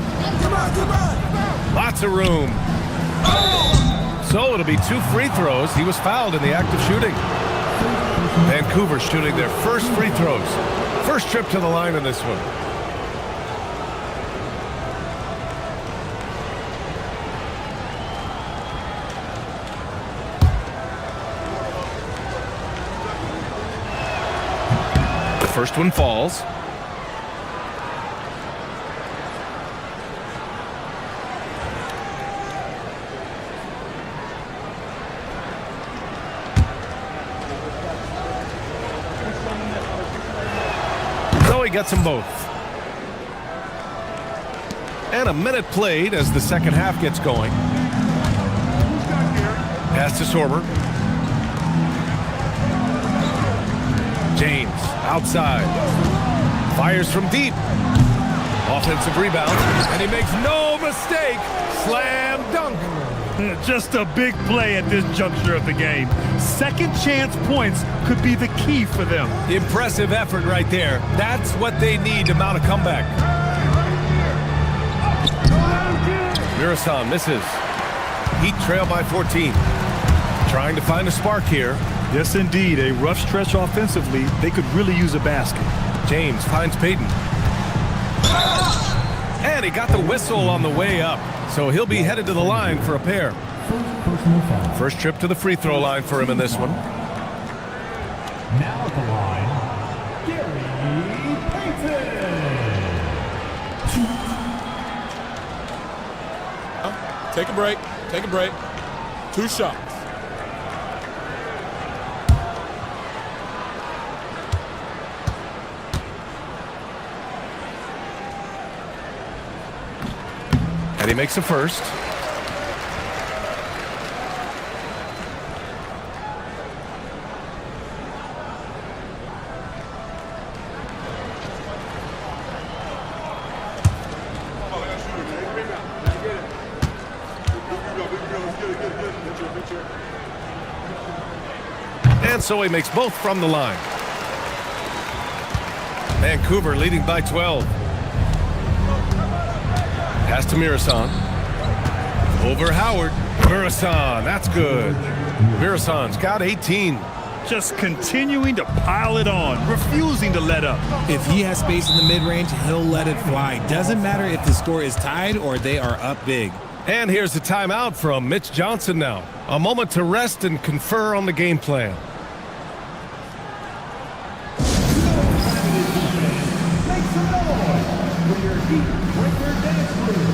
Lots of room. So it'll be 2 free throws. He was fouled in the act of shooting. Vancouver shooting their first free throws. First trip to the line in this one. First one falls. So he gets them both. And a minute played as the second half gets going. Pass to Sorber. James outside. Fires from deep. Offensive rebound. And he makes no mistake. Slam dunk. Just a big play at this juncture of the game. Second chance points could be the key for them. Impressive effort right there. That's what they need to mount a comeback. MinVsMem misses. Heat trail by 14. Trying to find a spark here. Yes, indeed. A rough stretch offensively. They could really use a basket. James finds Payton. And he got the whistle on the way up. So he'll be headed to the line for a pair. First trip to the free throw line for him in this one. Now at the line, Gary Payton. Take a break. Take a break. 2 shots. And he makes a first. And so he makes both from the line. Vancouver leading by 12. Pass to MinVsMem. Over Howard. MinVsMem, that's good. Mirasan's got 18. Just continuing to pile it on, refusing to let up. If he has space in the mid-range, he'll let it fly. Doesn't matter if the score is tied or they are up big. And here's the timeout from Mitch Johnson now. A moment to rest and confer on the game plan. Make some noise for your Heat Winter Dance Crew.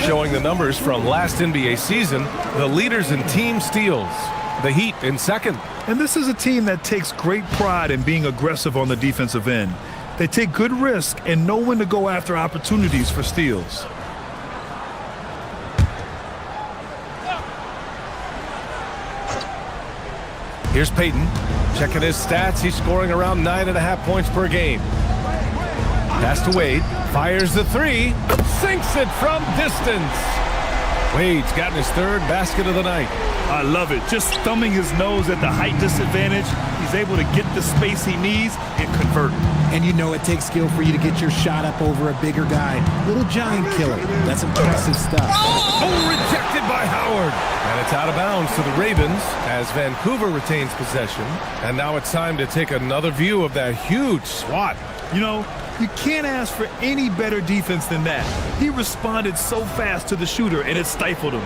Showing the numbers from last NBA season, the leaders in team steals. The Heat in second. And this is a team that takes great pride in being aggressive on the defensive end. They take good risk and know when to go after opportunities for steals. Here's Payton. Checking his stats, he's scoring around 9.5 points per game. Pass to Wade. Fires the three. Sinks it from distance. Wade's gotten his third basket of the night. I love it. Just thumbing his nose at the height disadvantage. He's able to get the space he needs and convert. And you know it takes skill for you to get your shot up over a bigger guy. Little giant killer. That's impressive stuff. Oh, rejected by Howard. And it's out of bounds to the Ravens as Vancouver retains possession. And now it's time to take another view of that huge swat. You know, you can't ask for any better defense than that. He responded so fast to the shooter, and it stifled him.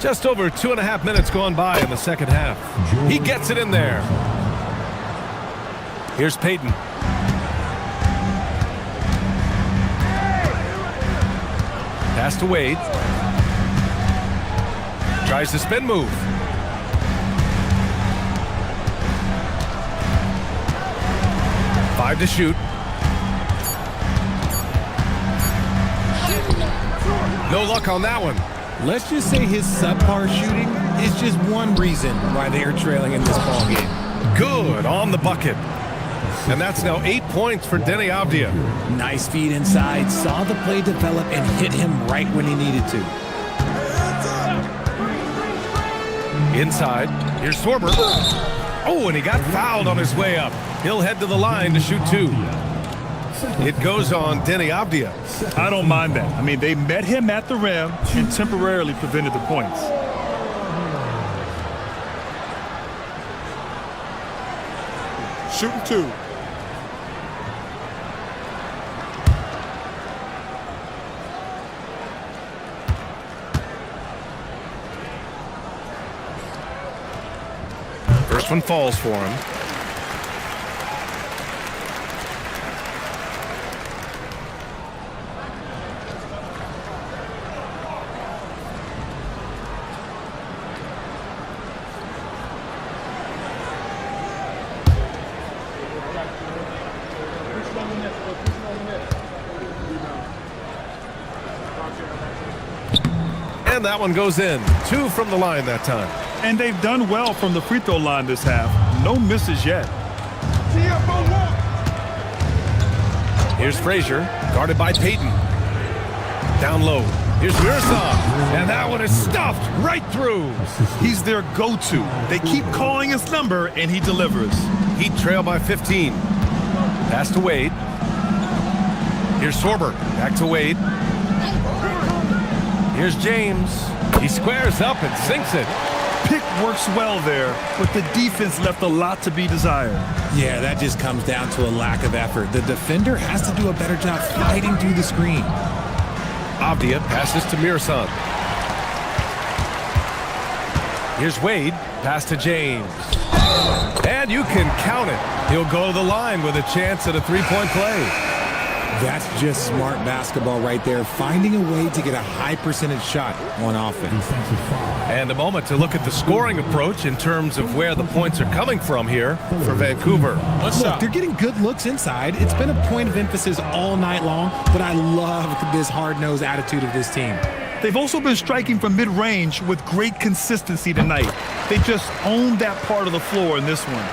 Just over 2.5 minutes gone by in the second half. He gets it in there. Here's Payton. Pass to Wade. Tries the spin move. Five to shoot. No luck on that one. Let's just say his subpar shooting is just one reason why they are trailing in this ball game. Good on the bucket. And that's now 8 points for Denny Avdia. Nice feed inside, saw the play develop and hit him right when he needed to. Inside, here's Sorber. Oh, and he got fouled on his way up. He'll head to the line to shoot two. It goes on Denny Avdia. I don't mind that. I mean, they met him at the rim and temporarily prevented the points. Shooting two. First one falls for him. And that one goes in. Two from the line that time. And they've done well from the free throw line this half. No misses yet. Here's Frazier, guarded by Payton. Down low. Here's Mirasan, and that one is stuffed right through. He's their go-to. They keep calling his number, and he delivers. Heat trail by 15. Pass to Wade. Here's Sorber, back to Wade. Here's James. He squares up and sinks it. Pick works well there, but the defense left a lot to be desired. Yeah, that just comes down to a lack of effort. The defender has to do a better job fighting through the screen. Avdia passes to MinVsMem. Here's Wade, pass to James. And you can count it. He'll go to the line with a chance at a three-point play. That's just smart basketball right there, finding a way to get a high percentage shot on offense. And a moment to look at the scoring approach in terms of where the points are coming from here for Vancouver. Look, they're getting good looks inside. It's been a point of emphasis all night long, but I love this hard-nosed attitude of this team. They've also been striking from mid-range with great consistency tonight. They just owned that part of the floor in this one.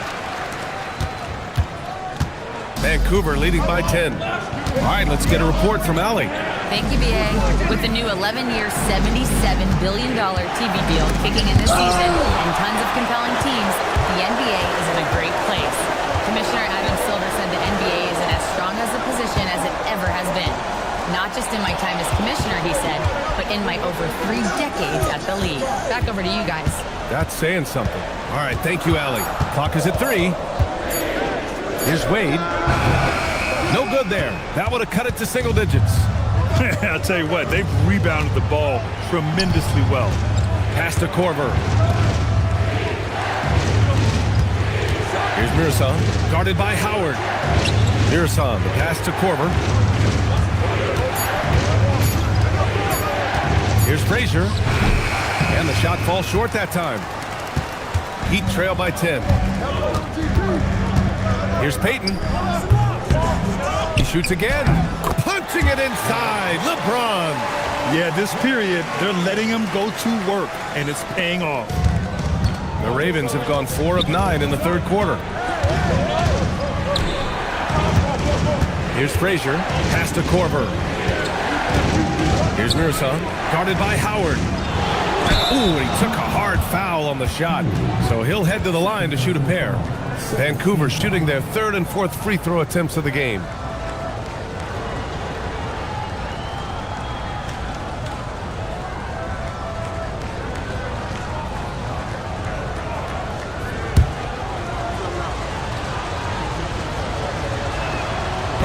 Vancouver leading by 10. All right, let's get a report from Allie. Thank you, BA. With the new 11-year, $77 billion TV deal kicking in this season and tons of compelling teams, the NBA is in a great place. Commissioner Adam Silver said the NBA is in as strong as a position as it ever has been. Not just in my time as commissioner, he said, but in my over 3 decades at the league. Back over to you guys. That's saying something. All right, thank you, Allie. Clock is at 3. Here's Wade. No good there. That would have cut it to single digits. I'll tell you what, they've rebounded the ball tremendously well. Pass to Korver. Here's MinVsMem, guarded by Howard. MinVsMem, the pass to Korver. Here's Frazier. And the shot falls short that time. Heat trail by 10. Here's Payton. He shoots again. Punching it inside. LeBron. Yeah, this period, they're letting him go to work, and it's paying off. The Ravens have gone 4 of 9 in the third quarter. Here's Frazier. Pass to Korver. Here's MinVsMem, guarded by Howard. Ooh, he took a hard foul on the shot, so he'll head to the line to shoot a pair. Vancouver shooting their 3rd and 4th free throw attempts of the game.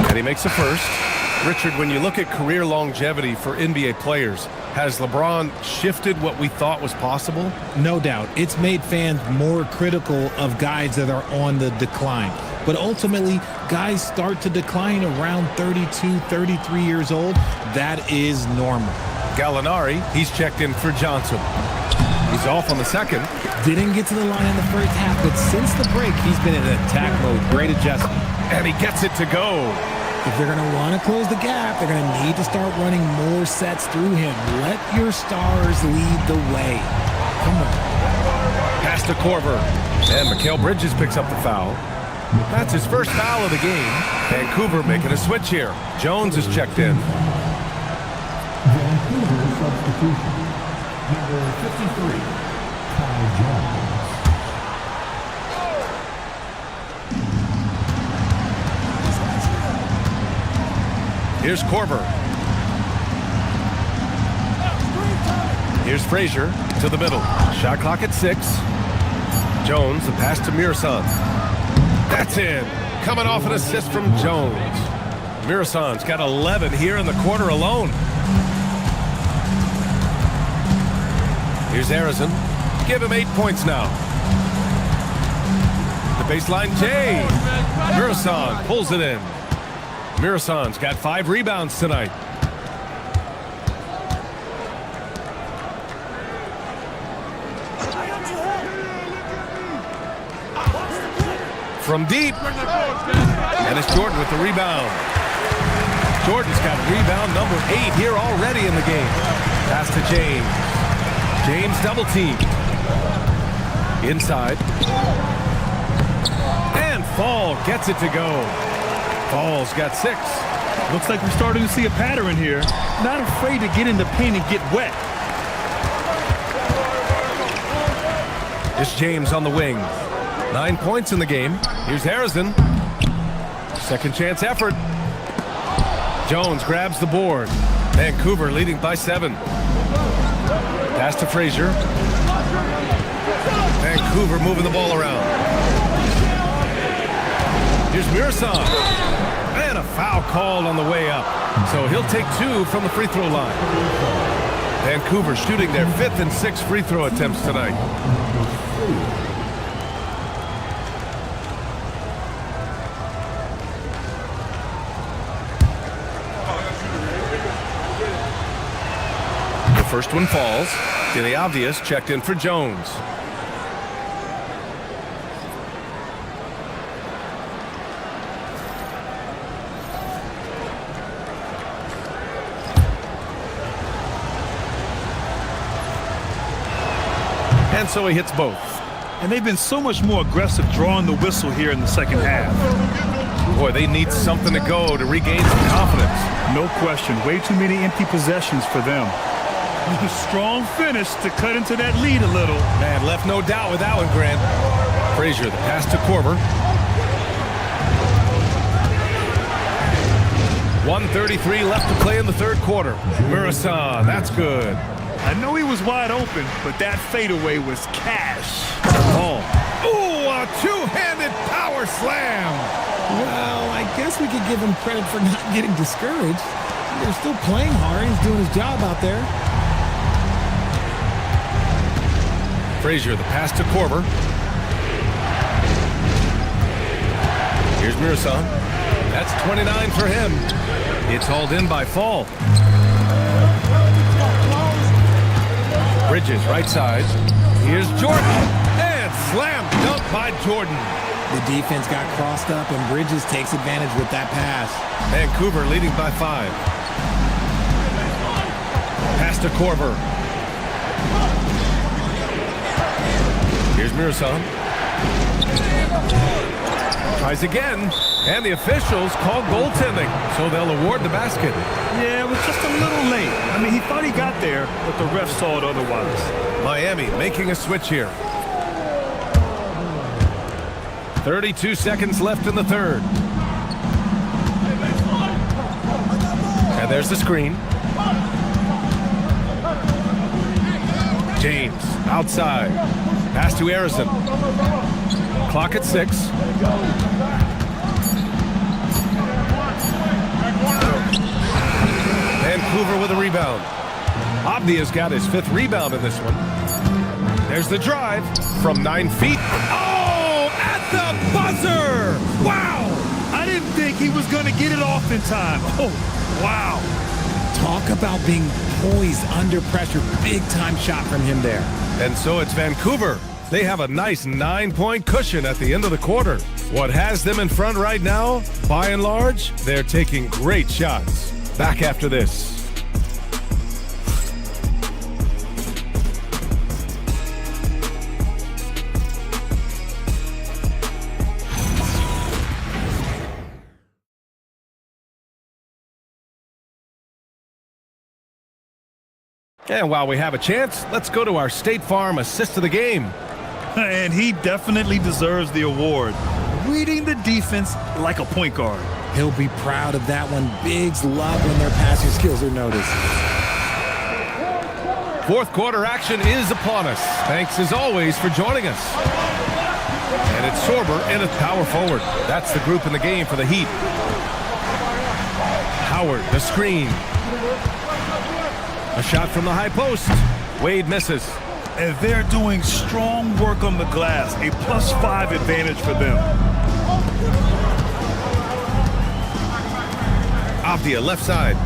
And he makes a first. Richard, when you look at career longevity for NBA players, has LeBron shifted what we thought was possible? No doubt. It's made fans more critical of guys that are on the decline. But ultimately, guys start to decline around 32, 33 years old. That is normal. Gallinari, he's checked in for Johnson. He's off on the second. Didn't get to the line in the first half, but since the break, he's been in attack mode. Great adjustment. And he gets it to go. If they're going to want to close the gap, they're going to need to start running more sets through him. Let your stars lead the way. Come on. Pass to Korver. And Mikal Bridges picks up the foul. That's his first foul of the game. Vancouver making a switch here. Jones is checked in. Vancouver substitution. Number 53, Ty Jones. Here's Korver. Here's Frazier to the middle. Shot clock at 6. Jones, the pass to MinVsMem. That's in. Coming off an assist from Jones. MinVsMem's got 11 here in the quarter alone. Here's Harrison. Give him 8 points now. The baseline J. MinVsMem pulls it in. MinVsMem's got 5 rebounds tonight. From deep. And it's Jordan with the rebound. Jordan's got rebound number 8 here already in the game. Pass to James. James double team. Inside. And Fall gets it to go. Fall's got 6. Looks like we're starting to see a pattern here. Not afraid to get in the paint and get wet. It's James on the wing. 9 points in the game. Here's Harrison. Second chance effort. Jones grabs the board. Vancouver leading by 7. Pass to Frazier. Vancouver moving the ball around. Here's MinVsMem. And a foul called on the way up. So he'll take 2 from the free throw line. Vancouver shooting their 5th and 6th free throw attempts tonight. The first one falls. Dienasty checked in for Jones. And so he hits both. And they've been so much more aggressive drawing the whistle here in the second half. Boy, they need something to go to regain some confidence. No question. Way too many empty possessions for them. A strong finish to cut into that lead a little. Man, left no doubt with that one, Grant. Frazier, the pass to Korver. 1:33 left to play in the third quarter. MinVsMem, that's good. I know he was wide open, but that fadeaway was cash. Oh. Ooh, a two-handed power slam. Well, I guess we could give him credit for not getting discouraged. They're still playing hard. He's doing his job out there. Frazier, the pass to Korver. Here's MinVsMem. That's 29 for him. It's hauled in by Fall. Bridges, right side. Here's Jordan. And slam dunk by Jordan. The defense got crossed up, and Bridges takes advantage with that pass. Vancouver leading by 5. Pass to Korver. Here's MinVsMem. Tries again, and the officials call goaltending, so they'll award the basket. Yeah, it was just a little late. I mean, he thought he got there, but the ref saw it otherwise. Miami making a switch here. 32 seconds left in the third. And there's the screen. James, outside. Pass to Harrison. Clock at 6. Vancouver with a rebound. Avdia's got his 5th rebound in this one. There's the drive from 9 feet. Oh, at the buzzer! Wow! I didn't think he was going to get it off in time. Oh, wow. Talk about being poised under pressure. Big time shot from him there. And so it's Vancouver. They have a nice 9-point cushion at the end of the quarter. What has them in front right now, by and large, they're taking great shots. Back after this. And while we have a chance, let's go to our State Farm assist of the game. And he definitely deserves the award. Reading the defense like a point guard. He'll be proud of that one. Bigs love when their passing skills are noticed. Fourth quarter action is upon us. Thanks as always for joining us. And it's Sorber and it's power forward. That's the group in the game for the Heat. Howard, the screen. A shot from the high post. Wade misses. And they're doing strong work on the glass. A +5 advantage for them. Avdia, left side.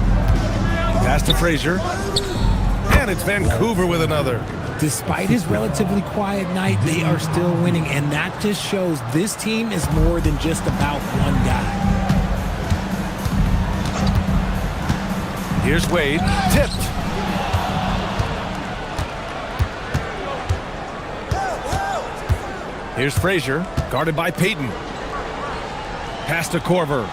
Pass to Frazier. And it's Vancouver with another. Despite his relatively quiet night, they are still winning. And that just shows this team is more than just about one guy. Here's Wade. Tipped. Here's Frazier, guarded by Payton. Pass to Korver.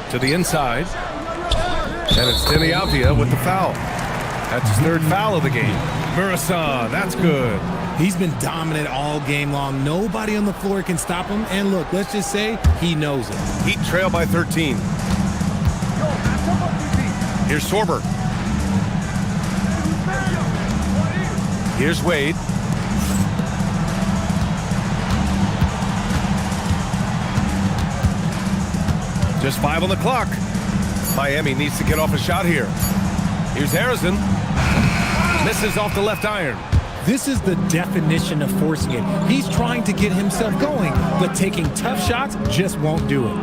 To the inside. And it's Dienasty with the foul. That's his 3rd foul of the game. MinVsMem, that's good. He's been dominant all game long. Nobody on the floor can stop him. And look, let's just say he knows it. Heat trail by 13. Here's Sorber. Just 5 on the clock. Miami needs to get off a shot here. Here's Harrison. Misses off the left iron. This is the definition of forcing it. He's trying to get himself going, but taking tough shots just won't do it.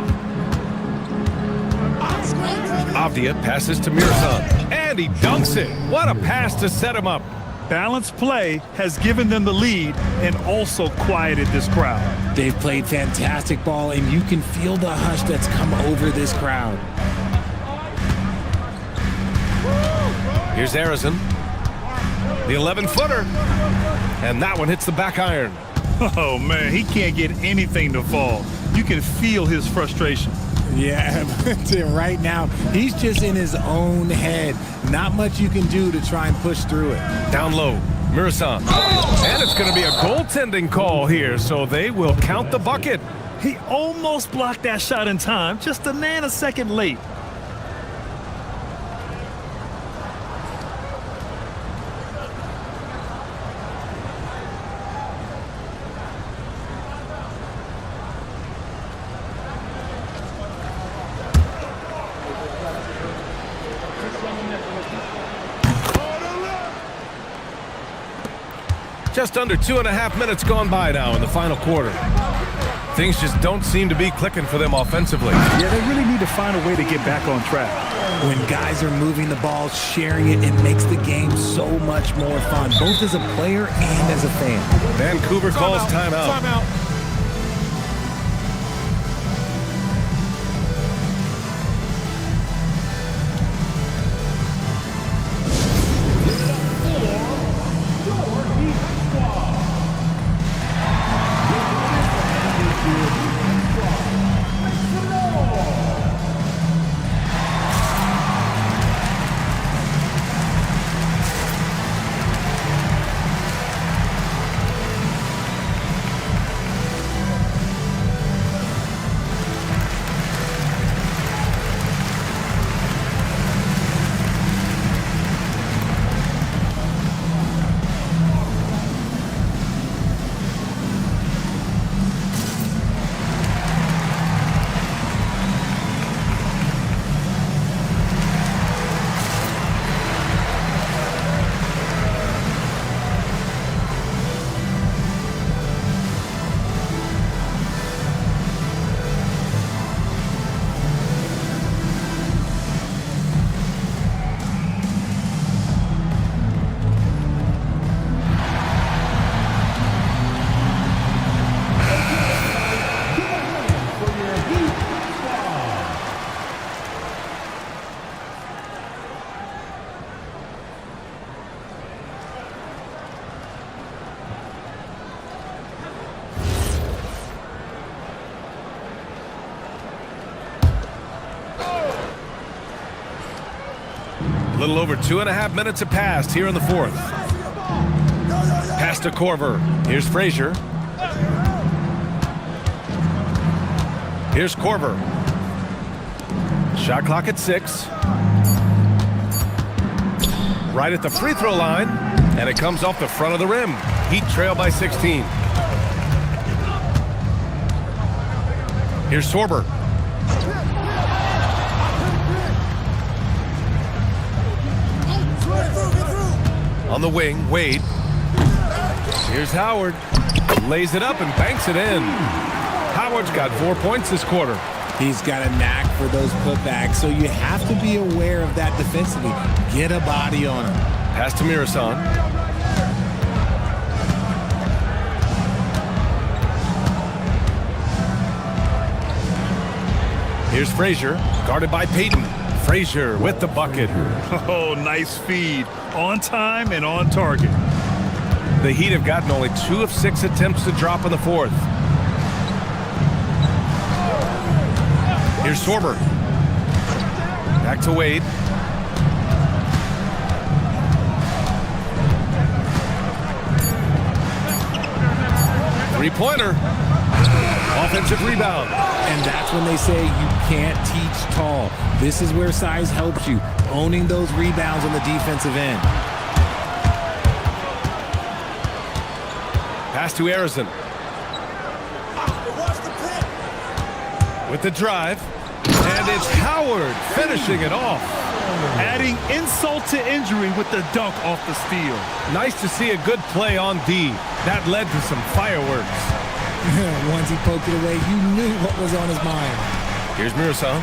Avdia passes to Mirzan, and he dunks it. What a pass to set him up. Balanced play has given them the lead and also quieted this crowd. They've played fantastic ball, and you can feel the hush that's come over this crowd. Here's Harrison. The 11-footer. And that one hits the back iron. Oh, man, he can't get anything to fall. You can feel his frustration. Yeah, right now, he's just in his own head. Not much you can do to try and push through it. Down low, Mirzan. And it's going to be a goaltending call here, so they will count the bucket. He almost blocked that shot in time, just a nanosecond late. Just under 2.5 minutes gone by now in the final quarter. Things just don't seem to be clicking for them offensively. Yeah, they really need to find a way to get back on track. When guys are moving the ball, sharing it, it makes the game so much more fun, both as a player and as a fan. Vancouver calls timeout. Timeout. A little over 2.5 minutes have passed here in the fourth. Pass to Korver. Here's Frazier. Here's Korver. Shot clock at 6. Right at the free throw line, and it comes off the front of the rim. Heat trail by 16. Here's Sorber. On the wing, Wade. Here's Howard. Lays it up and banks it in. Howard's got 4 points this quarter. He's got a knack for those putbacks, so you have to be aware of that defensively. Get a body on him. Pass to Mirzan. Here's Frazier, guarded by Payton. Frazier with the bucket. Oh, nice feed. On time and on target. The Heat have gotten only 2 of 6 attempts to drop in the fourth. Here's Sorber. Back to Wade. Three-pointer. Offensive rebound. And that's when they say you can't teach tall. This is where size helps you, owning those rebounds on the defensive end. Pass to Harrison. With the drive. And And it's Howard finishing it off. Adding insult to injury with the dunk off the steal. Nice to see a good play on D. That led to some fireworks. Once he poked it away, you knew what was on his mind. Here's MinVsMem.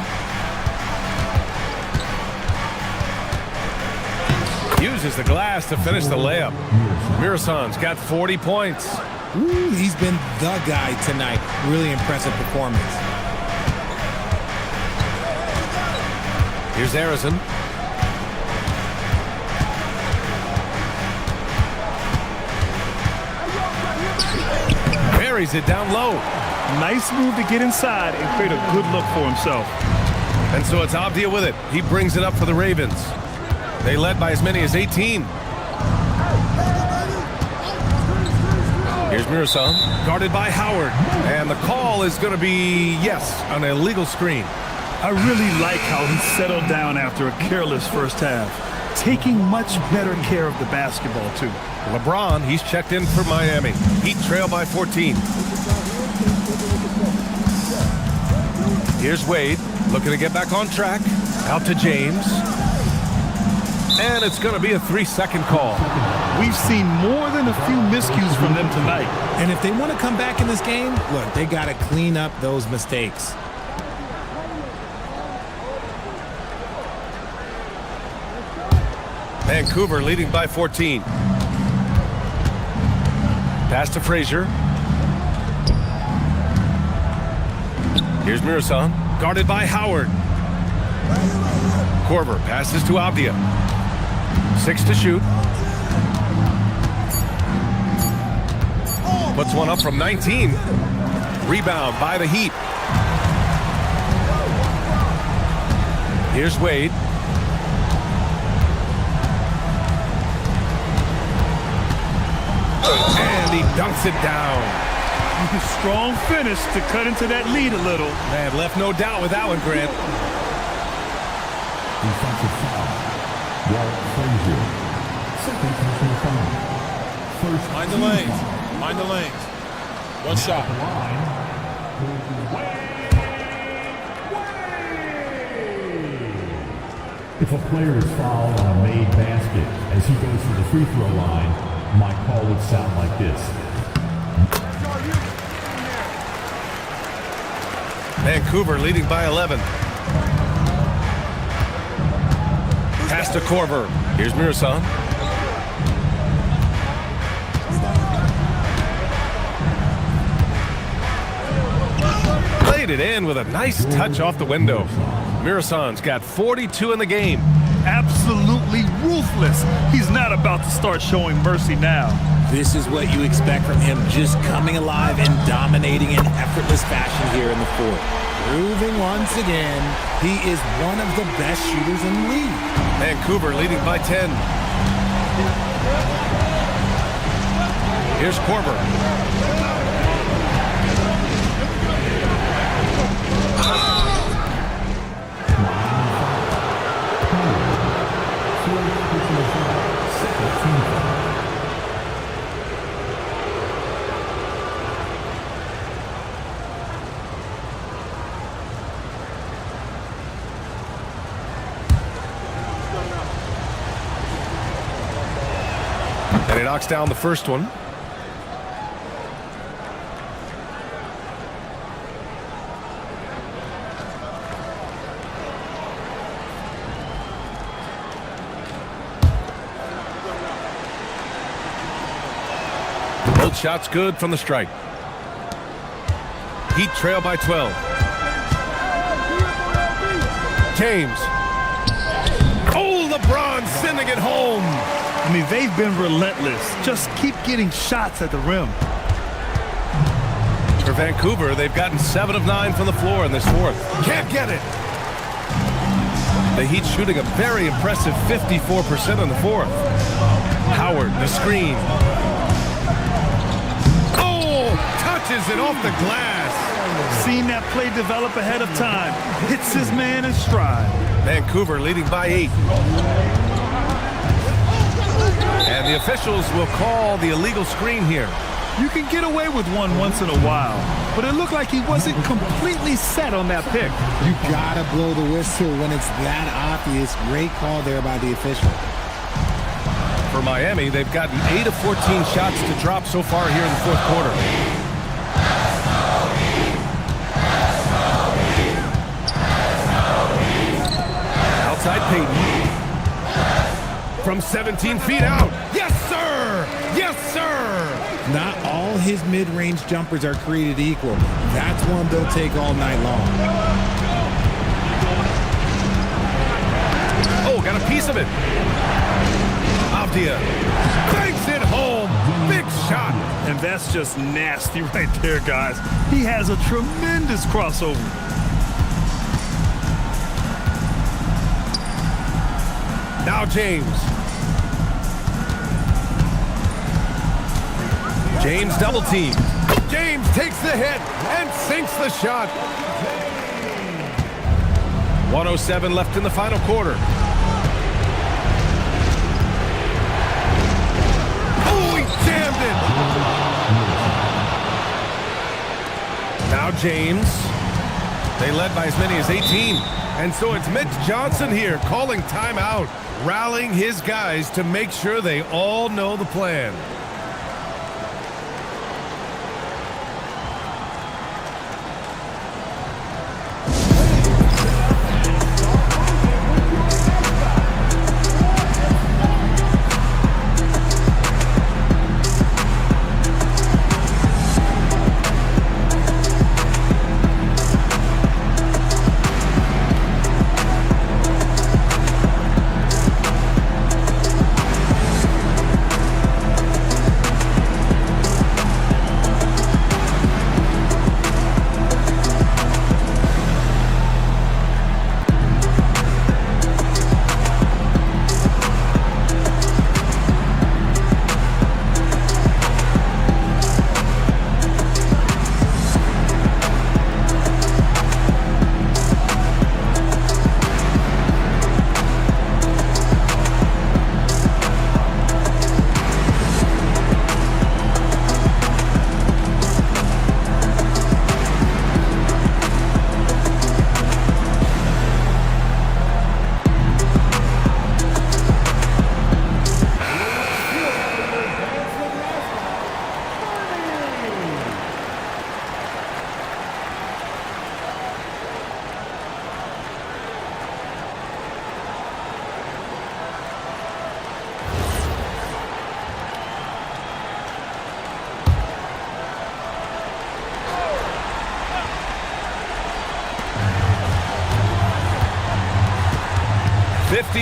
Uses the glass to finish the layup. MinVsMem's got 40 points. Ooh, he's been the guy tonight. Really impressive performance. Here's Harrison. Buries it down low. Nice move to get inside and create a good look for himself. And so it's Avdia with it. He brings it up for the Ravens. They led by as many as 18. Here's MinVsMem, guarded by Howard. And the call is going to be, yes, an illegal screen. I really like how he settled down after a careless first half, taking much better care of the basketball, too. LeBron, he's checked in for Miami. Heat trail by 14. Here's Wade, looking to get back on track. Out to James. And it's going to be a 3-second call. We've seen more than a few miscues from them tonight. And if they want to come back in this game, look, they got to clean up those mistakes. Vancouver leading by 14. Pass to Frazier. Here's MinVsMem, guarded by Howard. Korver passes to Avdia. 6 to shoot. Puts one up from 19. Rebound by the Heat. Here's Wade. And he dunks it down. Strong finish to cut into that lead a little. Man, left no doubt with that one, Grant. Defensive foul. Walt Frazier. Second personal foul. First. Mind the lanes. Mind the lanes. One shot. If a player is fouled on a made basket as he goes to the free throw line, my call would sound like this. Vancouver leading by 11. Pass to Korver. Here's MinVsMem. Played it in with a nice touch off the window. MinVsMem's got 42 in the game. Absolutely ruthless. He's not about to start showing mercy now. This is what you expect from him, just coming alive and dominating in effortless fashion here in the fourth. Proving once again, he is one of the best shooters in the league. Vancouver leading by 10. Here's Korver. And he knocks down the first one. Both shots good from the strike. Heat trail by 12. James. Oh, LeBron sending it home. I mean, they've been relentless. Just keep getting shots at the rim. For Vancouver, they've gotten 7 of 9 from the floor in this fourth. Can't get it. The Heat shooting a very impressive 54% in the fourth. Howard, the screen. Oh, touches it off the glass. Seen that play develop ahead of time. Hits his man in stride. Vancouver leading by 8. And the officials will call the illegal screen here. You can get away with one once in a while, but it looked like he wasn't completely set on that pick. You gotta blow the whistle when it's that obvious. Great call there by the official. For Miami, they've gotten 8 of 14 shots to drop so far here in the fourth quarter. Outside Payton. From 17 feet out. Yes, sir! Yes, sir! Not all his mid-range jumpers are created equal. That's one they'll take all night long. Oh, got a piece of it. Avdia banks it home. Big shot. And that's just nasty right there, guys. He has a tremendous crossover. Now James. James double team. James takes the hit and sinks the shot. 1:07 left in the final quarter. Oh, he jammed it. Now James. They led by as many as 18. And so it's Mitch Johnson here calling timeout, rallying his guys to make sure they all know the plan.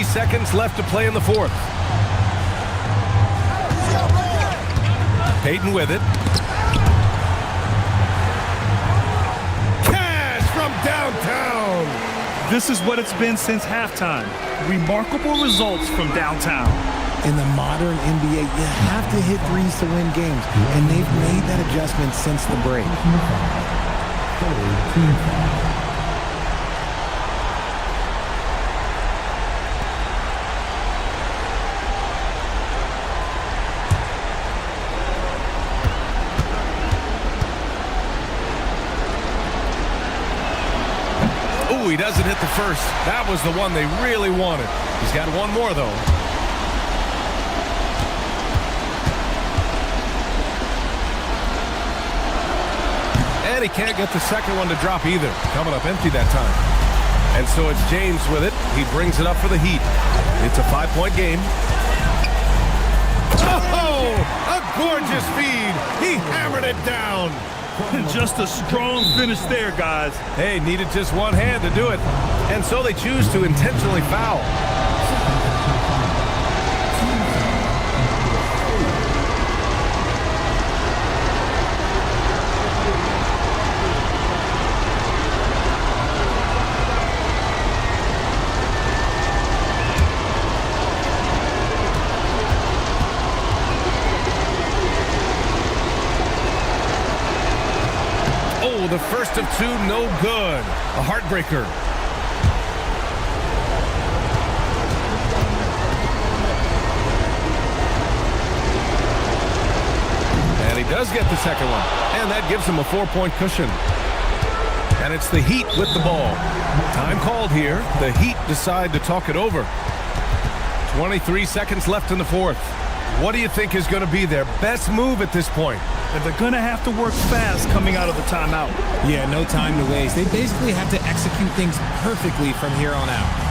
Seconds left to play in the fourth. Payton with it. Cash from downtown. This is what it's been since halftime. Remarkable results from downtown. In the modern NBA, you have to hit threes to win games, and they've made that adjustment since the break. He doesn't hit the first. That was the one they really wanted. He's got one more, though. And he can't get the second one to drop either. Coming up empty that time. And so it's James with it. He brings it up for the Heat. It's a 5-point game. Oh, a gorgeous feed. He hammered it down. Just a strong finish there, guys. Hey, needed just one hand to do it. And so they choose to intentionally foul. The first of two, no good. A heartbreaker. And he does get the second one, and that gives him a 4-point cushion. And it's the Heat with the ball. Time called here. The Heat decide to talk it over. 23 seconds left in the fourth. What do you think is going to be their best move at this point? And they're going to have to work fast coming out of the timeout. Yeah, no time to waste. They basically have to execute things perfectly from here on out.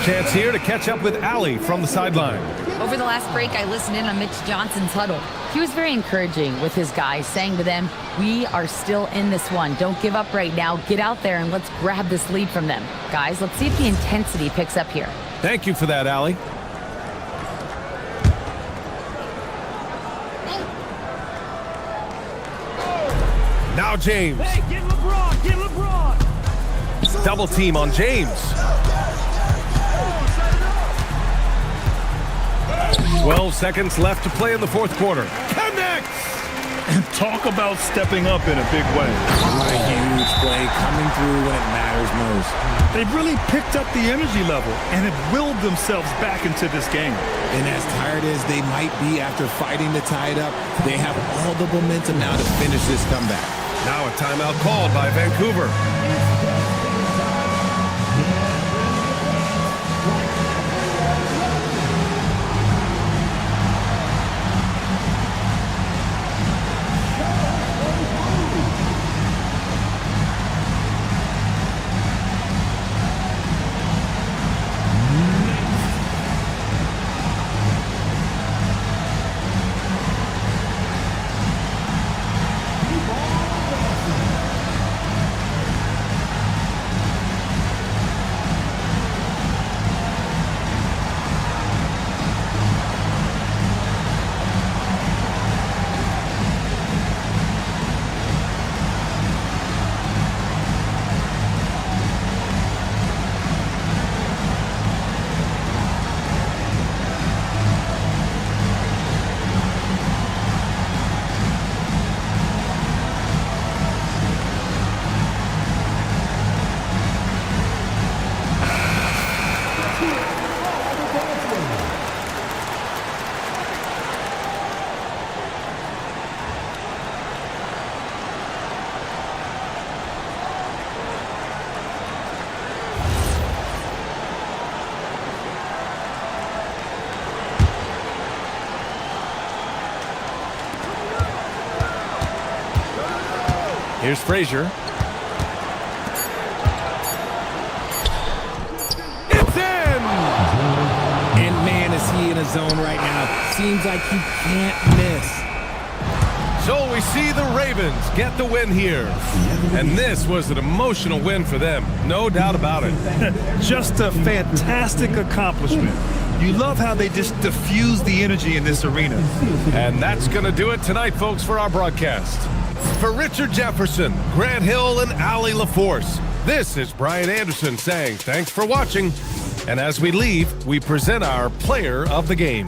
Chance here to catch up with Allie from the sideline. Over the last break, I listened in on Mitch Johnson's huddle. He was very encouraging with his guys, saying to them, we are still in this one. Don't give up right now. Get out there and let's grab this lead from them. Guys, let's see if the intensity picks up here. Thank you for that, Allie. Now James. Hey, get LeBron, get LeBron. Double team on James. 12 seconds left to play in the fourth quarter. Connects! And talk about stepping up in a big way. What a huge play coming through when it matters most. They've really picked up the energy level and have willed themselves back into this game. And as tired as they might be after fighting to tie it up, they have all the momentum now to finish this comeback. Now a timeout called by Vancouver. Here's Frazier. It's in! And man, is he in a zone right now. Seems like he can't miss. So we see the Ravens get the win here. And this was an emotional win for them. No doubt about it. Just a fantastic accomplishment. You love how they just diffuse the energy in this arena. And that's going to do it tonight, folks, for our broadcast. For Richard Jefferson, Grant Hill, and Allie LaForce, this is Brian Anderson saying thanks for watching. And as we leave, we present our player of the game.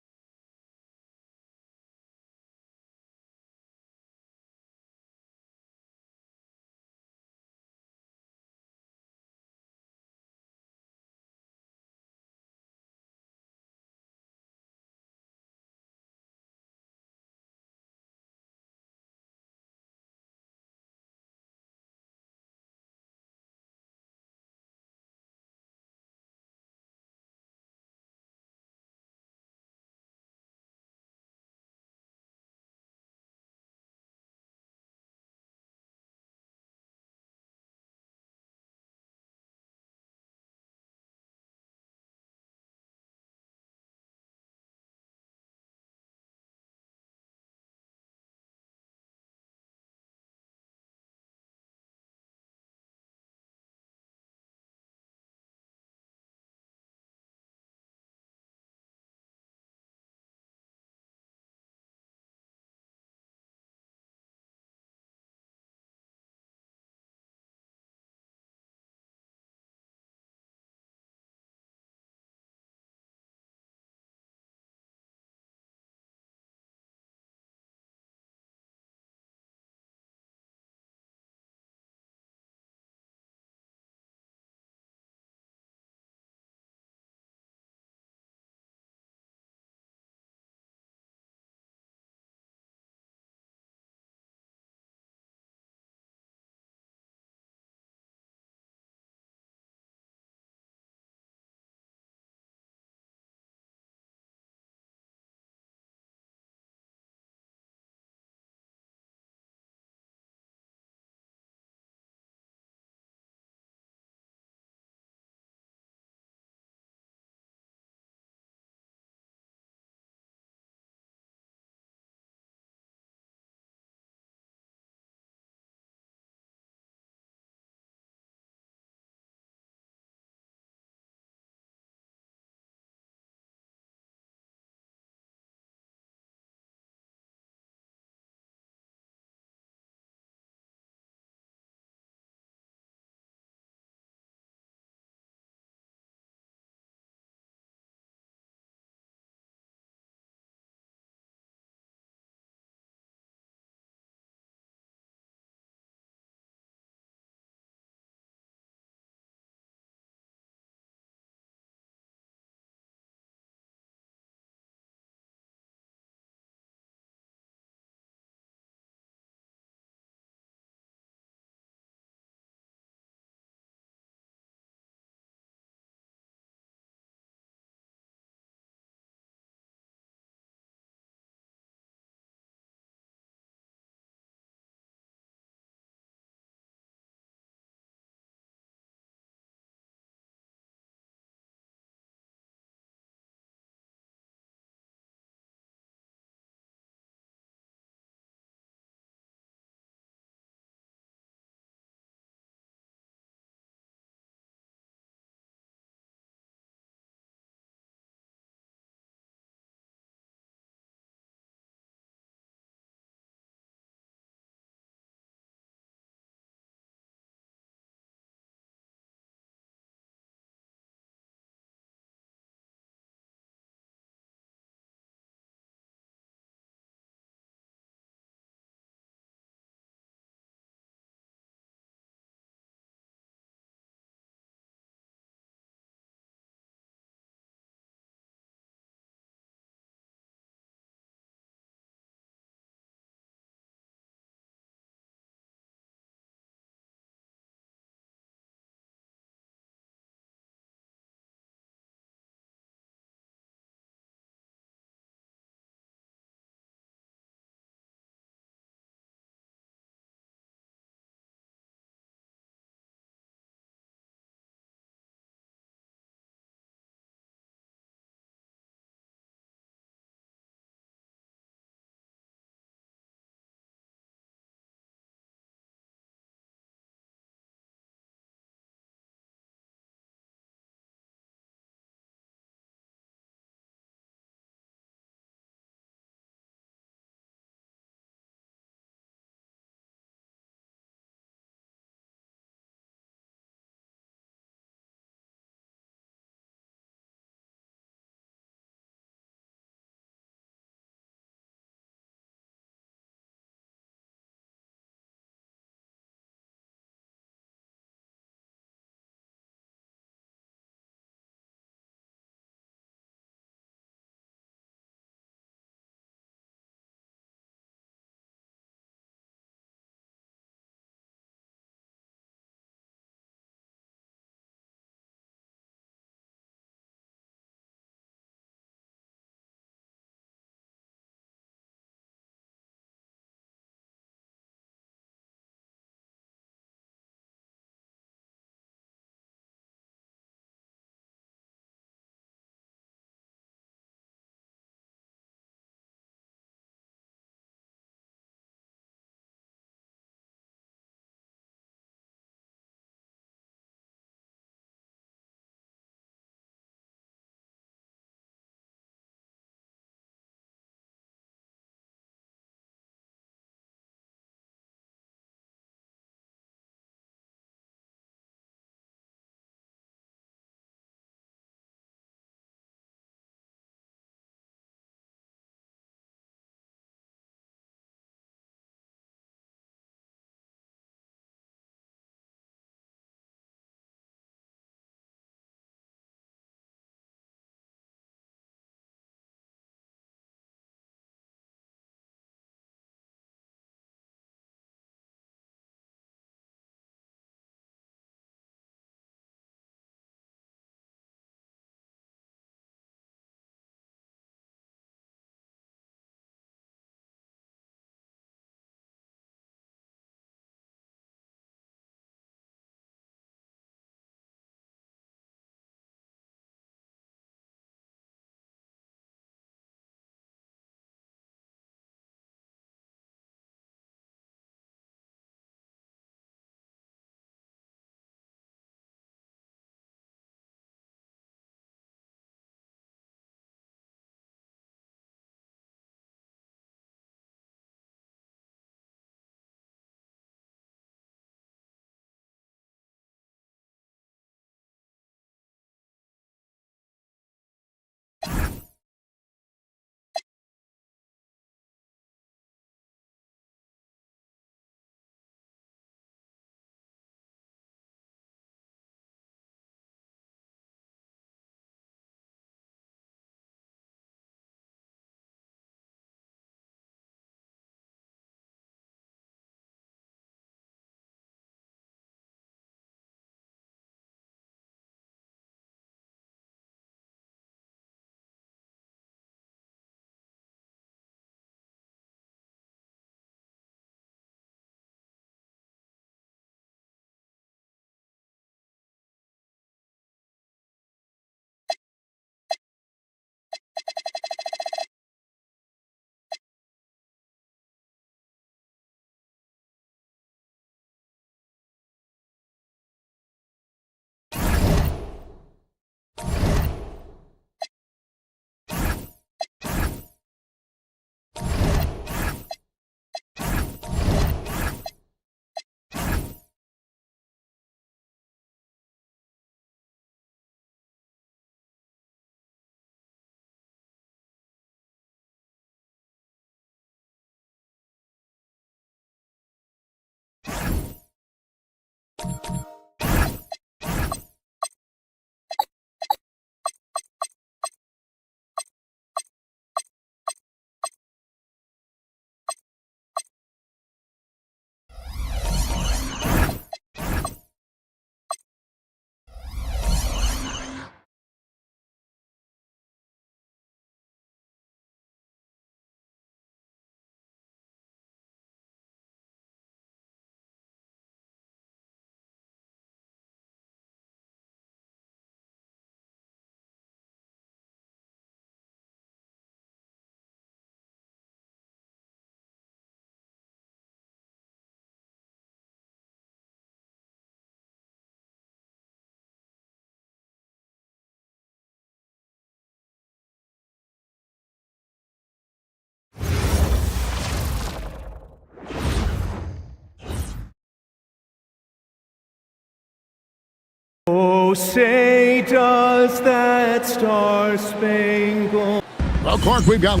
Oh, say does that star-spangled... Well, Clark, we've got...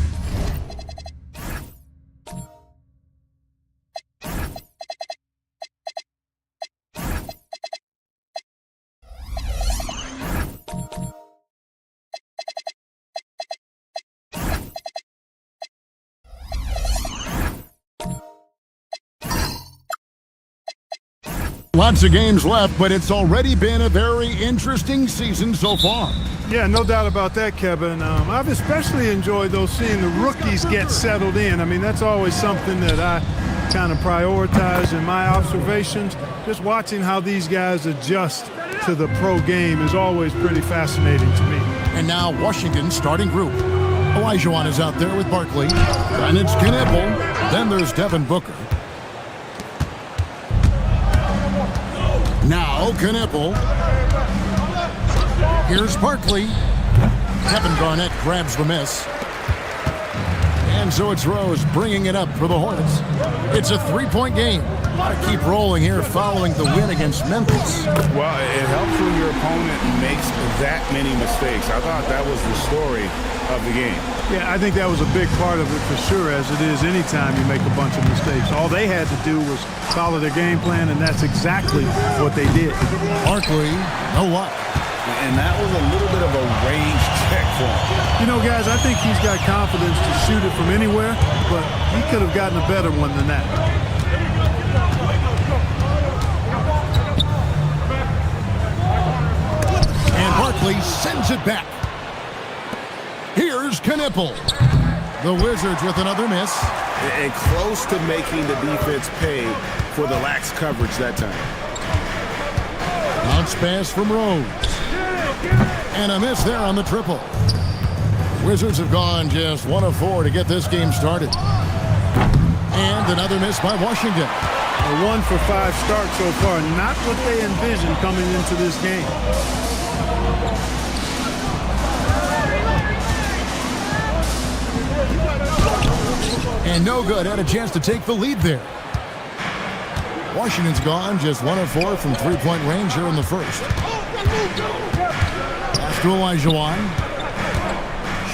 Lots of games left, but it's already been a very interesting season so far. Yeah, no doubt about that, Kevin. I've especially enjoyed seeing the rookies get settled in. I mean, that's always something that I kind of prioritize in my observations. Just watching how these guys adjust to the pro game is always pretty fascinating to me. And now Washington's starting group. Olajuwon is out there with Barkley. And it's Knipple. Then there's Devin Booker. Now Knipple. Here's Barkley. Kevin Garnett grabs the miss. And so it's Rose bringing it up for the Hornets. It's a three-point game. Got to keep rolling here following the win against Memphis. Well, it helps when your opponent makes that many mistakes. I thought that was the story of the game. Yeah, I think that was a big part of it for sure, as it is anytime you make a bunch of mistakes. All they had to do was follow their game plan, and that's exactly what they did. Barkley, no luck. And that was a little bit of a range check for him. You know, guys, I think he's got confidence to shoot it from anywhere, but he could have gotten a better one than that. And Barkley sends it back. Here's Knipple. The Wizards with another miss. And close to making the defense pay for the lax coverage that time. Bounce pass from Rose. And a miss there on the triple. Wizards have gone just 1 of 4 to get this game started. And another miss by Washington. A 1 for 5 start so far. Not what they envisioned coming into this game. And no good. Had a chance to take the lead there. Washington's gone just 1 of 4 from three-point range here in the first. Pass to Olajuwon.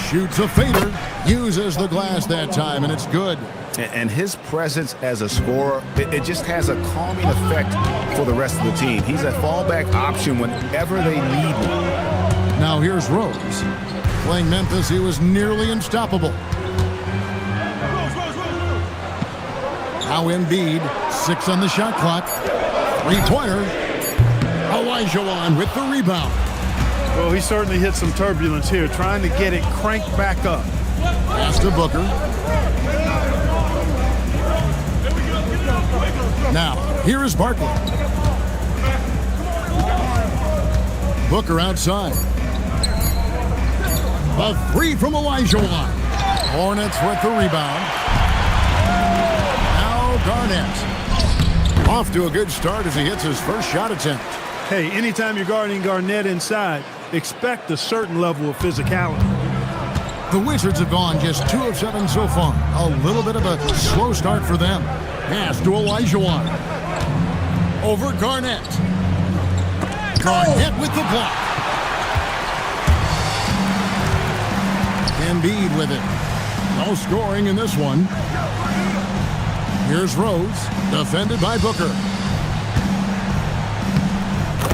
Shoots a fader. Uses the glass that time, and it's good. And his presence as a scorer, it just has a calming effect for the rest of the team. He's a fallback option whenever they need one. Now here's Rose. Playing Memphis, he was nearly unstoppable. Now Embiid, 6 on the shot clock. Three-pointer. Olajuwon with the rebound. Well, he certainly hit some turbulence here, trying to get it cranked back up. Pass to Booker. Now, here is Barkley. Booker outside. A 3 from Olajuwon. Hornets with the rebound. Now Garnett. Off to a good start as he hits his first shot attempt. Hey, anytime you're guarding Garnett inside, expect a certain level of physicality. The Wizards have gone just 2 of 7 so far. A little bit of a slow start for them. Pass to Olajuwon. Over Garnett. Garnett with the block. Embiid with it. No scoring in this one. Here's Rose, defended by Booker.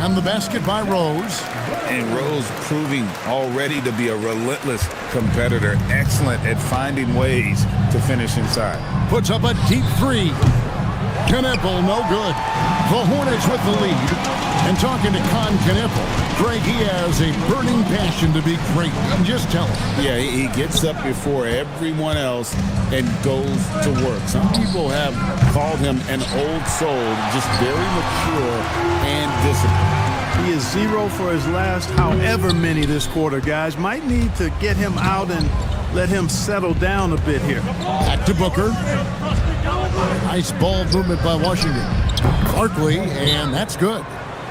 And the basket by Rose. And Rose proving already to be a relentless competitor. Excellent at finding ways to finish inside. Puts up a deep 3. Knipple, no good. The Hornets with the lead. And talking to Knipple, Greg, he has a burning passion to be great. Just tell him. Yeah, he gets up before everyone else and goes to work. Some people have called him an old soul, just very mature and disciplined. He is 0 for his last however many this quarter, guys. Might need to get him out and let him settle down a bit here. Back to Booker. Nice ball movement by Washington. Barkley, and that's good.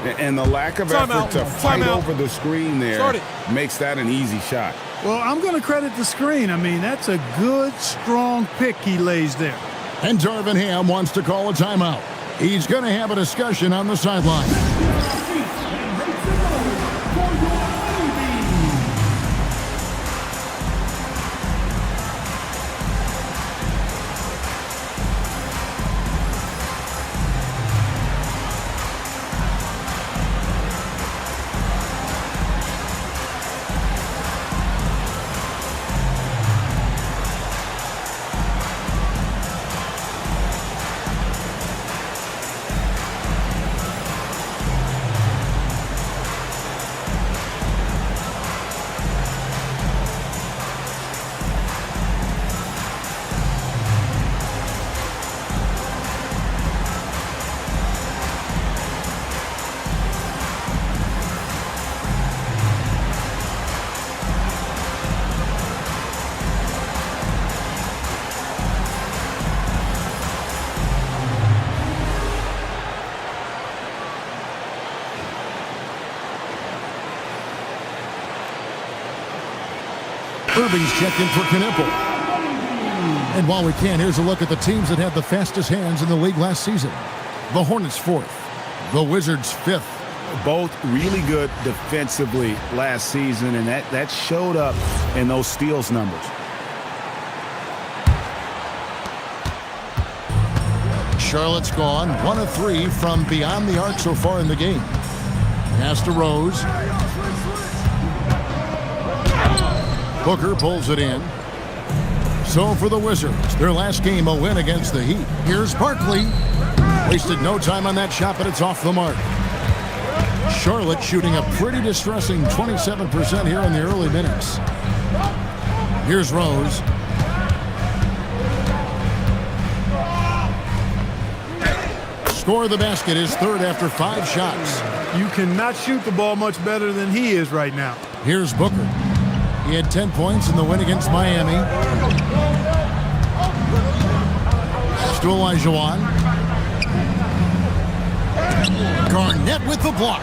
And the lack of effort to fight over the screen there makes that an easy shot. Well, I'm going to credit the screen. I mean, that's a good, strong pick he lays there. And Darvin Ham wants to call a timeout. He's going to have a discussion on the sideline. Irving's checked in for Knippel. And while we can, here's a look at the teams that had the fastest hands in the league last season. The Hornets 4th. The Wizards 5th. Both really good defensively last season, and that showed up in those steals numbers. Charlotte's gone 1 of 3 from beyond the arc so far in the game. Pass to Rose. Booker pulls it in. So for the Wizards, their last game, a win against the Heat. Here's Barkley. Wasted no time on that shot, but it's off the mark. Charlotte shooting a pretty distressing 27% here in the early minutes. Here's Rose. Score the basket, his third after 5 shots. You cannot shoot the ball much better than he is right now. Here's Booker. He had 10 points in the win against Miami. To Olajuwon. Garnett with the block.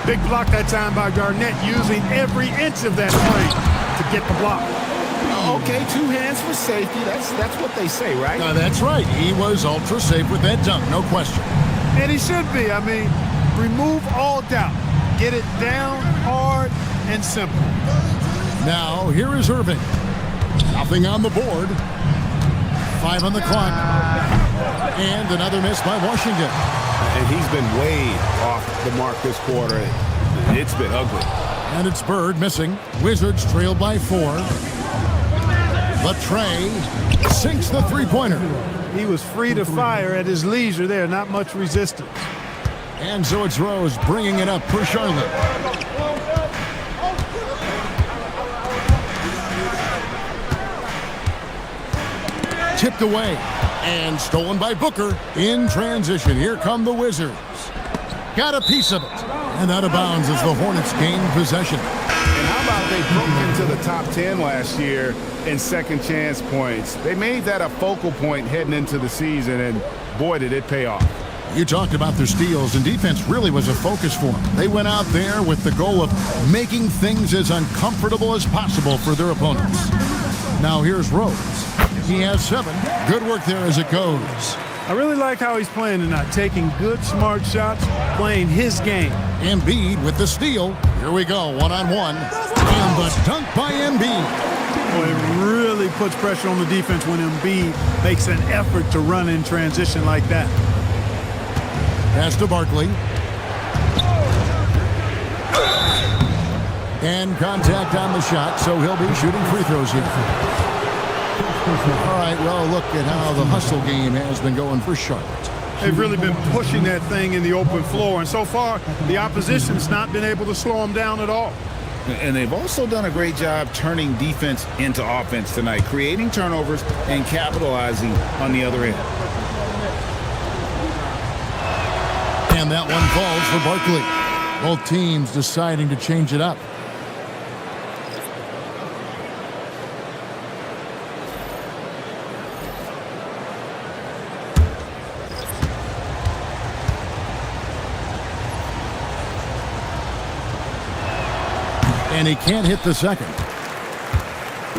Big block that time by Garnett, using every inch of that frame to get the block. Okay, 2 hands for safety. That's what they say, right? That's right. He was ultra safe with that dunk, no question. And he should be. I mean, remove all doubt. Get it down, hard, and simple. Now, here is Irving. Nothing on the board. 5 on the clock. And another miss by Washington. And he's been way off the mark this quarter. It's been ugly. And it's Bird missing. Wizards trailed by 4. Latrey sinks the three-pointer. He was free to fire at his leisure there. Not much resistance. And so it's Rose bringing it up for Charlotte. Tipped away and stolen by Booker in transition. Here come the Wizards. Got a piece of it. And out of bounds as the Hornets gain possession. And how about they broke into the top 10 last year in second chance points? They made that a focal point heading into the season, and boy, did it pay off. You talked about their steals, and defense really was a focus for them. They went out there with the goal of making things as uncomfortable as possible for their opponents. Now here's Rose. He has 7. Good work there as it goes. I really like how he's playing tonight, taking good, smart shots, playing his game. Embiid with the steal. Here we go, one-on-one. And the dunk by Embiid. Well, it really puts pressure on the defense when Embiid makes an effort to run in transition like that. Pass to Barkley. And contact on the shot, so he'll be shooting free throws here. All right, well, look at how the hustle game has been going for Charlotte. They've really been pushing that thing in the open floor, and so far, the opposition's not been able to slow them down at all. And they've also done a great job turning defense into offense tonight, creating turnovers and capitalizing on the other end. And that one falls for Barkley. Both teams deciding to change it up. And he can't hit the second.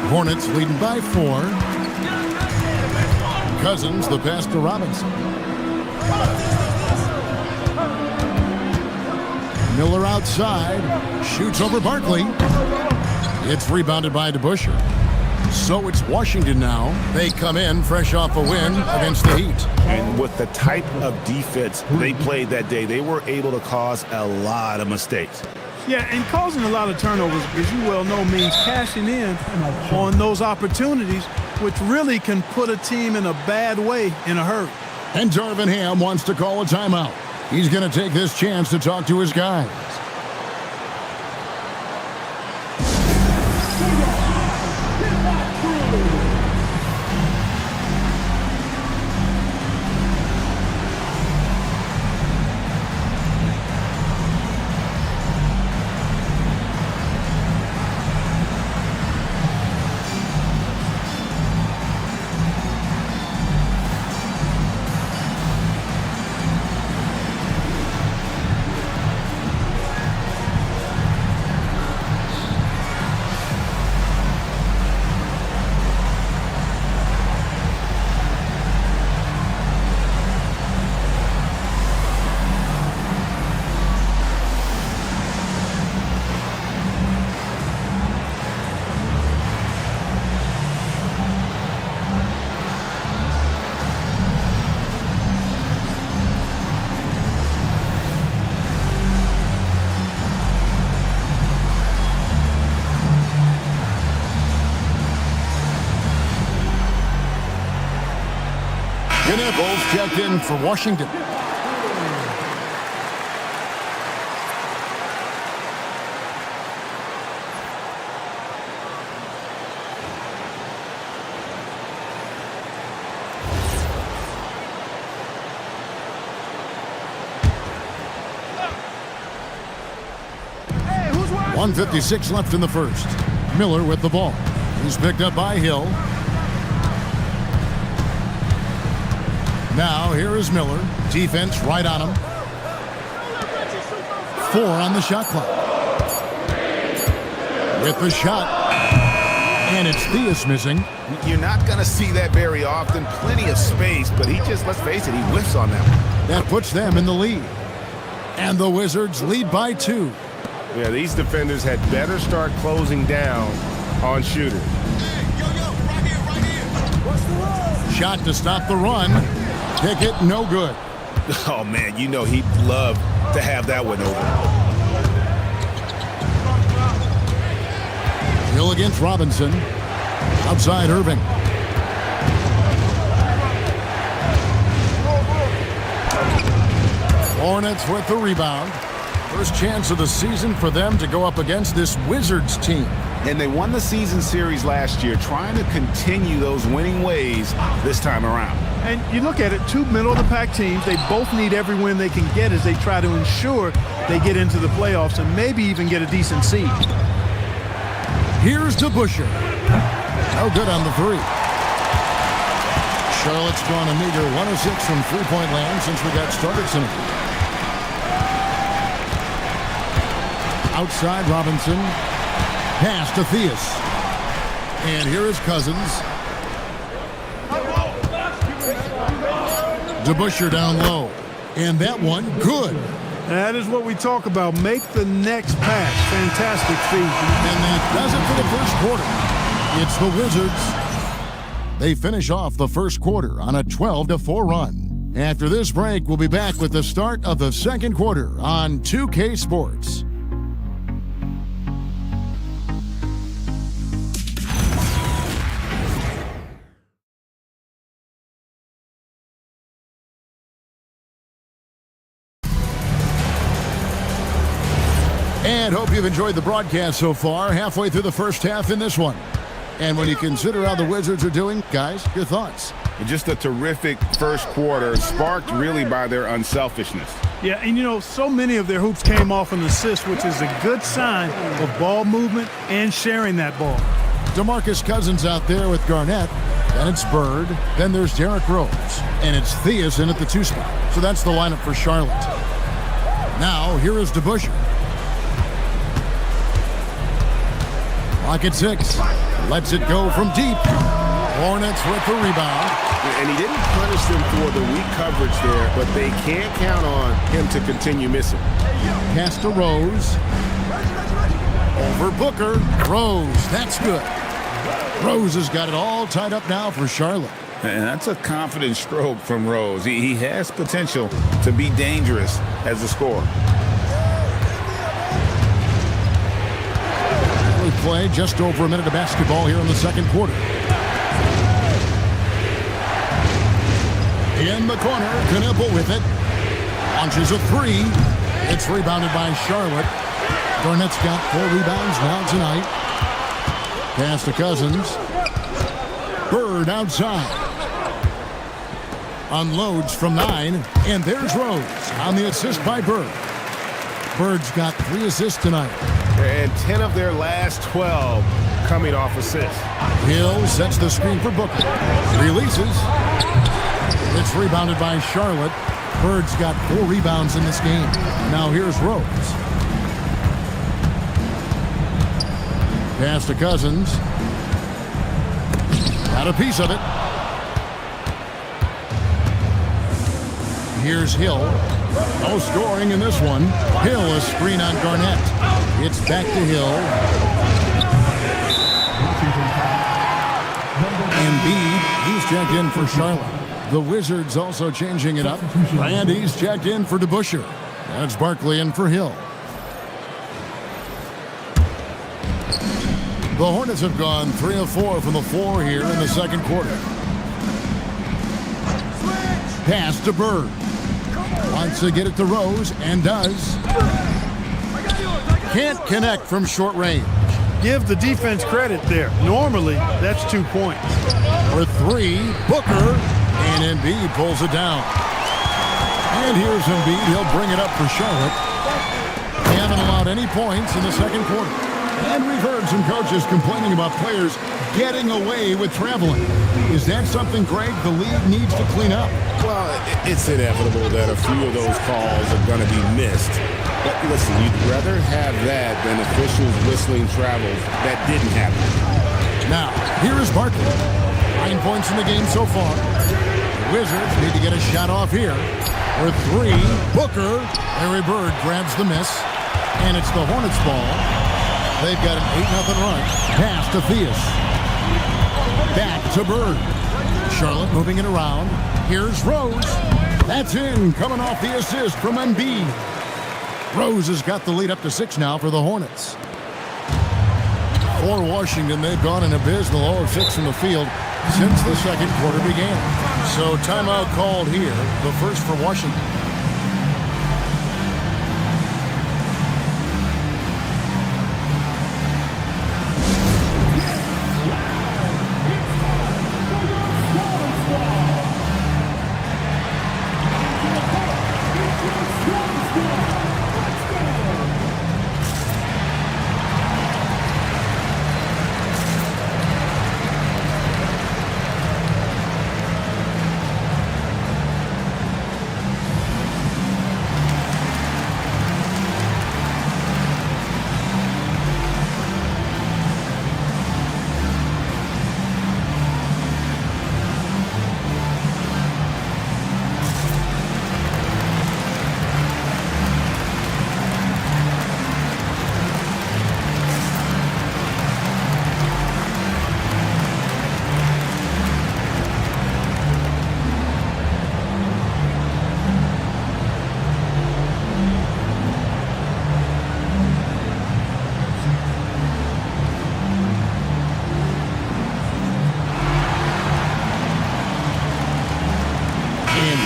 Hornets leading by 4. Cousins, the pass to Robinson. Miller outside. Shoots over Barkley. It's rebounded by DeBusschere. So it's Washington now. They come in fresh off a win against the Heat. And with the type of defense they played that day, they were able to cause a lot of mistakes. Yeah, and causing a lot of turnovers, as you well know, means cashing in on those opportunities, which really can put a team in a bad way in a hurry. And Darvin Ham wants to call a timeout. He's going to take this chance to talk to his guys. Knuckles checked in for Washington. Hey, 1:56 left in the first. Miller with the ball. He's picked up by Hill. Now here is Miller. Defense right on him. 4 on the shot clock. With the shot. And it's Theus missing. You're not going to see that very often. Plenty of space, but he just, let's face it, he whiffs on that one. That puts them in the lead. And the Wizards lead by 2. Yeah, these defenders had better start closing down on shooters. Shot to stop the run. Kick it, no good. Oh, man, you know he'd love to have that one over. Hill against Robinson. Outside Irving. Hornets with the rebound. First chance of the season for them to go up against this Wizards team. And they won the season series last year, trying to continue those winning ways this time around. And you look at it, 2 middle-of-the-pack teams. They both need every win they can get as they try to ensure they get into the playoffs and maybe even get a decent seed. Here's DeBusschere. No good on the 3. Charlotte's drawn a meager 1 of 6 from three-point land since we got started tonight. Outside Robinson. Pass to Theus. And here is Cousins. DeBusschere down low. And that one, good. That is what we talk about. Make the next pass. Fantastic feed. And that does it for the first quarter. It's the Wizards. They finish off the first quarter on a 12-4 run. After this break, we'll be back with the start of the second quarter on 2K Sports. And hope you've enjoyed the broadcast so far, halfway through the first half in this one. And when you consider how the Wizards are doing, guys, your thoughts? Just a terrific first quarter, sparked really by their unselfishness. Yeah, and you know, so many of their hoops came off an assist, which is a good sign of ball movement and sharing that ball. DeMarcus Cousins out there with Garnett. Then it's Bird. Then there's Derrick Rose. And it's Theus in at the 2 spot. So that's the lineup for Charlotte. Now, here is DeBusschere. Clock at 6. Lets it go from deep. Hornets with the rebound. And he didn't punish them for the weak coverage there, but they can't count on him to continue missing. Pass to Rose. Over Booker. Rose. That's good. Rose has got it all tied up now for Charlotte. And that's a confident stroke from Rose. He has potential to be dangerous as a scorer. We play just over a minute of basketball here in the second quarter. In the corner, Knuckles with it. Launches a 3. It's rebounded by Charlotte. Garnett's got 4 rebounds now tonight. Pass to Cousins. Bird outside. Unloads from 9. And there's Rose on the assist by Bird. Bird's got 3 assists tonight. And 10 of their last 12 coming off assists. Hill sets the screen for Booker. Releases. It's rebounded by Charlotte. Bird's got 4 rebounds in this game. Now here's Rose. Pass to Cousins. Got a piece of it. Here's Hill. No scoring in this one. Hill a screen on Garnett. It's back to Hill. Embiid, he's checked in for Charlotte. The Wizards also changing it up. And he's checked in for DeBusschere. That's Barkley in for Hill. The Hornets have gone 3 of 4 from the floor here in the second quarter. Pass to Bird. Wants to get it to Rose, and does. Can't connect from short range. Give the defense credit there. Normally, that's 2 points. For three, Booker, and Embiid pulls it down. And here's Embiid. He'll bring it up for Charlotte. They haven't allowed any points in the second quarter. And we've heard some coaches complaining about players getting away with traveling. Is that something, Greg, the league needs to clean up? Well, it's inevitable that a few of those calls are going to be missed. But listen, you'd rather have that than officials whistling travels that didn't happen. Now, here is Barkley. 9 points in the game so far. The Wizards need to get a shot off here. For three, Booker. Larry Bird grabs the miss. And it's the Hornets ball. They've got an 8-0 run. Pass to Theus. Back to Bird. Charlotte moving it around. Here's Rose. That's in, coming off the assist from Embiid. Rose has got the lead up to 6 now for the Hornets. For Washington, they've gone an abysmal 0-6 from the field since the second quarter began. So timeout called here, the first for Washington.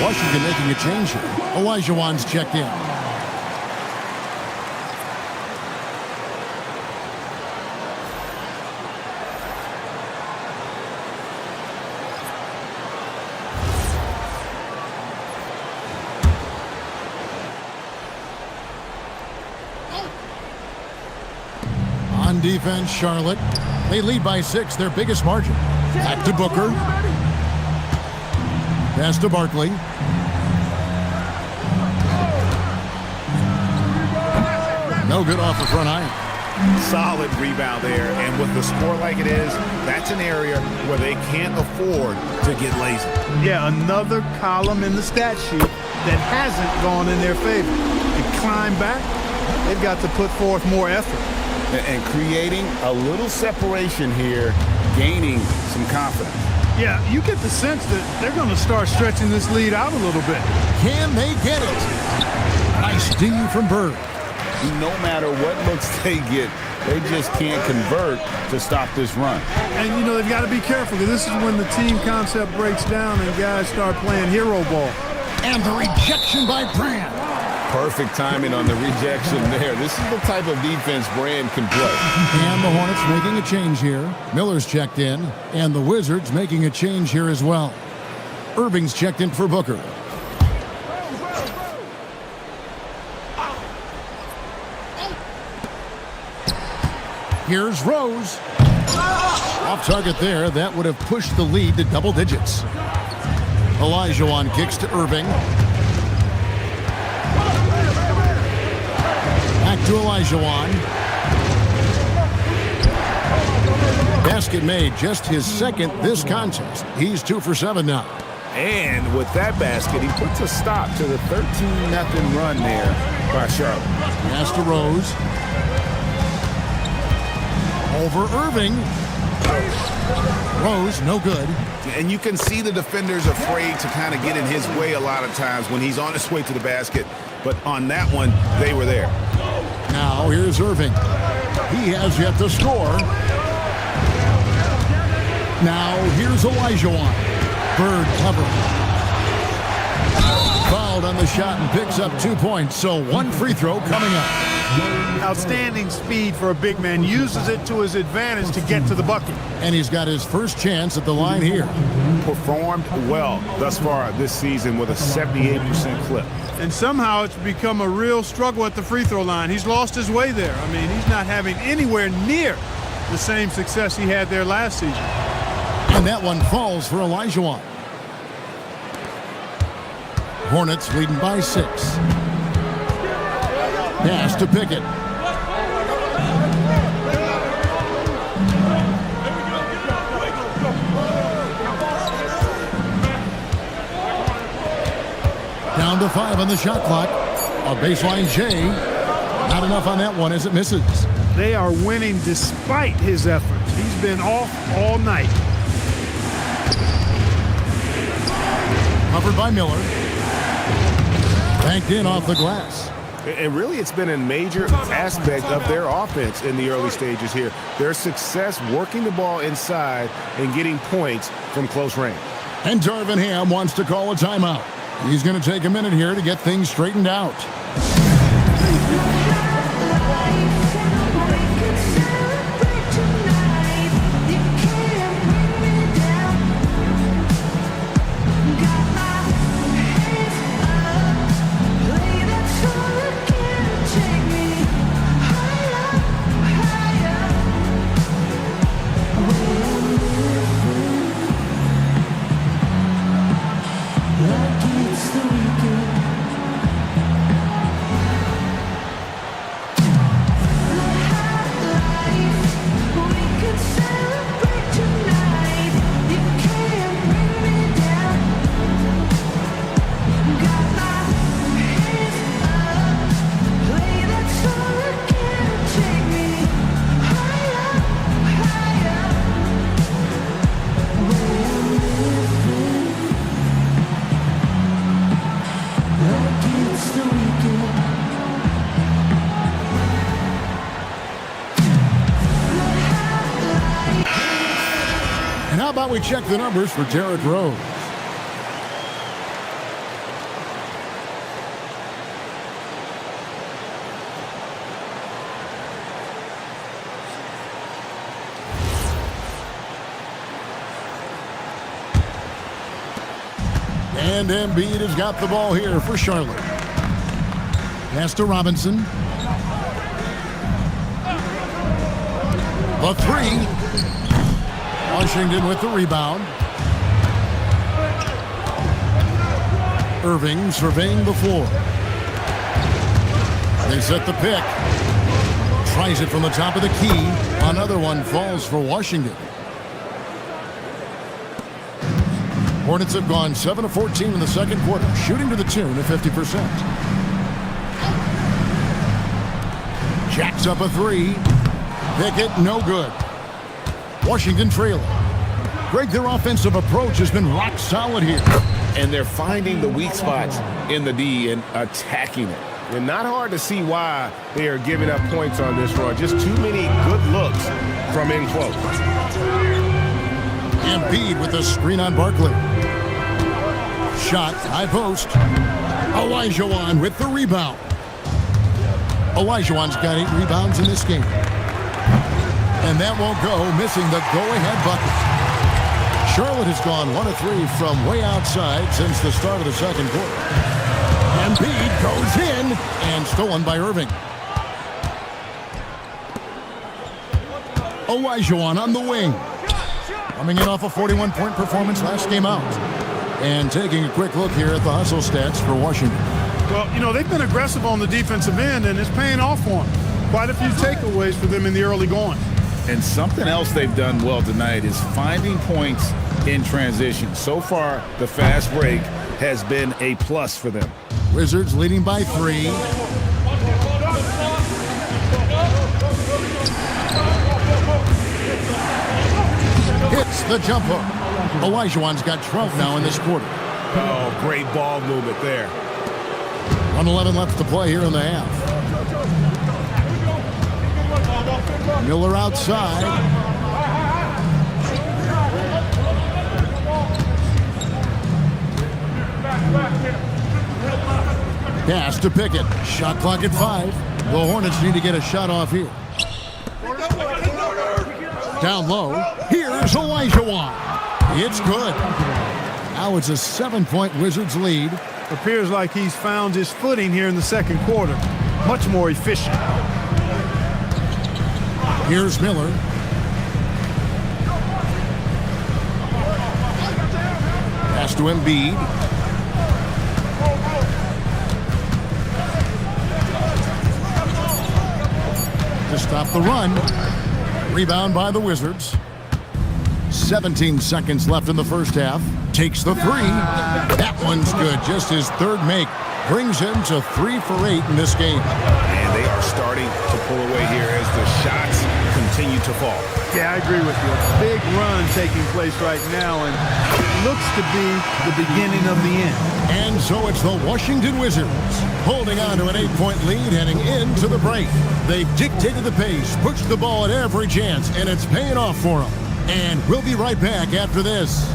Washington making a change here. Olajuwon's checked in. On defense, Charlotte. They lead by 6, their biggest margin. Back to Booker. Pass to Barkley. No good off the front iron. Solid rebound there, and with the score like it is, that's an area where they can't afford to get lazy. Yeah, another column in the stat sheet that hasn't gone in their favor. To climb back, they've got to put forth more effort. And creating a little separation here, gaining some confidence. Yeah, you get the sense that they're going to start stretching this lead out a little bit. Can they get it? Nice D from Bird. No matter what looks they get, they just can't convert to stop this run. And, you know, they've got to be careful, because this is when the team concept breaks down and guys start playing hero ball. And the rejection by Brand. Perfect timing on the rejection there. This is the type of defense Brand can play. And the Hornets making a change here. Miller's checked in, and the Wizards making a change here as well. Irving's checked in for Booker. Here's Rose. Off target there. That would have pushed the lead to double digits. Olajuwon kicks to Irving. Back to Olajuwon. Basket made, just his second this contest. He's 2 for 7 now. And with that basket, he puts a stop to the 13-0 run there by Charlotte. Pass to Rose. Over Irving. Rose, no good. And you can see the defenders afraid to kind of get in his way a lot of times when he's on his way to the basket. But on that one, they were there. Now here's Irving. He has yet to score. Now here's Olajuwon. Bird cover. shot and picks up 2 points. So one free throw coming up. Outstanding speed for a big man. Uses it to his advantage to get to the bucket. And he's got his first chance at the line here. Performed well thus far this season with a 78% clip. And somehow it's become a real struggle at the free throw line. He's lost his way there. I mean, he's not having anywhere near the same success he had there last season. And that one falls for Olajuwon. Hornets leading by 6. Pass to Pickett. Down to 5 on the shot clock. A baseline J. Not enough on that one as it misses. They are winning despite his efforts. He's been off all night. Covered by Miller. Banked in off the glass. And really, it's been a major aspect of their offense in the early stages here. Their success working the ball inside and getting points from close range. And Darvin Ham wants to call a timeout. He's going to take a minute here to get things straightened out. We check the numbers for Derrick Rose. And Embiid has got the ball here for Charlotte. Pass to Robinson. The 3. Washington with the rebound. Irving surveying the floor. They set the pick. Tries it from the top of the key. Another one falls for Washington. Hornets have gone 7 of 14 in the second quarter, shooting to the tune of 50%. Jacks up a 3. Pickett, no good. Washington trailing. Greg, their offensive approach has been rock solid here. And they're finding the weak spots in the D and attacking it. And not hard to see why they are giving up points on this run. Just too many good looks from in close. Embiid with a screen on Barkley. Shot, high post. Olajuwon with the rebound. Olajuwon's got 8 rebounds in this game. And that won't go, missing the go-ahead bucket. Charlotte has gone 1 of 3 from way outside since the start of the second quarter. Embiid goes in and stolen by Irving. Olajuwon on the wing. Coming in off a 41-point performance last game out. And taking a quick look here at the hustle stats for Washington. Well, you know, they've been aggressive on the defensive end, and it's paying off for them. Quite a few takeaways for them in the early going. And something else they've done well tonight is finding points in transition. So far, the fast break has been a plus for them. Wizards leading by 3. Hits the jump hook. Olajuwon's got 12 now in this quarter. Oh, great ball movement there. 1:11 left to play here in the half. Miller outside. Pass to Pickett. Shot clock at 5. The Hornets need to get a shot off here. Down low. Here's Olajuwon. It's good. Now it's a 7-point Wizards lead. Appears like he's found his footing here in the second quarter. Much more efficient. Here's Miller. Pass to Embiid. To stop the run. Rebound by the Wizards. 17 seconds left in the first half. Takes the 3. That one's good. Just his third make. Brings him to 3 for 8 in this game. And they are starting to pull away here as the shots continue to fall. Yeah, I agree with you. A big run taking place right now, and it looks to be the beginning of the end. And so it's the Washington Wizards holding on to an 8-point lead heading into the break. They've dictated the pace, pushed the ball at every chance, and it's paying off for them. And we'll be right back after this.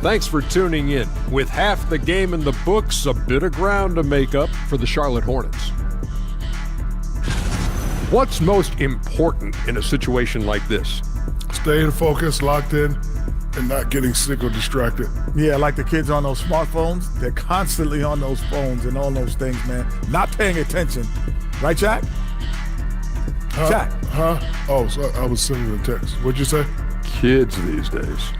Thanks for tuning in. With half the game in the books, a bit of ground to make up for the Charlotte Hornets. What's most important in a situation like this? Staying focused, locked in, and not getting sick or distracted. Yeah, like the kids on those smartphones. They're constantly on those phones and all those things, man. Not paying attention. Right, Jack? Jack? Huh? Oh, so I was sending a text. What'd you say? Kids these days.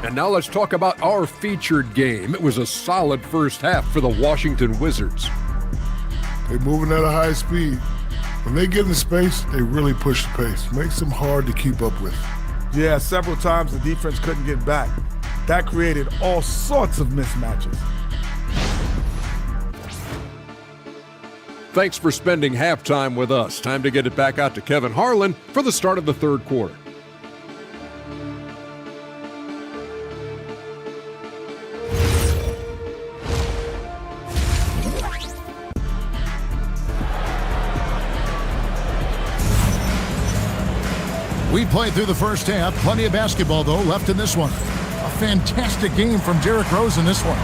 And now let's talk about our featured game. It was a solid first half for the Washington Wizards. They're moving at a high speed. When they get in space, they really push the pace. Makes them hard to keep up with. Yeah, several times the defense couldn't get back. That created all sorts of mismatches. Thanks for spending halftime with us. Time to get it back out to Kevin Harlan for the start of the third quarter. We played through the first half. Plenty of basketball, though, left in this one. A fantastic game from Derrick Rose in this one.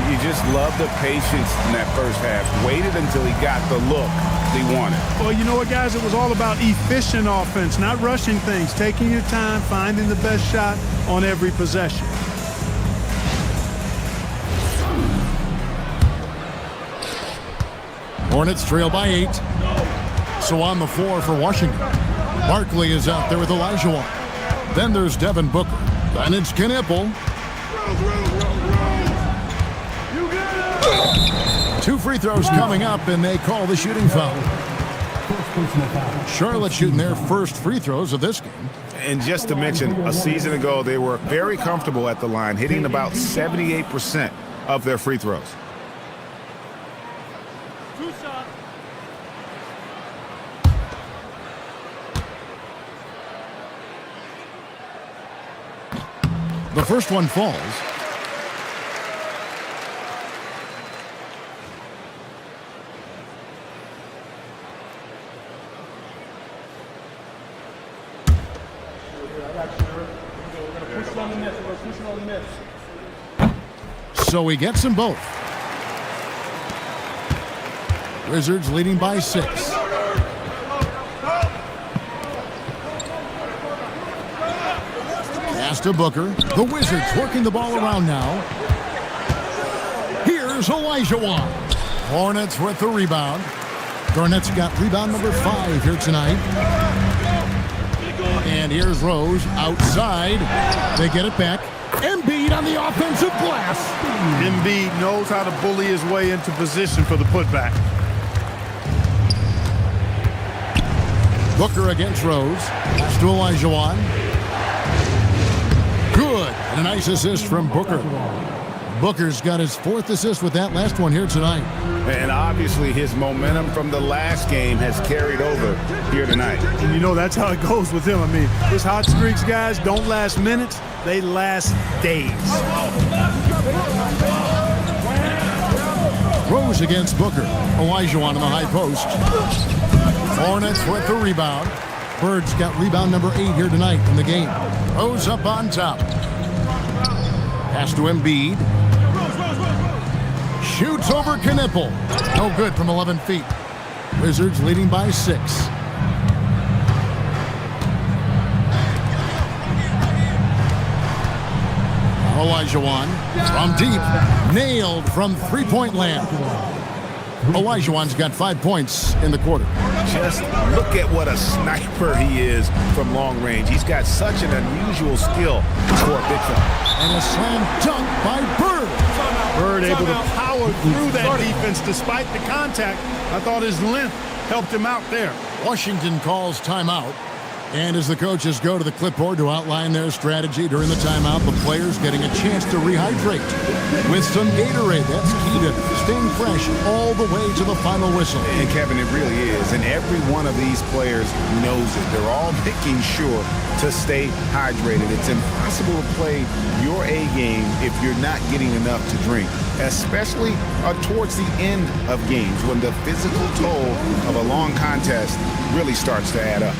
You just love the patience in that first half. Waited until he got the look he wanted. Well, you know what, guys? It was all about efficient offense, not rushing things, taking your time, finding the best shot on every possession. Hornets trail by 8. So on the floor for Washington. Barkley is out there with Olajuwon. Then there's Devin Booker. Then it's Knipple. 2 free throws coming up, and they call the shooting foul. Charlotte shooting their first free throws of this game. And just to mention, a season ago, they were very comfortable at the line, hitting about 78% of their free throws. The first one falls. So he gets them both. Wizards leading by 6. Pass to Booker. The Wizards working the ball around now. Here's Olajuwon. Hornets with the rebound. Garnett's got rebound number 5 here tonight. And here's Rose outside. They get it back. Embiid on the offensive glass. Embiid knows how to bully his way into position for the putback. Booker against Rose. Pass to Olajuwon. Good. And a nice assist from Booker. Booker's got his 4th assist with that last one here tonight. And obviously his momentum from the last game has carried over here tonight. And you know that's how it goes with him. I mean, his hot streaks, guys, don't last minutes. They last days. Rose against Booker. Olajuwon in the high post. Hornets with the rebound. Bird's got rebound number 8 here tonight in the game. Rose up on top. Pass to Embiid. Shoots over Knipple. No good from 11 feet. Wizards leading by 6. Olajuwon from deep. Nailed from three-point land. Olajuwon's got 5 points in the quarter. Just look at what a sniper he is from long range. He's got such an unusual skill for a big fella. And a slam dunk by Bird. Bird able to power through that defense despite the contact. I thought his length helped him out there. Washington calls timeout. And as the coaches go to the clipboard to outline their strategy during the timeout, the players getting a chance to rehydrate with some Gatorade. That's key to staying fresh all the way to the final whistle. And Kevin, it really is. And every one of these players knows it. They're all making sure to stay hydrated. It's impossible to play your A game if you're not getting enough to drink, especially towards the end of games when the physical toll of a long contest really starts to add up.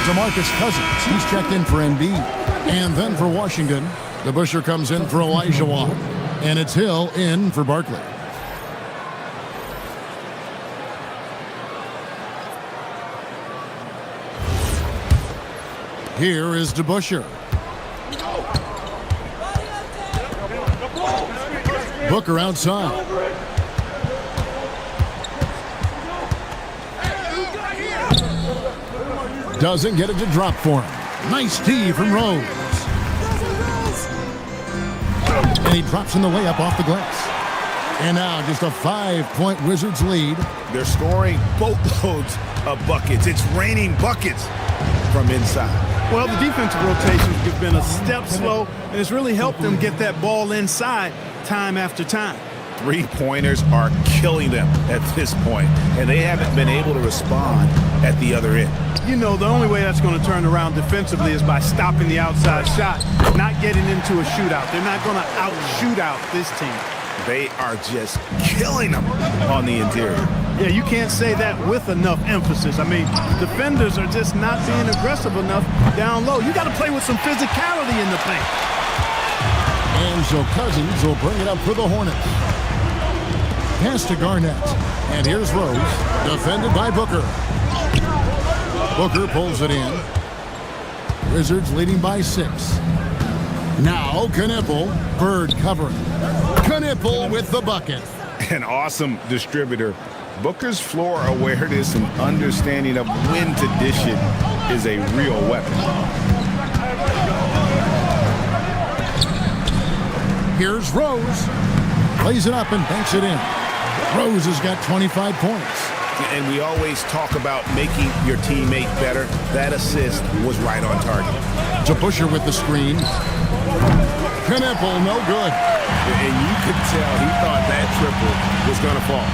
DeMarcus Cousins, he's checked in for Embiid. And then for Washington, DeBusschere comes in for Olajuwon. And it's Hill in for Barkley. Here is DeBusschere. Booker outside. Doesn't get it to drop for him. Nice tee from Rose. And he drops in the layup off the glass. And now just a 5-point Wizards lead. They're scoring boatloads of buckets. It's raining buckets from inside. Well, the defensive rotations have been a step slow, and it's really helped them get that ball inside time after time. Three-pointers are killing them at this point, and they haven't been able to respond at the other end. You know, the only way that's going to turn around defensively is by stopping the outside shot, not getting into a shootout. They're not going to out-shoot out this team. They are just killing them on the interior. Yeah, you can't say that with enough emphasis. I mean, defenders are just not being aggressive enough down low. You got to play with some physicality in the paint. And so Cousins will bring it up for the Hornets. Pass to Garnett. And here's Rose, defended by Booker. Booker pulls it in. Wizards leading by 6. Now Knipple, Bird covering. Knipple with the bucket. An awesome distributor. Booker's floor awareness and understanding of when to dish it is a real weapon. Here's Rose. Plays it up and banks it in. Rose has got 25 points. And we always talk about making your teammate better. That assist was right on target. DeBusschere with the screen. Knipple, no good. And you could tell he thought that triple was going to fall.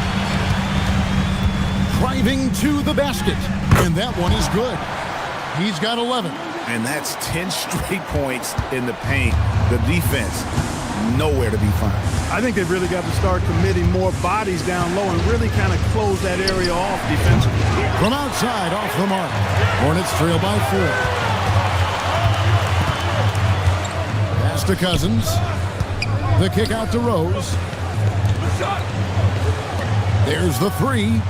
Driving to the basket. And that one is good. He's got 11. And that's 10 straight points in the paint. The defense, nowhere to be found. I think they've really got to start committing more bodies down low and really kind of close that area off defensively. From outside, off the mark. Hornets trail by 4. Pass to Cousins. The kick out to Rose. There's the 3.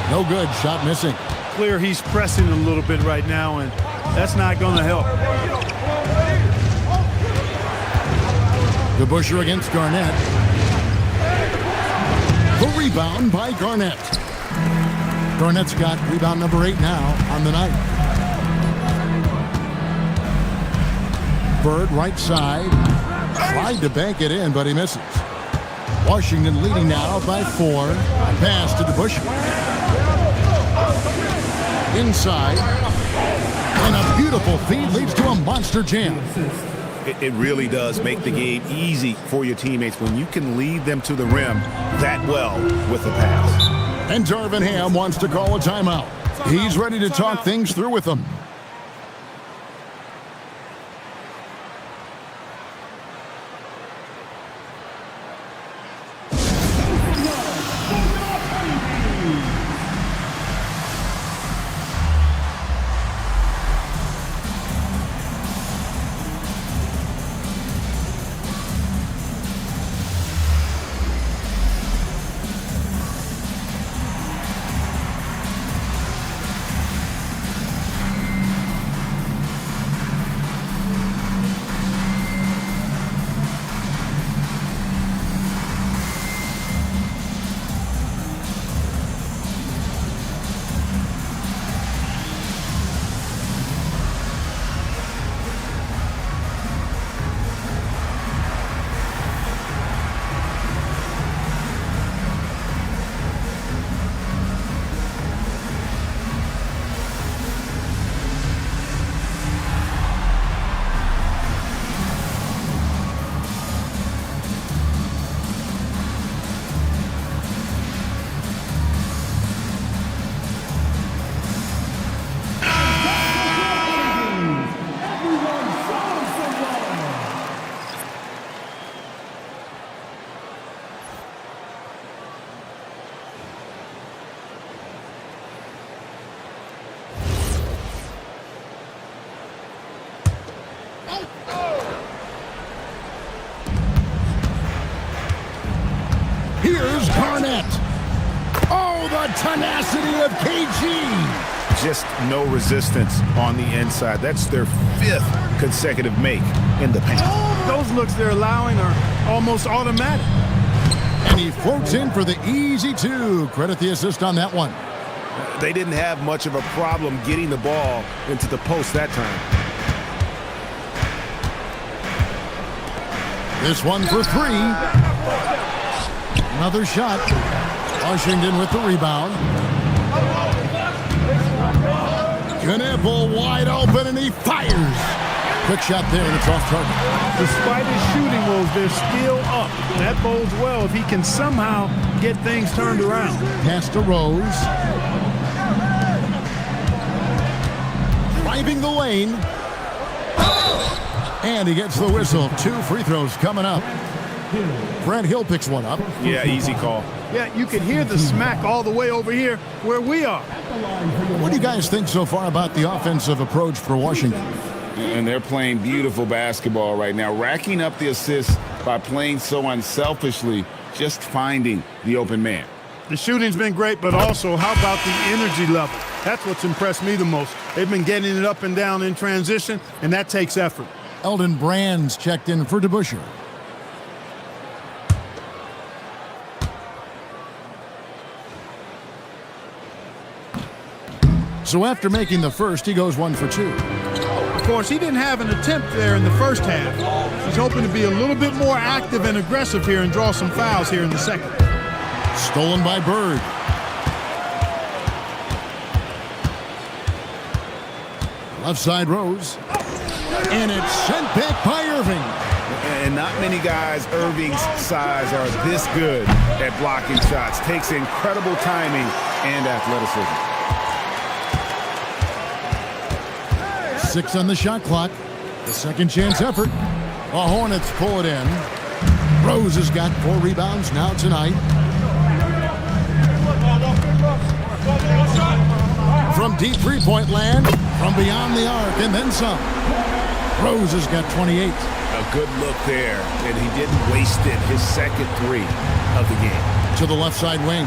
No good. Shot missing. Clear he's pressing a little bit right now, and that's not going to help. DeBusschere against Garnett. The rebound by Garnett. Garnett's got rebound number 8 now on the night. Bird right side. Tried to bank it in, but he misses. Washington leading now by 4. Pass to DeBusschere. Inside. And a beautiful feed leads to a monster jam. It really does make the game easy for your teammates when you can lead them to the rim that well with a pass. And Darvin Ham wants to call a timeout. He's ready to talk things through with them. Here's Garnett. Oh, the tenacity of KG. Just no resistance on the inside. That's their 5th consecutive make in the paint. Those looks they're allowing are almost automatic. And he floats in for the easy 2. Credit the assist on that one. They didn't have much of a problem getting the ball into the post that time. This one for 3. Another shot. Washington with the rebound. Knipple wide open, and he fires. Quick shot there, and it's off target. Despite his shooting woes, they're still up. That bodes well if he can somehow get things turned around. Pass to Rose. Driving the lane. And he gets the whistle. 2 free throws coming up. Brent Hill picks one up. Yeah, easy call. Yeah, you can hear the smack all the way over here where we are. What do you guys think so far about the offensive approach for Washington? And they're playing beautiful basketball right now, racking up the assists by playing so unselfishly, just finding the open man. The shooting's been great, but also how about the energy level? That's what's impressed me the most. They've been getting it up and down in transition, and that takes effort. Eldon Brands checked in for DeBusschere. So after making the first, he goes 1 for 2. Of course, he didn't have an attempt there in the first half. He's hoping to be a little bit more active and aggressive here and draw some fouls here in the second. Stolen by Bird. Left side Rose. And it's sent back by Irving. And not many guys Irving's size are this good at blocking shots. Takes incredible timing and athleticism. 6 on the shot clock. The second chance effort. The Hornets pull it in. Rose has got 4 rebounds now tonight. From deep three-point land, from beyond the arc, and then some. Rose has got 28. A good look there, and he didn't waste it. His second 3 of the game. To the left side wing.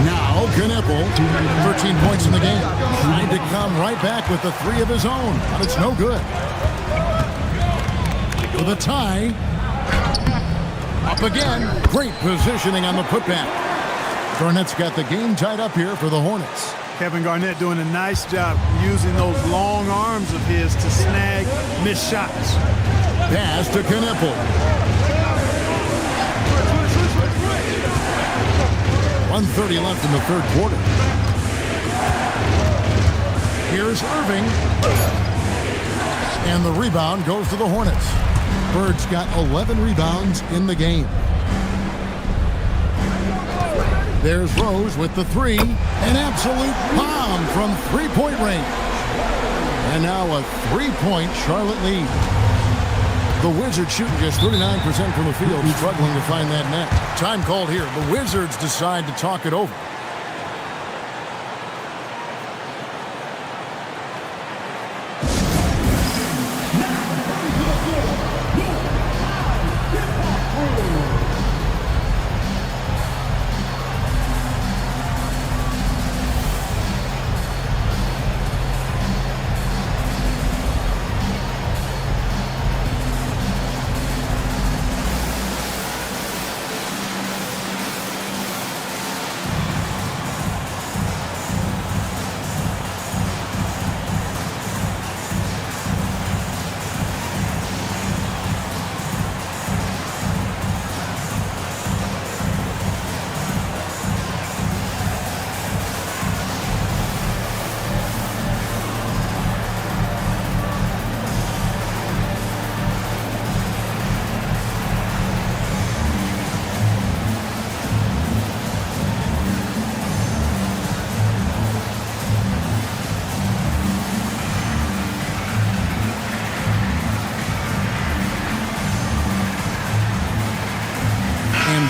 Now Knippel, 13 points in the game. Trying to come right back with the 3 of his own, but it's no good. For the tie. Up again. Great positioning on the putback. Garnett's got the game tied up here for the Hornets. Kevin Garnett doing a nice job using those long arms of his to snag missed shots. Pass to Knippel. 1:30 left in the third quarter. Here's Irving. And the rebound goes to the Hornets. Bird's got 11 rebounds in the game. There's Rose with the 3. An absolute bomb from three-point range. And now a 3-point Charlotte lead. The Wizards shooting just 39% from the field, struggling to find that net. Time called here. The Wizards decide to talk it over.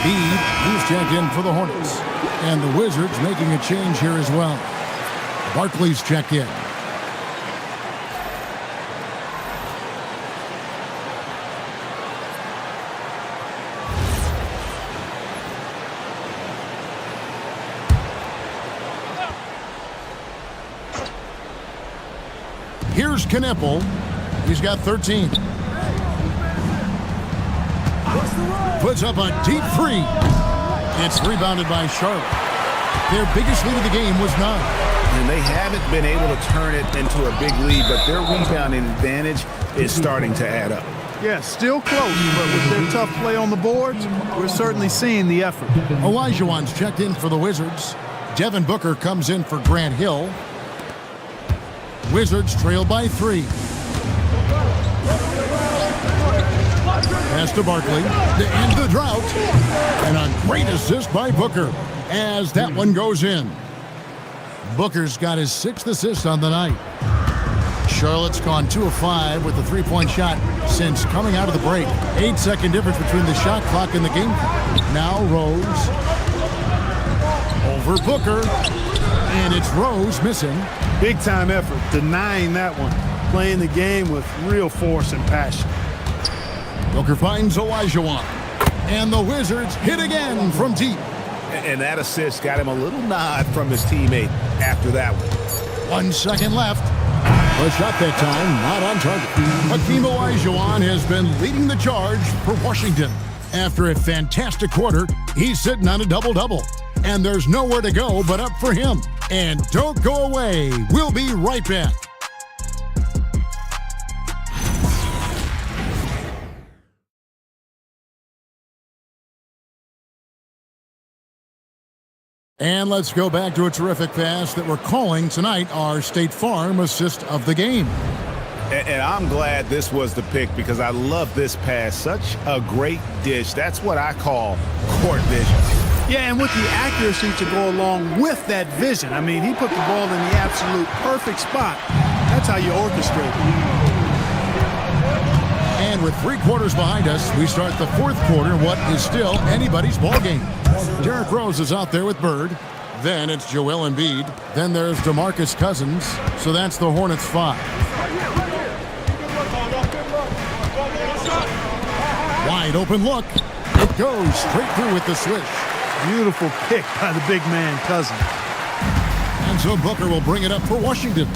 He's checked in for the Hornets. And the Wizards making a change here as well. Barkley's checked in. Here's Knippel. He's got 13. Puts up a deep 3. It's rebounded by Charlotte. Their biggest lead of the game was 9. And they haven't been able to turn it into a big lead, but their rebounding advantage is starting to add up. Yeah, still close, but with their tough play on the boards, we're certainly seeing the effort. Olajuwon's checked in for the Wizards. Devin Booker comes in for Grant Hill. Wizards trail by 3. Pass to Barkley to end the drought. And a great assist by Booker as that one goes in. Booker's got his 6th assist on the night. Charlotte's gone 2 of 5 with the 3-point shot since coming out of the break. 8-second difference between the shot clock and the game clock. Now Rose over Booker. And it's Rose missing. Big time effort, denying that one. Playing the game with real force and passion. Booker finds Olajuwon. And the Wizards hit again from deep. And that assist got him a little nod from his teammate after that one. 1 second left. The shot that time not on target. Hakeem Olajuwon has been leading the charge for Washington. After a fantastic quarter, he's sitting on a double-double. And there's nowhere to go but up for him. And don't go away. We'll be right back. And let's go back to a terrific pass that we're calling tonight our State Farm assist of the game. And I'm glad this was the pick because I love this pass. Such a great dish. That's what I call court vision. Yeah, and with the accuracy to go along with that vision. I mean, he put the ball in the absolute perfect spot. That's how you orchestrate it. And with 3 quarters behind us, we start the 4th quarter in what is still anybody's ball game. Derrick Rose is out there with Bird. Then it's Joel Embiid. Then there's DeMarcus Cousins. So that's the Hornets 5. Wide open look. It goes straight through with the switch. Beautiful pick by the big man, Cousins. And so Booker will bring it up for Washington.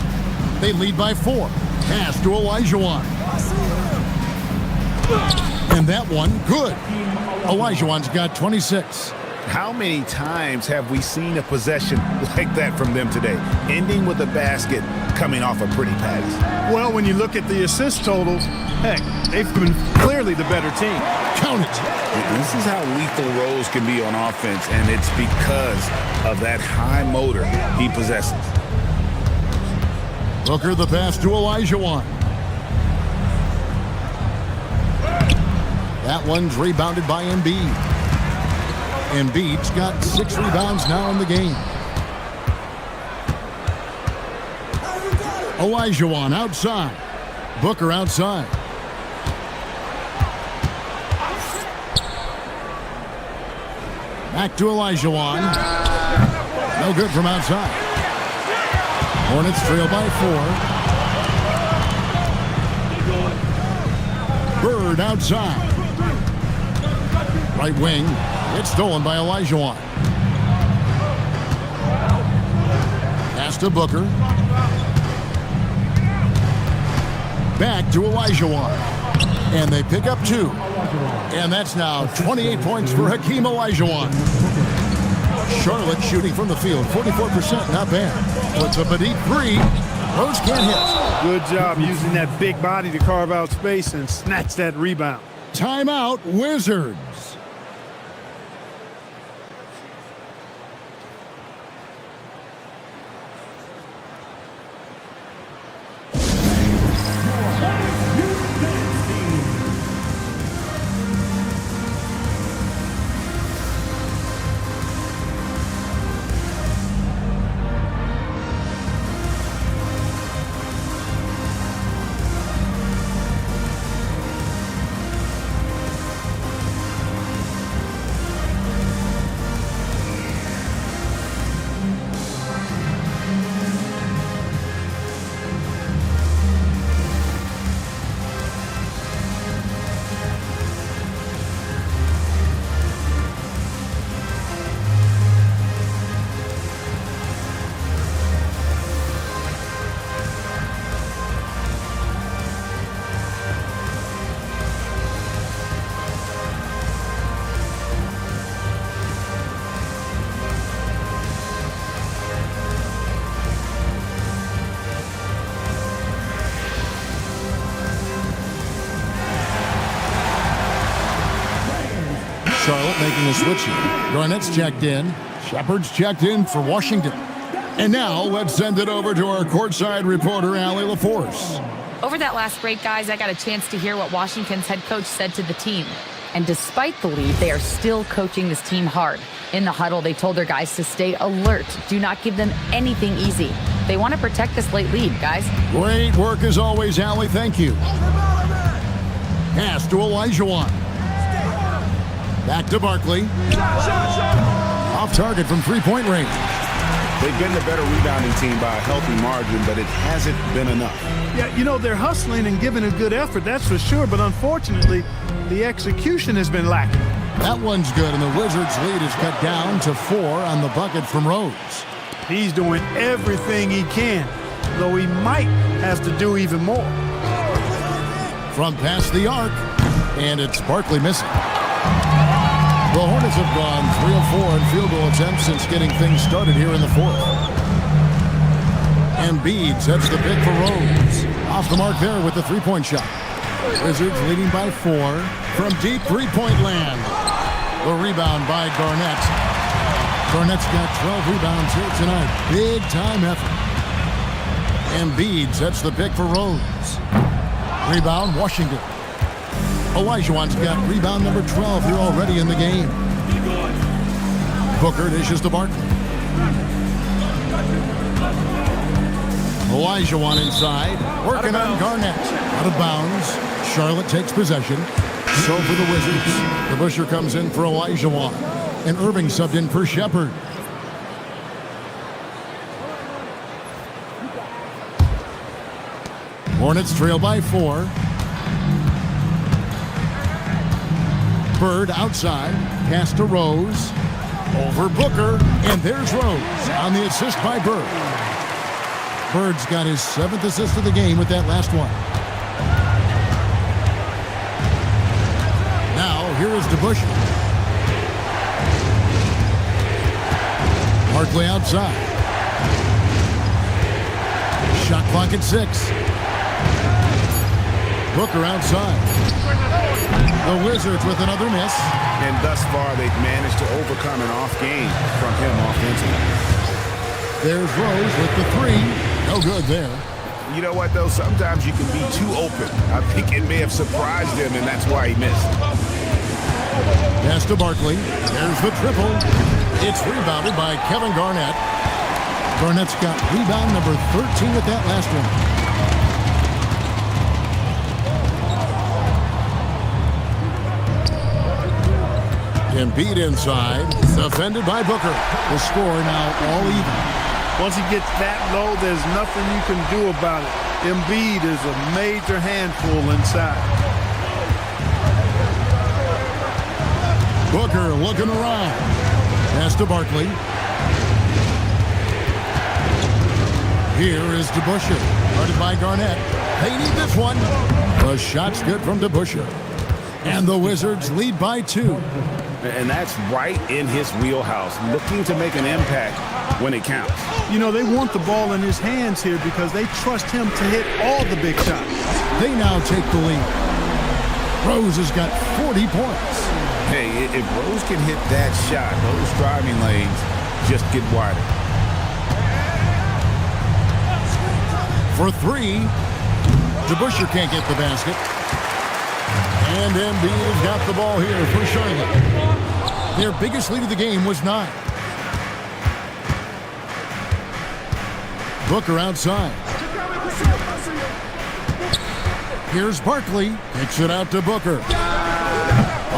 They lead by 4. Pass to Olajuwon. And that one, good. Olajuwon's got 26. How many times have we seen a possession like that from them today, ending with a basket coming off a pretty pass? Well, when you look at the assist totals, heck, they've been clearly the better team. Count it. This is how lethal Rose can be on offense, and it's because of that high motor he possesses. Booker the pass to Olajuwon. That one's rebounded by Embiid. Embiid's got 6 rebounds now in the game. Olajuwon outside. Booker outside. Back to Olajuwon. No good from outside. Hornets trail by 4. Bird outside. Right wing. It's stolen by Olajuwon. Pass to Booker. Back to Olajuwon. And they pick up 2. And that's now 28 points for Hakeem Olajuwon. Charlotte shooting from the field, 44%, not bad. Puts up a deep 3. Rose can't hit. Good job using that big body to carve out space and snatch that rebound. Timeout, Wizards. Charlotte making a switch here. Garnett's checked in. Shepard's checked in for Washington. And now let's send it over to our courtside reporter, Allie LaForce. Over that last break, guys, I got a chance to hear what Washington's head coach said to the team. And despite the lead, they are still coaching this team hard. In the huddle, they told their guys to stay alert. Do not give them anything easy. They want to protect this late lead, guys. Great work as always, Allie. Thank you. Pass to Olajuwon. Back to Barkley. Off target from three-point range. They've been the better rebounding team by a healthy margin, but it hasn't been enough. Yeah, you know, they're hustling and giving a good effort, that's for sure, but unfortunately, the execution has been lacking. That one's good, and the Wizards' lead is cut down to 4 on the bucket from Rose. He's doing everything he can, though he might have to do even more. From past the arc, and it's Barkley missing. The Hornets have gone 3 of 4 in field goal attempts since getting things started here in the fourth. Embiid sets the pick for Rose. Off the mark there with the three-point shot. Wizards leading by 4 from deep three-point land. The rebound by Garnett. Garnett's got 12 rebounds here tonight. Big-time effort. Embiid sets the pick for Rose. Rebound, Washington. Olajuwon's got rebound number 12 here already in the game. Booker dishes to Barkley. Olajuwon inside, working on Garnett. Out of bounds. Charlotte takes possession. So for the Wizards, the Busher comes in for Olajuwon. And Irving subbed in for Shepard. Hornets trail by 4. Bird outside, pass to Rose. Over Booker, and there's Rose on the assist by Bird. Bird's got his 7th assist of the game with that last one. Now, here is DeBusschere. Barkley outside. Shot clock at 6. Booker outside. The Wizards with another miss. And thus far, they've managed to overcome an off game from him offensively. There's Rose with the 3. No good there. You know what, though? Sometimes you can be too open. I think it may have surprised him, and that's why he missed. Pass to Barkley. There's the triple. It's rebounded by Kevin Garnett. Garnett's got rebound number 13 with that last one. Embiid inside, defended by Booker. The score now all even. Once he gets that low, there's nothing you can do about it. Embiid is a major handful inside. Booker looking around. Pass to Barkley. Here is DeBusschere. Guarded by Garnett. They need this one. The shot's good from DeBusschere. And the Wizards lead by 2. And that's right in his wheelhouse, looking to make an impact when it counts. You know, they want the ball in his hands here because they trust him to hit all the big shots. They now take the lead. Rose has got 40 points. Hey, if Rose can hit that shot, those driving lanes just get wider. For 3, DeBusschere can't get the basket. And Embiid has got the ball here for Charlotte. Their biggest lead of the game was 9. Booker outside. Here's Barkley. Kicks it out to Booker.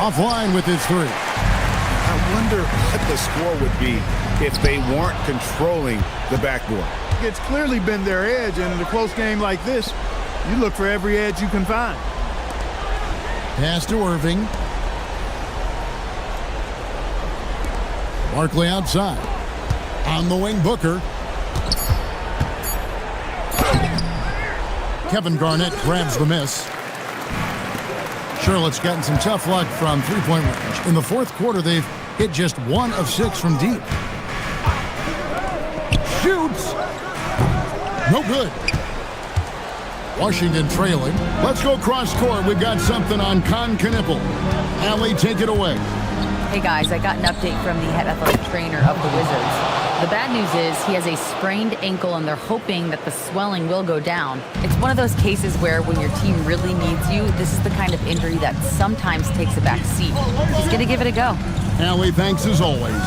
Offline with his 3. I wonder what the score would be if they weren't controlling the backboard. It's clearly been their edge, and in a close game like this, you look for every edge you can find. Pass to Irving. Barkley outside. On the wing, Booker. Kevin Garnett grabs the miss. Charlotte's gotten some tough luck from three-point range. In the 4th quarter, they've hit just 1 of 6 from deep. Shoots. No good. Washington trailing. Let's go cross court. We've got something on KcKVsLaC. Allie, take it away. Hey guys, I got an update from the head athletic trainer of the Wizards. The bad news is he has a sprained ankle and they're hoping that the swelling will go down. It's one of those cases where when your team really needs you, this is the kind of injury that sometimes takes a back seat. He's going to give it a go. Allie, thanks as always.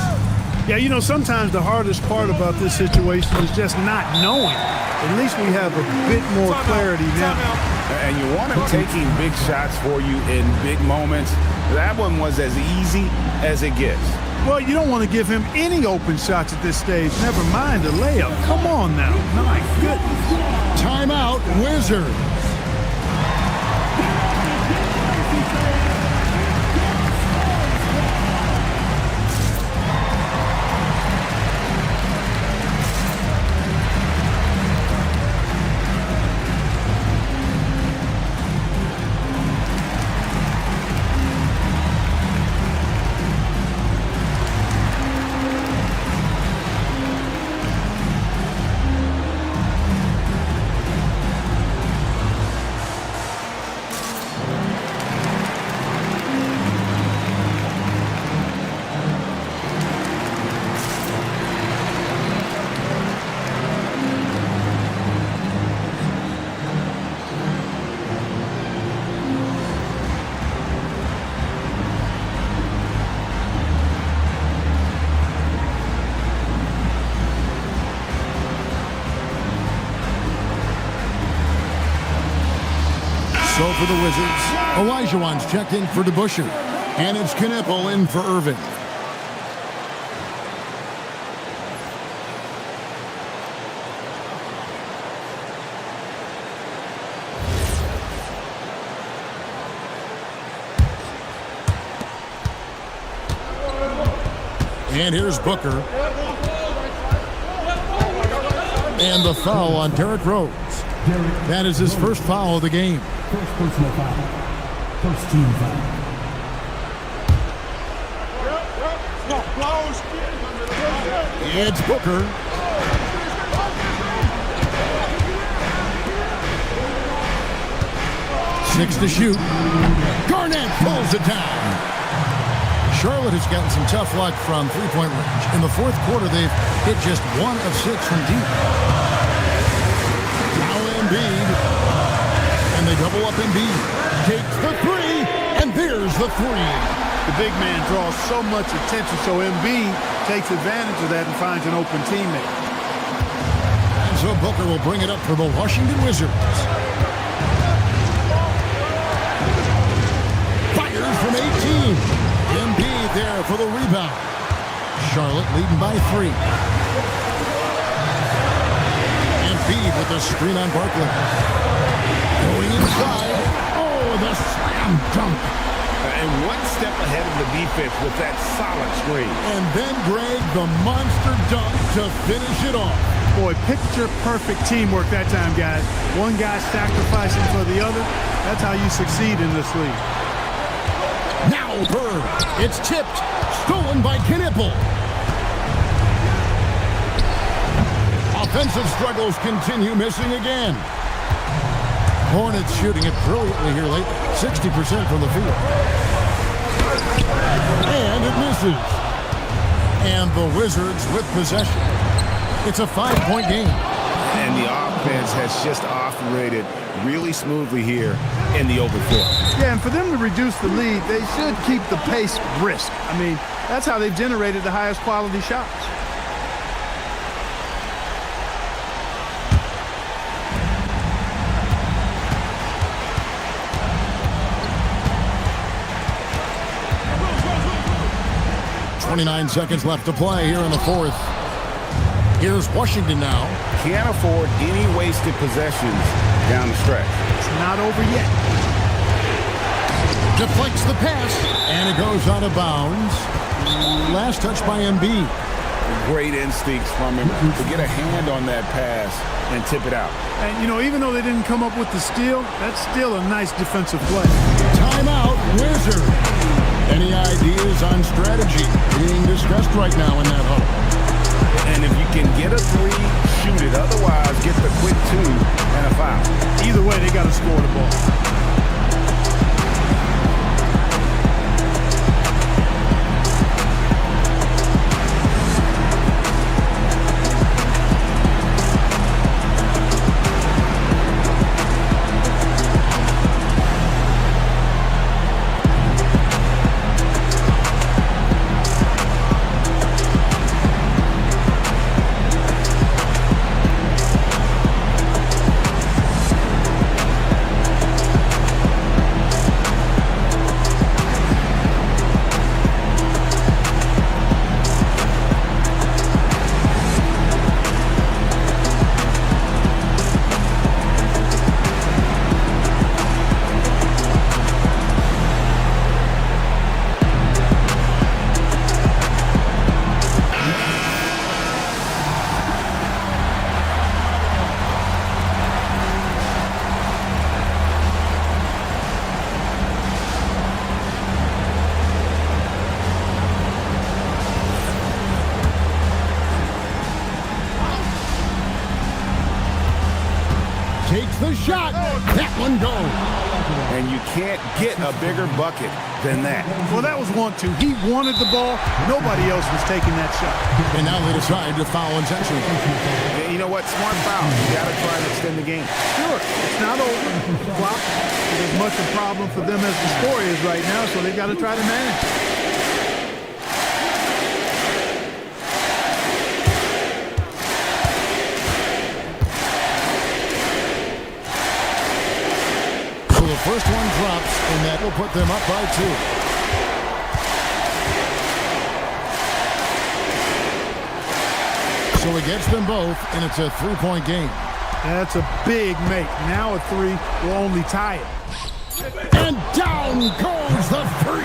Yeah, you know, sometimes the hardest part about this situation is just not knowing. At least we have a bit more clarity now. And you want him taking big shots for you in big moments. That one was as easy as it gets. Well, you don't want to give him any open shots at this stage. Never mind a layup. Come on now. My goodness. Timeout, Wizards. So for the Wizards, Olajuwon's checked in for DeBusschere. And it's KcKVsLaC in for Irving. And here's Booker. And the foul on Derrick Rose. That is his first foul of the game. First personal foul. First team foul. It's Booker. 6 to shoot. Garnett pulls it down. Charlotte has gotten some tough luck from three-point range. In the fourth quarter, they've hit just 1 of 6 from deep. Now Embiid. And they double up Embiid. Takes the three, and there's the three. The big man draws so much attention, so Embiid takes advantage of that and finds an open teammate. And so Booker will bring it up for the Washington Wizards. Fires from 18. Embiid there for the rebound. Charlotte leading by 3. Embiid with the screen on Barkley. Going inside. Oh, the slam dunk. And one step ahead of the defense with that solid screen. And then Greg, the monster dunk to finish it off. Boy, picture-perfect teamwork that time, guys. One guy sacrificing for the other. That's how you succeed in this league. Now Bird. It's tipped. Stolen by Knipple. Offensive struggles continue, missing again. Hornets shooting it brilliantly here late. 60% from the field. And it misses. And the Wizards with possession. It's a 5-point game. And the offense has just operated really smoothly here in the open floor. Yeah, and for them to reduce the lead, they should keep the pace brisk. I mean, that's how they've generated the highest quality shots. .29 seconds left to play here in the fourth. Here's Washington now. Can't afford any wasted possessions down the stretch. It's not over yet. Deflects the pass, and it goes out of bounds. Last touch by Embiid. Great instincts from him to get a hand on that pass and tip it out. And, you know, even though they didn't come up with the steal, that's still a nice defensive play. Timeout, Wizard. Any ideas on strategy being discussed right now in that huddle? And if you can get a 3, shoot it. Otherwise, get the quick 2 and a foul. Either way, they got to score the ball. Takes the shot. That one goes. And you can't get a bigger bucket than that. Well, that was 1-2. He wanted the ball. Nobody else was taking that shot. And now they decide to foul intentionally. You know what? Smart foul. You got to try and extend the game. Sure. It's not over. Clock is as much a problem for them as the score is right now, so they've got to try to manage it. The first one drops, and that will put them up by 2. So he gets them both, and it's a 3-point game. That's a big make. Now a 3 will only tie it. And down goes the 3.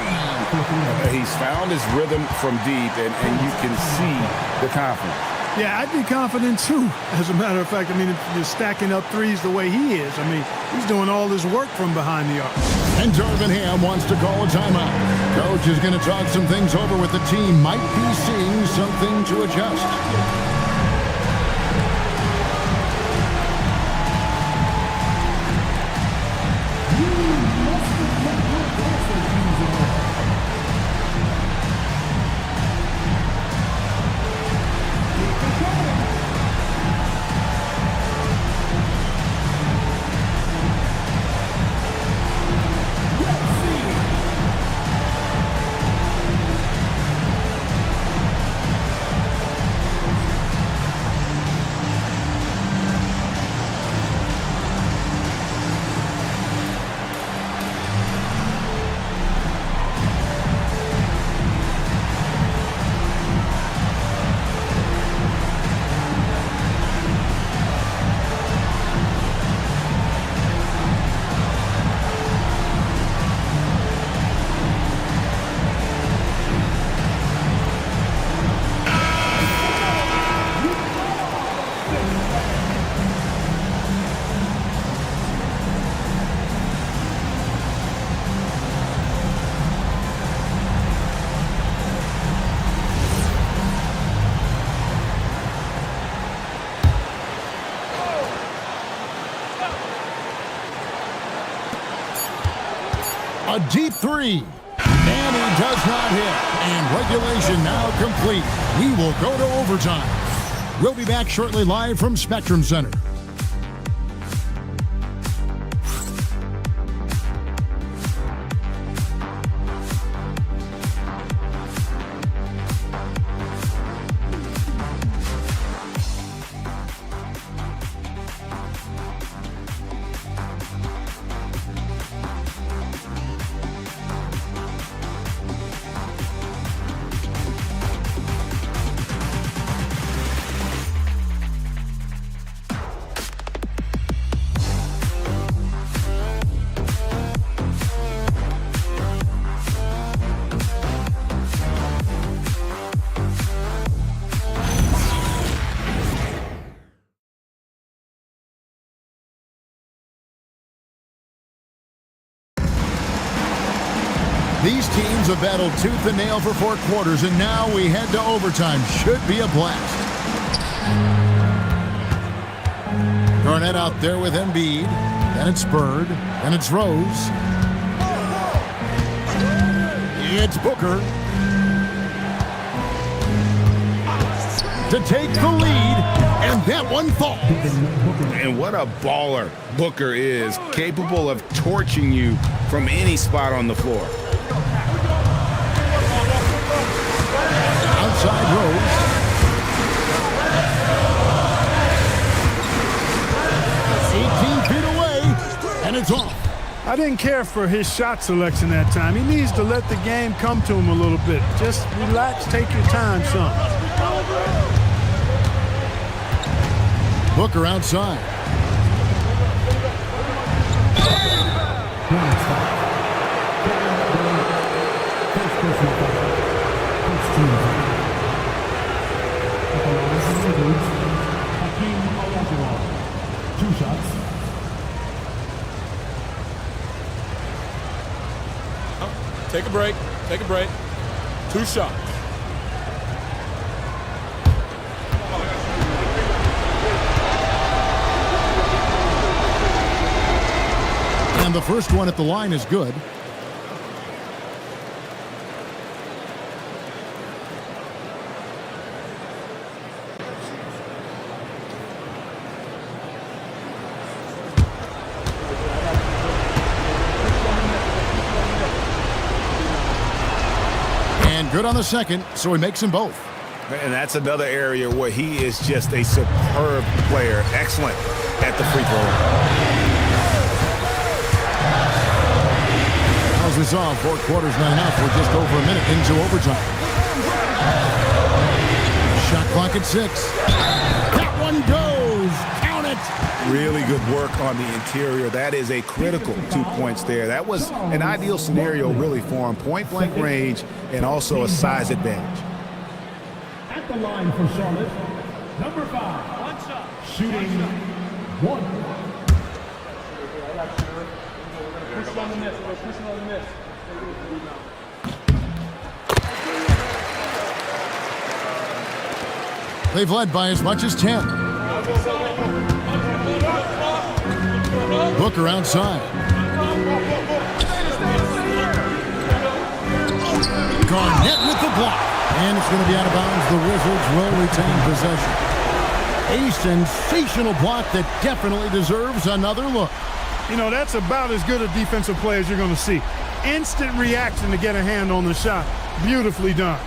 He's found his rhythm from deep, and you can see the confidence. Yeah, I'd be confident too. As a matter of fact, I mean, if you're stacking up threes the way he is, I mean, he's doing all his work from behind the arc. And Darvin Ham wants to call a timeout. Coach is going to talk some things over with the team. Might be seeing something to adjust. A deep three. And he does not hit. And regulation now complete. We will go to overtime. We'll be back shortly live from Spectrum Center. These teams have battled tooth and nail for 4 quarters, and now we head to overtime. Should be a blast. Garnett out there with Embiid. Then it's Bird. Then it's Rose. It's Booker. To take the lead, and that one falls. And what a baller Booker is, capable of torching you from any spot on the floor. Outside Rose. And it's off. I didn't care for his shot selection that time. He needs to let the game come to him a little bit. Just relax, take your time, son. Booker outside. Two shots. Take a break. Take a break. 2 shots. And the first one at the line is good. Good on the second, so he makes them both. And that's another area where he is just a superb player. Excellent at the free throw. As we saw, 4 quarters not enough. We're just over a minute into overtime. Shot clock at 6. That one goes. Count it. Really good work on the interior. That is a critical 2 points there. That was an ideal scenario really for him. Point-blank range and also a size advantage. At the line for Charlotte, number 5, shooting 1. They've led by as much as 10. Booker outside. Garnett with the block. And it's going to be out of bounds. The Wizards will retain possession. A sensational block that definitely deserves another look. You know, that's about as good a defensive play as you're going to see. Instant reaction to get a hand on the shot. Beautifully done.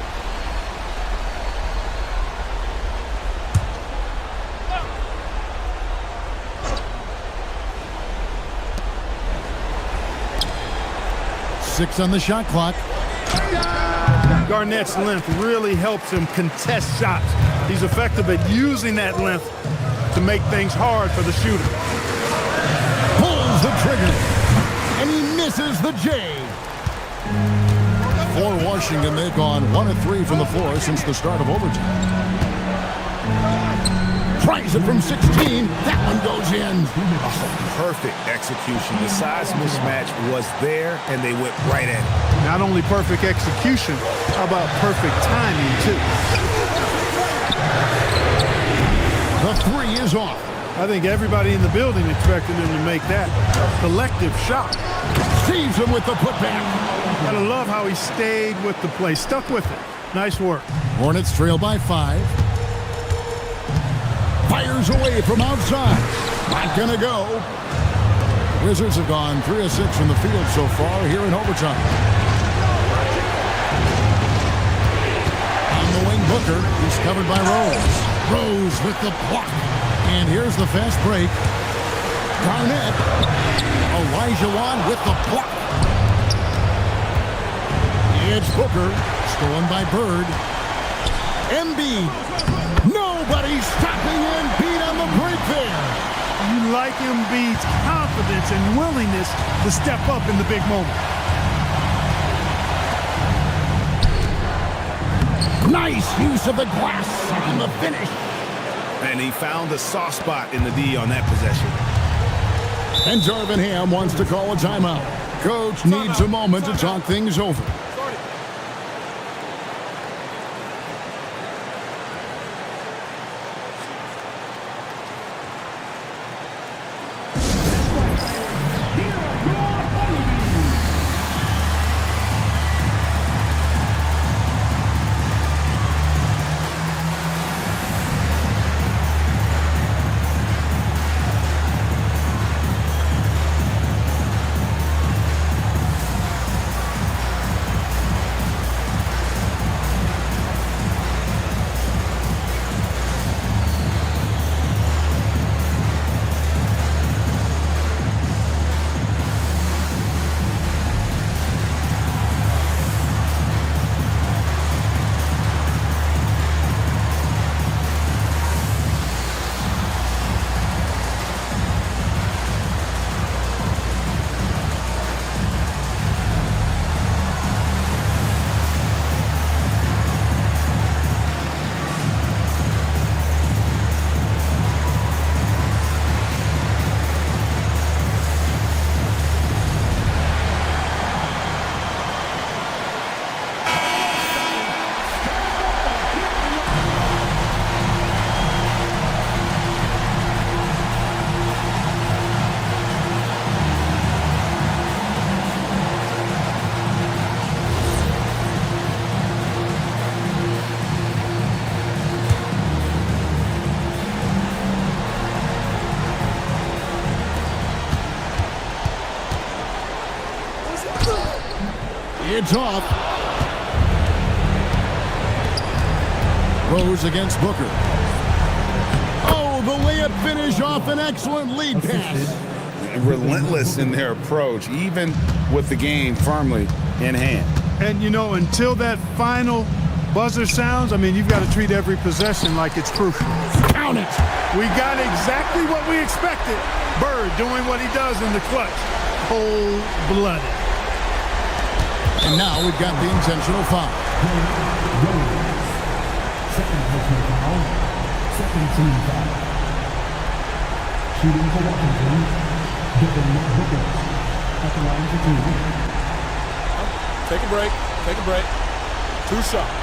Six on the shot clock. Garnett's length really helps him contest shots. He's effective at using that length to make things hard for the shooter. Pulls the trigger, and he misses the J. For Washington, they've gone 1 of 3 from the floor since the start of overtime. Tries it from 16. That one goes in. Oh, perfect execution. The size mismatch was there, and they went right at it. Not only perfect execution, how about perfect timing, too? The 3 is off. I think everybody in the building expected him to make that collective shot. Sees him with the putback. Gotta love how he stayed with the play, stuck with it. Nice work. Hornets trail by 5. Fires away from outside. Not gonna go. Wizards have gone 3 of 6 from the field so far here in overtime. On the wing, Booker. He's covered by Rose. Rose with the block. And here's the fast break. Garnett. Olajuwon with the block. It's Booker. Stolen by Bird. Embiid. Nobody's stopping Embiid on the break there. You like Embiid's confidence and willingness to step up in the big moment. Nice use of the glass on the finish. And he found the soft spot in the D on that possession. And Darvin Ham wants to call a timeout. Coach needs a moment to talk things over. It's off. Rose against Booker. Oh, the layup finish off an excellent lead pass. Relentless in their approach, even with the game firmly in hand. And, you know, until that final buzzer sounds, I mean, you've got to treat every possession like it's crucial. Count it. We got exactly what we expected. Bird doing what he does in the clutch. Cold-blooded. And now we've got the intentional foul. Second personal foul. Second team foul. Shooting for Washington. Devin Booker. At the line for two. Take a break. Take a break. 2 shots.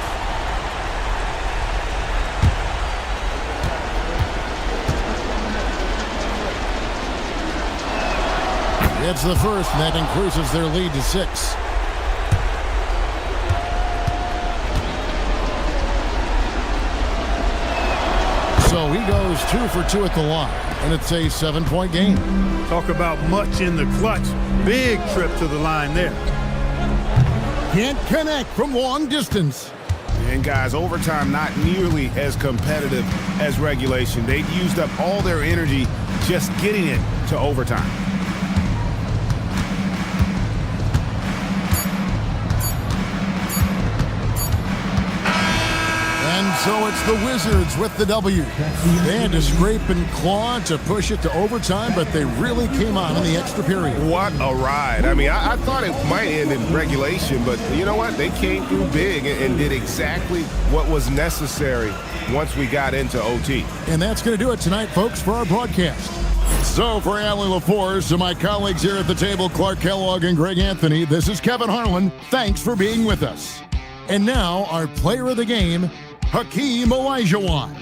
It's the first, and that increases their lead to 6. So he goes 2 for 2 at the line, and it's a 7-point game. Talk about much in the clutch. Big trip to the line there. Can't connect from long distance. And guys, overtime not nearly as competitive as regulation. They used up all their energy just getting it to overtime. And so it's the Wizards with the W. They had to scrape and claw to push it to overtime, but they really came on in the extra period. What a ride. I mean, I thought it might end in regulation, but you know what? They came through big and did exactly what was necessary once we got into OT. And that's going to do it tonight, folks, for our broadcast. So for Allie LaForce and my colleagues here at the table, Clark Kellogg and Greg Anthony, this is Kevin Harlan. Thanks for being with us. And now our player of the game, Hakeem Olajuwon.